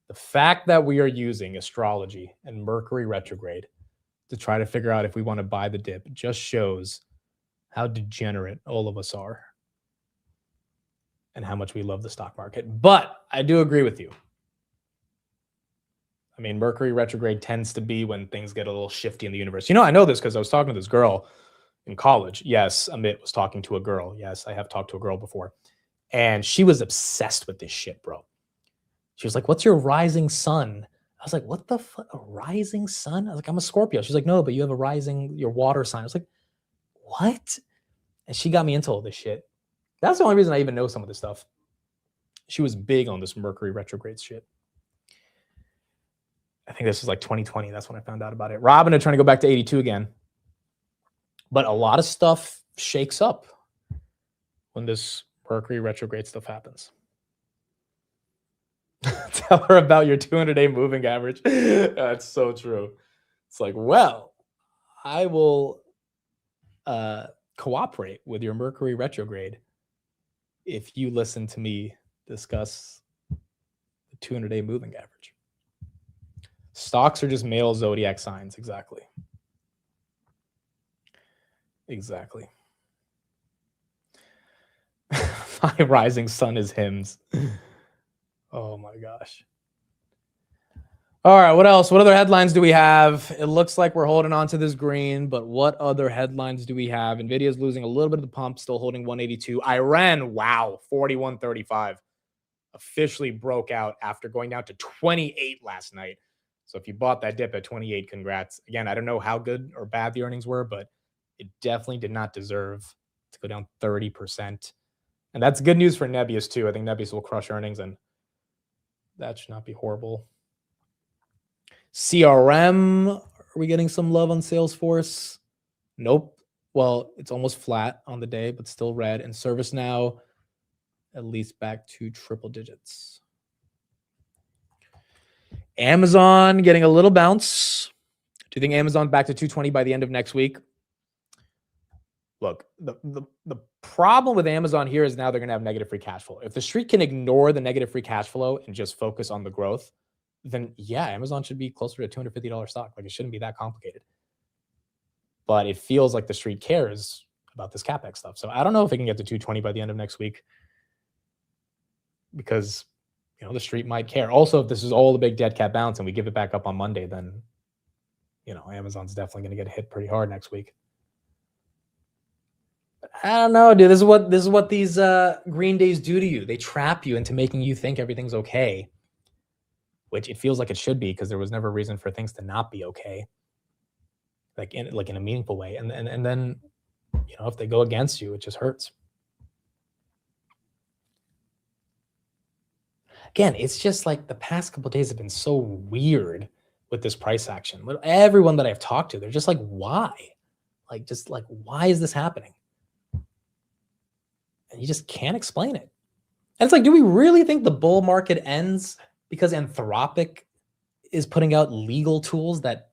The fact that we are using astrology and Mercury retrograde to try to figure out if we want to buy the dip just shows how degenerate all of us are and how much we love the stock market. But I do agree with you. I mean, Mercury retrograde tends to be when things get a little shifty in the universe. You know, I know this because I was talking to this girl in college. Yes, Amit was talking to a girl. Yes, I have talked to a girl before. And she was obsessed with this shit, bro. She was like, what's your rising sun? I was like, what the fuck? A rising sun? I was like, I'm a Scorpio. She's like, no, but you have a rising, your water sign. I was like, what? And she got me into all this shit. That's the only reason I even know some of this stuff. She was big on this Mercury retrograde shit. I think this was like 2020. That's when I found out about it. Robinhood trying to go back to 82 again. But a lot of stuff shakes up when this Mercury retrograde stuff happens. Tell her about your 200-day moving average. That's so true. It's like, well, I will cooperate with your Mercury retrograde if you listen to me discuss the 200-day moving average. Stocks are just male zodiac signs. Exactly. Exactly. My rising sun is hymns. Oh my gosh. All right, what else? What other headlines do we have? It looks like we're holding on to this green, but what other headlines do we have? Nvidia's losing a little bit of the pump, still holding 182. Iran, wow, 41.35. Officially broke out after going down to 28 last night. So if you bought that dip at 28, congrats. Again, I don't know how good or bad the earnings were, but it definitely did not deserve to go down 30%. And that's good news for Nebius too. I think Nebius will crush earnings, and that should not be horrible. CRM, are we getting some love on Salesforce? Nope. Well, it's almost flat on the day, but still red. And ServiceNow, at least back to triple digits. Amazon getting a little bounce. Do you think Amazon back to 220 by the end of next week? Look, the problem with Amazon here is now they're going to have negative free cash flow. If the street can ignore the negative free cash flow and just focus on the growth, then yeah, Amazon should be closer to $250 stock. Like, it shouldn't be that complicated. But it feels like the street cares about this CapEx stuff. So I don't know if it can get to 220 by the end of next week, because the street might care. Also, if this is all the big dead cat bounce and we give it back up on Monday, then Amazon's definitely going to get hit pretty hard next week. But I don't know, dude. This is what these green days do to you. They trap you into making you think everything's okay, which it feels like it should be, because there was never a reason for things to not be okay, like in a meaningful way. And then if they go against you, it just hurts. Again, it's just like the past couple of days have been so weird with this price action. Everyone that I've talked to, they're just like, why? Why is this happening? And you just can't explain it. And it's like, do we really think the bull market ends because Anthropic is putting out legal tools that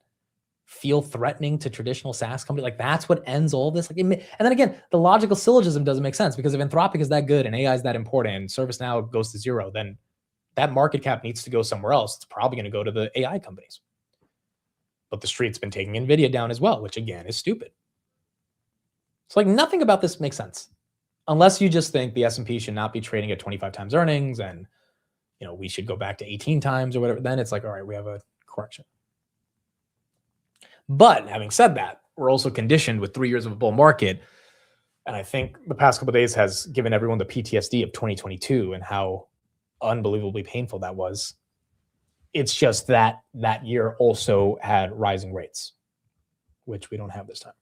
feel threatening to traditional SaaS companies? Like, that's what ends all this? And then again, the logical syllogism doesn't make sense, because if Anthropic is that good and AI is that important and ServiceNow goes to zero, then that market cap needs to go somewhere else. It's probably going to go to the AI companies. But the street's been taking Nvidia down as well, which again is stupid. So nothing about this makes sense, unless you just think the S&P should not be trading at 25 times earnings and we should go back to 18 times or whatever. Then it's like, all right, we have a correction. But having said that, we're also conditioned with 3 years of a bull market. And I think the past couple of days has given everyone the PTSD of 2022 and how unbelievably painful that was. It's just that year also had rising rates, which we don't have this time.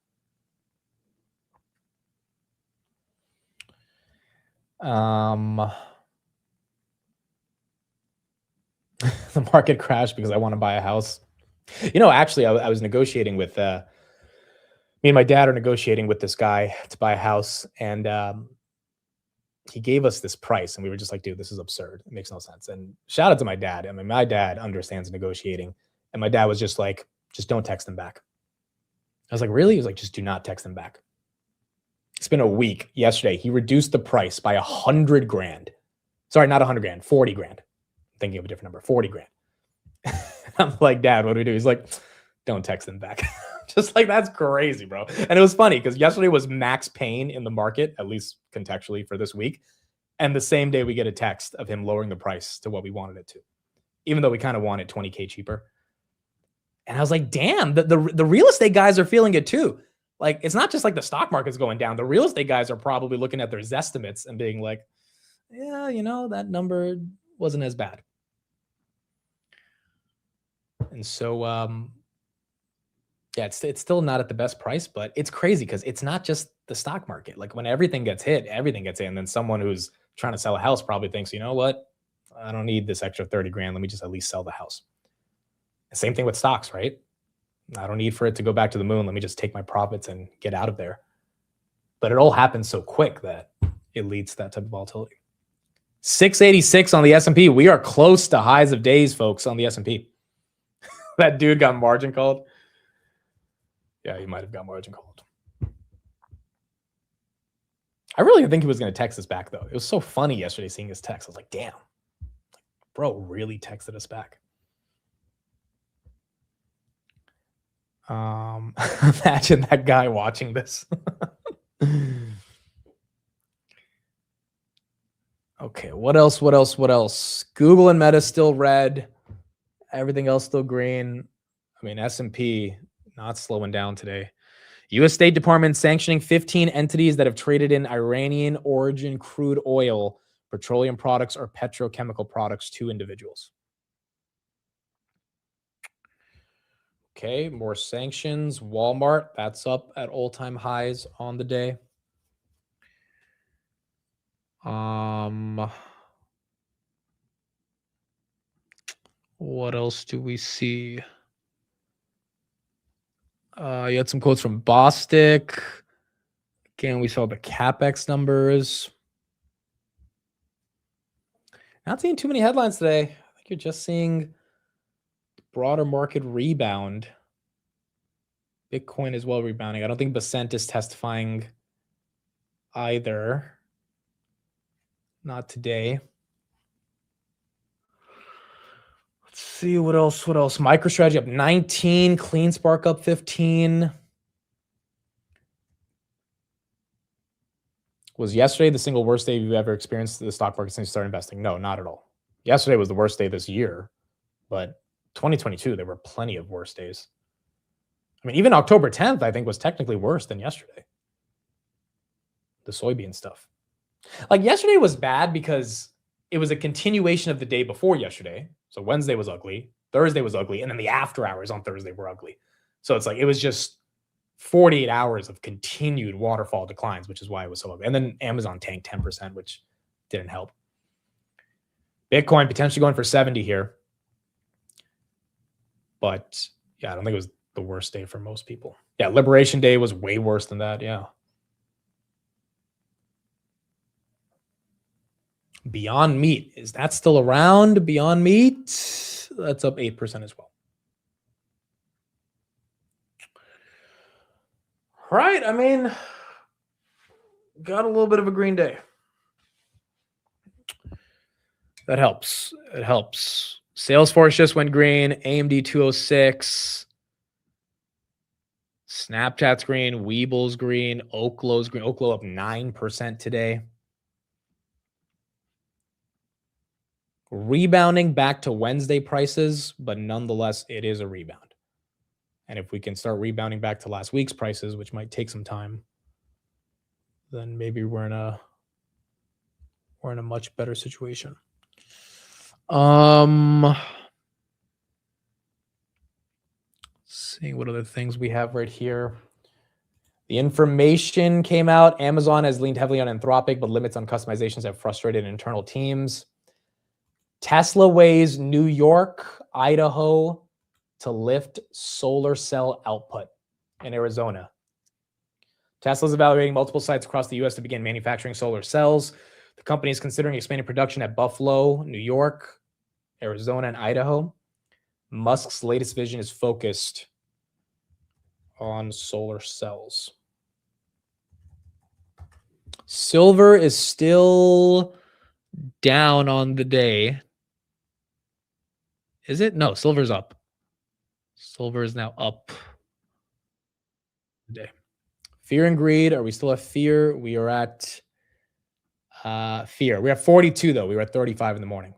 The market crashed because I want to buy a house. Actually, I was negotiating with me and my dad are negotiating with this guy to buy a house, and he gave us this price, and we were just like, dude, this is absurd. It makes no sense. And shout out to my dad. I mean, my dad understands negotiating, and my dad was just like, just don't text them back. I was like, really? He was like, just do not text them back. It's been a week. Yesterday, he reduced the price by $100,000. Sorry, not $100,000, $40,000. I'm thinking of a different number, $40,000. I'm like, Dad, what do we do? He's like, don't text them back. Just like, that's crazy, bro. And it was funny because yesterday was max pain in the market, at least contextually for this week. And the same day we get a text of him lowering the price to what we wanted it to, even though we kind of wanted $20K cheaper. And I was like, damn, the real estate guys are feeling it too. Like, it's not just like the stock market's going down. The real estate guys are probably looking at their Zestimates and being like, yeah, that number wasn't as bad. And so, yeah, it's still not at the best price, but it's crazy because it's not just the stock market. Like, when everything gets hit. And then someone who's trying to sell a house probably thinks, you know what? I don't need this extra $30,000. Let me just at least sell the house. Same thing with stocks, right? I don't need for it to go back to the moon. Let me just take my profits and get out of there. But it all happens so quick that it leads to that type of volatility. 686 on the S&P. We are close to highs of days, folks, on the S&P. That dude got margin called. Yeah, he might have got margin called. I really didn't think he was going to text us back, though. It was so funny yesterday seeing his text. I was like, damn. Bro really texted us back. Imagine that guy watching this. Okay, what else? Google and Meta still red. Everything else still green. I mean, S&P not slowing down today. U.S. State Department sanctioning 15 entities that have traded in Iranian origin crude oil, petroleum products, or petrochemical products to individuals. Okay, more sanctions. Walmart, that's up at all-time highs on the day. What else do we see? You had some quotes from Bostic. Again, we saw the CapEx numbers. Not seeing too many headlines today. I think you're just seeing broader market rebound. Bitcoin as well rebounding. I don't think Basent is testifying either. Not today. Let's see what else. MicroStrategy up 19, CleanSpark up 15. Was yesterday the single worst day you've ever experienced the stock market since you started investing? No, not at all. Yesterday was the worst day this year, but 2022, there were plenty of worse days. I mean, even October 10th, I think, was technically worse than yesterday. The soybean stuff. Like, yesterday was bad because it was a continuation of the day before yesterday. So Wednesday was ugly, Thursday was ugly, and then the after hours on Thursday were ugly. So it's like, it was just 48 hours of continued waterfall declines, which is why it was so ugly. And then Amazon tanked 10%, which didn't help. Bitcoin potentially going for 70 here. But yeah, I don't think it was the worst day for most people. Yeah, Liberation Day was way worse than that. Yeah. Beyond Meat, is that still around? Beyond Meat, that's up 8% as well. Right, I mean, got a little bit of a green day. That helps. It helps. Salesforce just went green. AMD 206. Snapchat's green. Weeble's green. Oklow's green. Oklow up 9% today. Rebounding back to Wednesday prices, but nonetheless, it is a rebound. And if we can start rebounding back to last week's prices, which might take some time, then maybe we're in a much better situation. Seeing what other things we have right here. The information came out. Amazon has leaned heavily on Anthropic, but limits on customizations have frustrated internal teams. Tesla weighs New York, Idaho to lift solar cell output in Arizona. Tesla's evaluating multiple sites across the U.S. to begin manufacturing solar cells. The company is considering expanding production at Buffalo, New York, Arizona, and Idaho. Musk's latest vision is focused on solar cells. Silver is still down on the day. Is it? No, silver's up. Silver is now up today. Fear and greed. Are we still at fear? We are at fear. We're at 42, though. We were at 35 in the morning.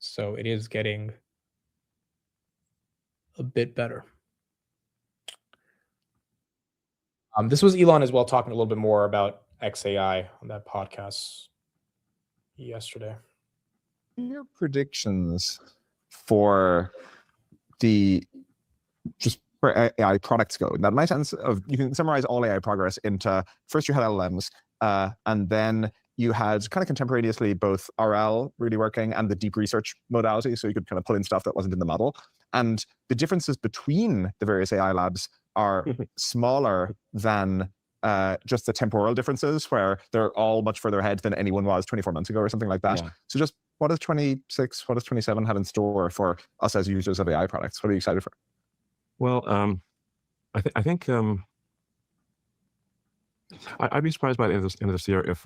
So it is getting a bit better. This was Elon as well, talking a little bit more about XAI on that podcast yesterday. Your predictions for just where AI products go. Now, my sense of, you can summarize all AI progress into, first you had LLMs, and then you had kind of contemporaneously both RL really working and the deep research modality, so you could kind of pull in stuff that wasn't in the model. And the differences between the various AI labs are smaller than just the temporal differences where they're all much further ahead than anyone was 24 months ago or something like that. Yeah. So just what does 26, what does 27 have in store for us as users of AI products? What are you excited for? Well, I think I'd be surprised by the end of this year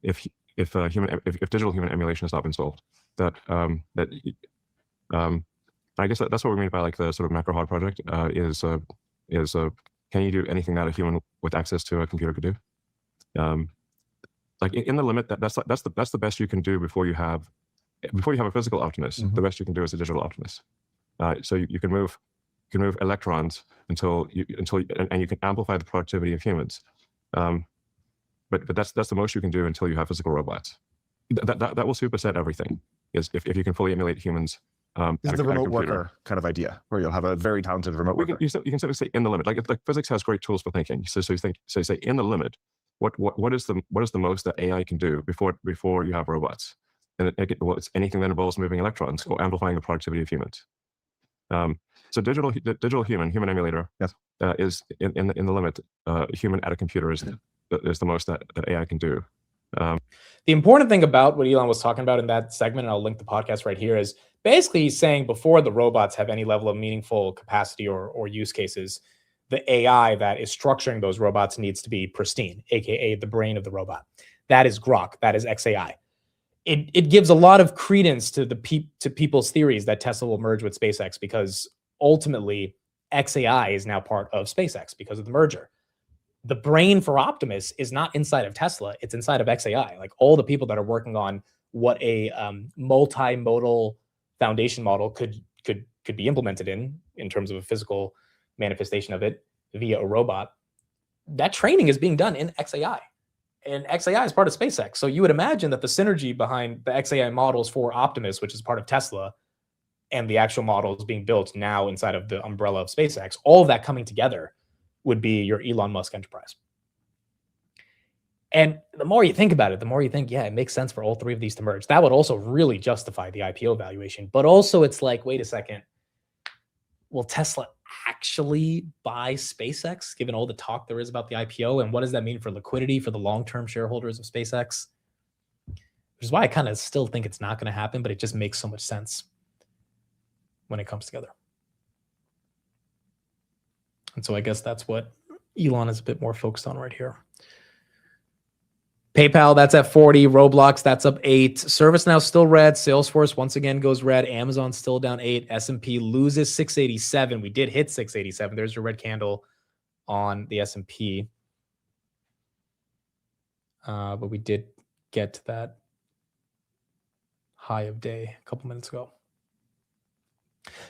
if digital human emulation has not been solved. I guess that's what we mean by like the sort of macro hard project is can you do anything that a human with access to a computer could do? Like in the limit, that's the best you can do before you have a physical optimist. The best you can do is a digital optimist. So you can move electrons until you can amplify the productivity of humans. But that's the most you can do until you have physical robots. That will superset everything. Is if you can fully emulate humans. This is the remote worker kind of idea, where you'll have a very talented remote worker. You can sort of say in the limit. Like physics has great tools for thinking. So you say in the limit, what is the most that AI can do before you have robots? And it's anything that involves moving electrons or amplifying the productivity of humans. So digital human emulator is in the limit. Human at a computer is the most that AI can do. The important thing about what Elon was talking about in that segment, and I'll link the podcast right here, is basically he's saying before the robots have any level of meaningful capacity or use cases, the AI that is structuring those robots needs to be pristine, aka the brain of the robot. That is Grok. That is XAI. It gives a lot of credence to people's theories that Tesla will merge with SpaceX, because ultimately XAI is now part of SpaceX because of the merger. The brain for Optimus is not inside of Tesla; it's inside of XAI. Like all the people that are working on what a multimodal foundation model could be implemented in terms of a physical manifestation of it via a robot. That training is being done in XAI, and XAI is part of SpaceX. So you would imagine that the synergy behind the XAI models for Optimus, which is part of Tesla, and the actual models being built now inside of the umbrella of SpaceX, all of that coming together would be your Elon Musk enterprise. And the more you think about it, the more you think, yeah, it makes sense for all three of these to merge. That would also really justify the IPO valuation. But also it's like, wait a second, will Tesla actually buy SpaceX, given all the talk there is about the IPO? And what does that mean for liquidity for the long-term shareholders of SpaceX? Which is why I kind of still think it's not going to happen, but it just makes so much sense when it comes together. And so I guess that's what Elon is a bit more focused on right here. PayPal, that's at 40. Roblox, that's up 8. ServiceNow still red. Salesforce once again goes red. Amazon still down 8. S&P loses 687. We did hit 687. There's your red candle on the S&P. But we did get to that high of day a couple minutes ago.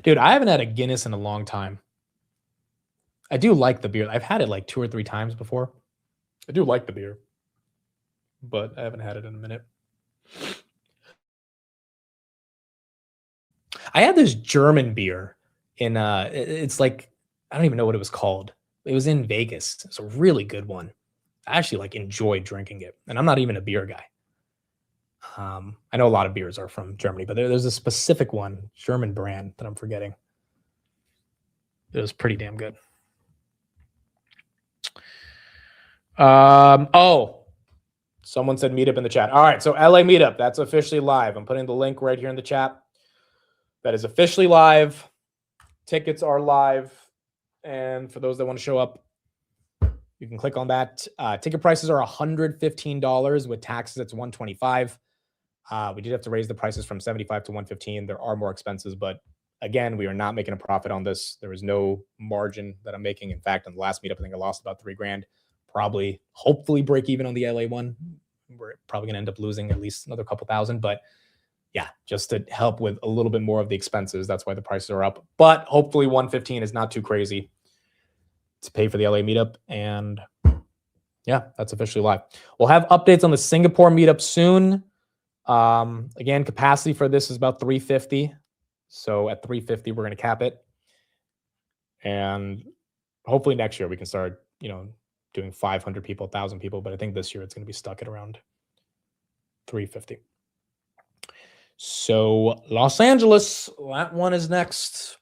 Dude, I haven't had a Guinness in a long time. I do like the beer. I've had it like 2 or 3 times before. I do like the beer, but I haven't had it in a minute. I had this German beer in it's like, I don't even know what it was called. It was in Vegas. It's a really good one. I actually like enjoyed drinking it, and I'm not even a beer guy. I know a lot of beers are from Germany, but there's a specific one, German brand, that I'm forgetting. It was pretty damn good. Oh, someone said meetup in the chat. All right, so LA meetup, that's officially live. I'm putting the link right here in the chat. That is officially live. Tickets are live. And for those that want to show up, you can click on that. Ticket prices are $115 with taxes. It's $125. We did have to raise the prices from $75 to $115. There are more expenses, but again, we are not making a profit on this. There is no margin that I'm making. In fact, in the last meetup, I think I lost about $3,000. Probably, hopefully break even on the LA one. We're probably gonna end up losing at least another couple thousand, but yeah, just to help with a little bit more of the expenses. That's why the prices are up. But hopefully 115 is not too crazy to pay for the LA meetup. And yeah, that's officially live. We'll have updates on the Singapore meetup soon. Again, capacity for this is about 350. So at 350, we're gonna cap it. And hopefully next year we can start, doing 500 people, 1,000 people, but I think this year it's going to be stuck at around 350. So Los Angeles, that one is next.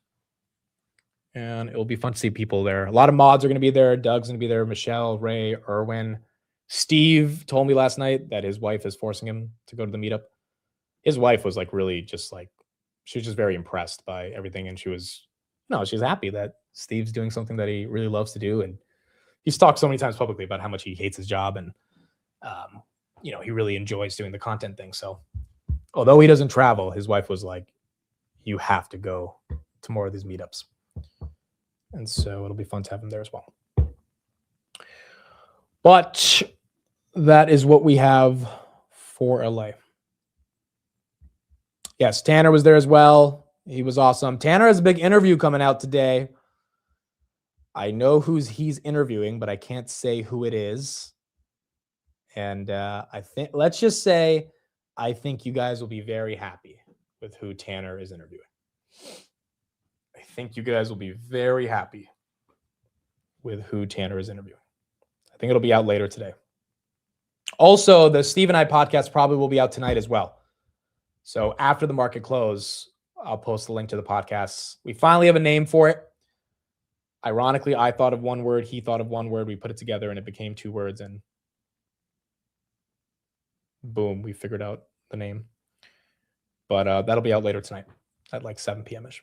and it'll be fun to see people there. A lot of mods are going to be there. Doug's going to be there. Michelle, Ray, Erwin. Steve told me last night that his wife is forcing him to go to the meetup. His wife was like really just like, she was just very impressed by everything. And she was happy that Steve's doing something that he really loves to do. And he's talked so many times publicly about how much he hates his job. And, he really enjoys doing the content thing. So although he doesn't travel, his wife was like, you have to go to more of these meetups. And so it'll be fun to have him there as well. But that is what we have for LA. Yes, Tanner was there as well. He was awesome. Tanner has a big interview coming out today. I know he's interviewing, but I can't say who it is. And I think you guys will be very happy with who Tanner is interviewing. I think you guys will be very happy with who Tanner is interviewing. I think it'll be out later today. Also, the Steve and I podcast probably will be out tonight as well. So after the market close, I'll post the link to the podcast. We finally have a name for it. Ironically, I thought of one word. He thought of one word. We put it together and it became 2 words. And boom, we figured out the name. But that'll be out later tonight at like 7 p.m.-ish.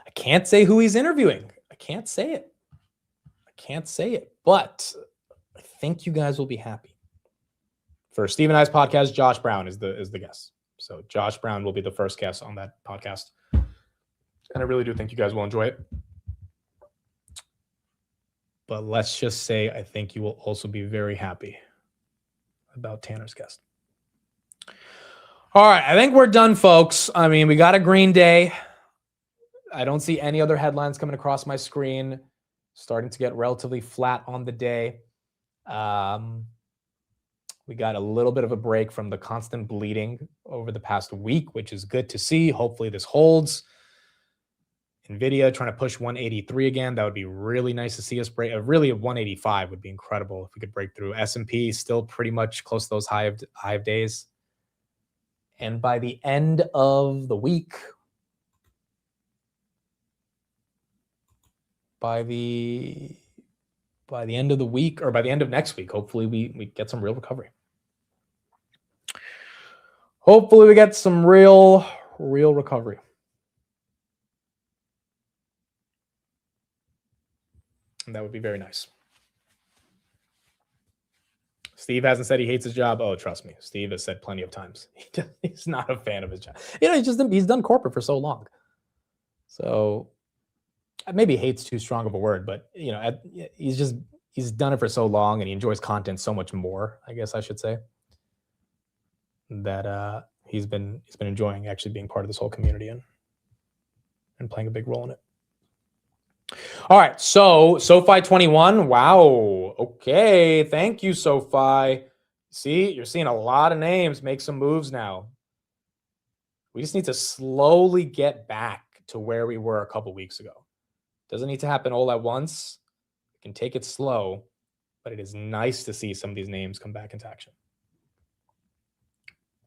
I can't say who he's interviewing. I can't say it. But I think you guys will be happy. For Steve and I's podcast, Josh Brown is the guest. So Josh Brown will be the first guest on that podcast. And I really do think you guys will enjoy it. But let's just say I think you will also be very happy about Tanner's guest. All right, I think we're done, folks. I mean, we got a green day. I don't see any other headlines coming across my screen. Starting to get relatively flat on the day. We got a little bit of a break from the constant bleeding over the past week, which is good to see. Hopefully this holds. NVIDIA trying to push 183 again. That would be really nice to see us break. Really, a 185 would be incredible if we could break through. S&P still pretty much close to those high of days. And by the end of the week, by the end of the week, or by the end of next week, hopefully we get some real recovery. Hopefully we get some real recovery. And that would be very nice. Steve hasn't said he hates his job. Oh, trust me. Steve has said plenty of times. He's not a fan of his job. He's done corporate for so long. So maybe hate's too strong of a word, but he's done it for so long and he enjoys content so much more, I guess I should say, that he's been enjoying actually being part of this whole community and playing a big role in it. All right, so SoFi 21. Wow. Okay, thank you, SoFi. See, you're seeing a lot of names make some moves now. We just need to slowly get back to where we were a couple weeks ago. Doesn't need to happen all at once. We can take it slow, but it is nice to see some of these names come back into action,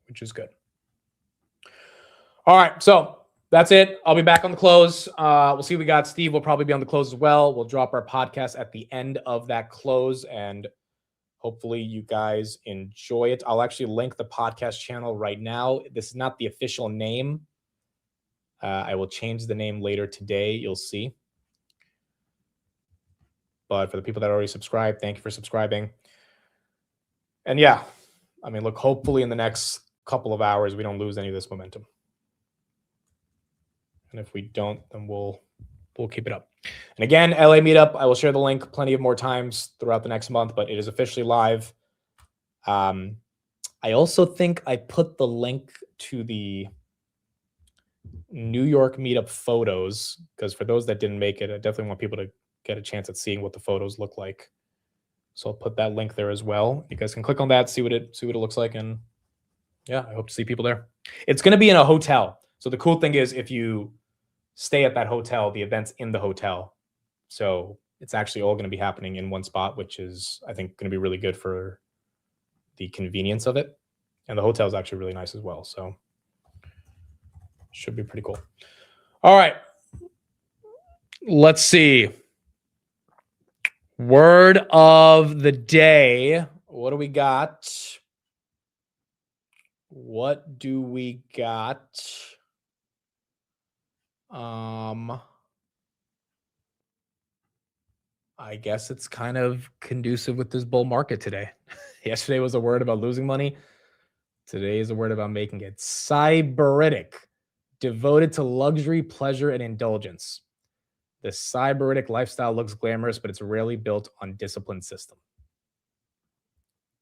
which is good. All right, so that's it. I'll be back on the close. We'll see what we got. Steve will probably be on the close as well. We'll drop our podcast at the end of that close, and hopefully you guys enjoy it. I'll actually link the podcast channel right now. This is not the official name. I will change the name later today. You'll see. But for the people that already subscribed, thank you for subscribing. And yeah, I mean, look, hopefully in the next couple of hours, we don't lose any of this momentum. And if we don't, then we'll keep it up. And again, LA meetup, I will share the link plenty of more times throughout the next month, but it is officially live. I also think I put the link to the New York meetup photos, because for those that didn't make it, I definitely want people to get a chance at seeing what the photos look like. So I'll put that link there as well. You guys can click on that, see what it looks like, and yeah, I hope to see people there. It's going to be in a hotel. So the cool thing is if you stay at that hotel, the event's in the hotel. So it's actually all going to be happening in one spot, which is, I think, going to be really good for the convenience of it. And the hotel is actually really nice as well. So should be pretty cool. All right. Let's see. Word of the day. What do we got? What do we got? I guess it's kind of conducive with this bull market today. Yesterday was a word about losing money. Today is a word about making it. Cyberitic, devoted to luxury, pleasure, and indulgence. The cyberitic lifestyle looks glamorous, but it's rarely built on disciplined system.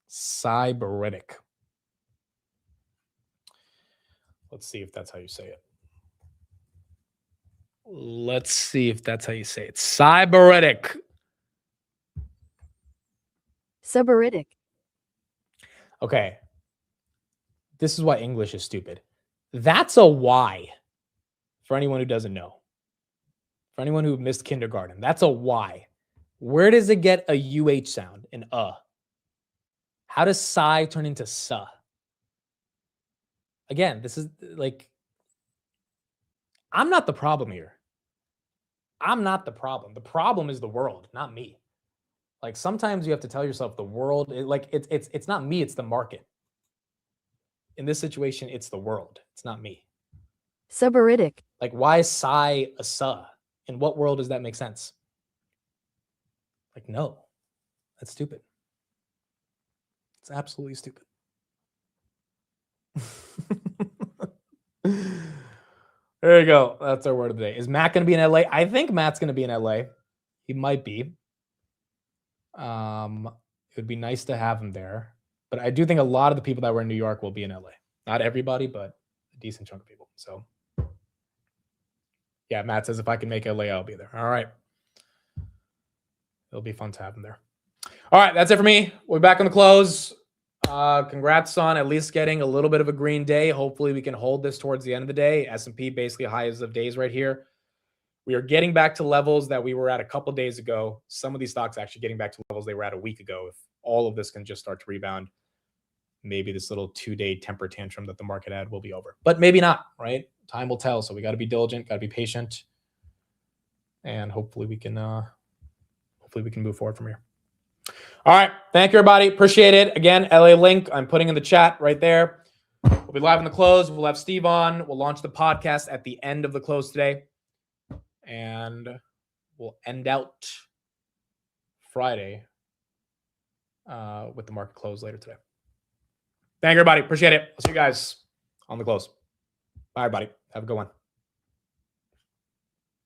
Cyberitic. Let's see if that's how you say it. Let's see if that's how you say it. Cyberitic. Cyberitic. Okay. This is why English is stupid. That's a Y for anyone who doesn't know. For anyone who missed kindergarten, that's a Y. Where does it get a UH sound, an How does psi turn into sa? Again, this is like, I'm not the problem here. I'm not the problem. The problem is the world, not me. Like sometimes you have to tell yourself the world, it's not me, it's the market. In this situation, it's the world. It's not me. Cyberitic. Like, why is psi a sa? In what world does that make sense? Like, no, that's stupid. It's absolutely stupid. There you go. That's our word of the day. Is Matt going to be in LA? I think Matt's going to be in LA. He might be. It would be nice to have him there. But I do think a lot of the people that were in New York will be in LA. Not everybody, but a decent chunk of people. So, yeah, Matt says if I can make LA, I'll be there. All right. It'll be fun to have him there. All right, that's it for me. We'll be back on the close. Congrats on at least getting a little bit of a green day. Hopefully we can hold this towards the end of the day. S&P basically highs of days right here. We are getting back to levels that we were at a couple days ago. Some of these stocks actually getting back to levels they were at a week ago. If all of this can just start to rebound, maybe this little 2-day temper tantrum that the market had will be over. But maybe not, right? Time will tell. So we got to be diligent, got to be patient, and hopefully we can move forward from here. All right. Thank you, everybody. Appreciate it. Again, LA link I'm putting in the chat right there. We'll be live in the close. We'll have Steve on. We'll launch the podcast at the end of the close today. And we'll end out Friday with the market close later today. Thank you, everybody. Appreciate it. I'll see you guys on the close. Bye, everybody. Have a good one.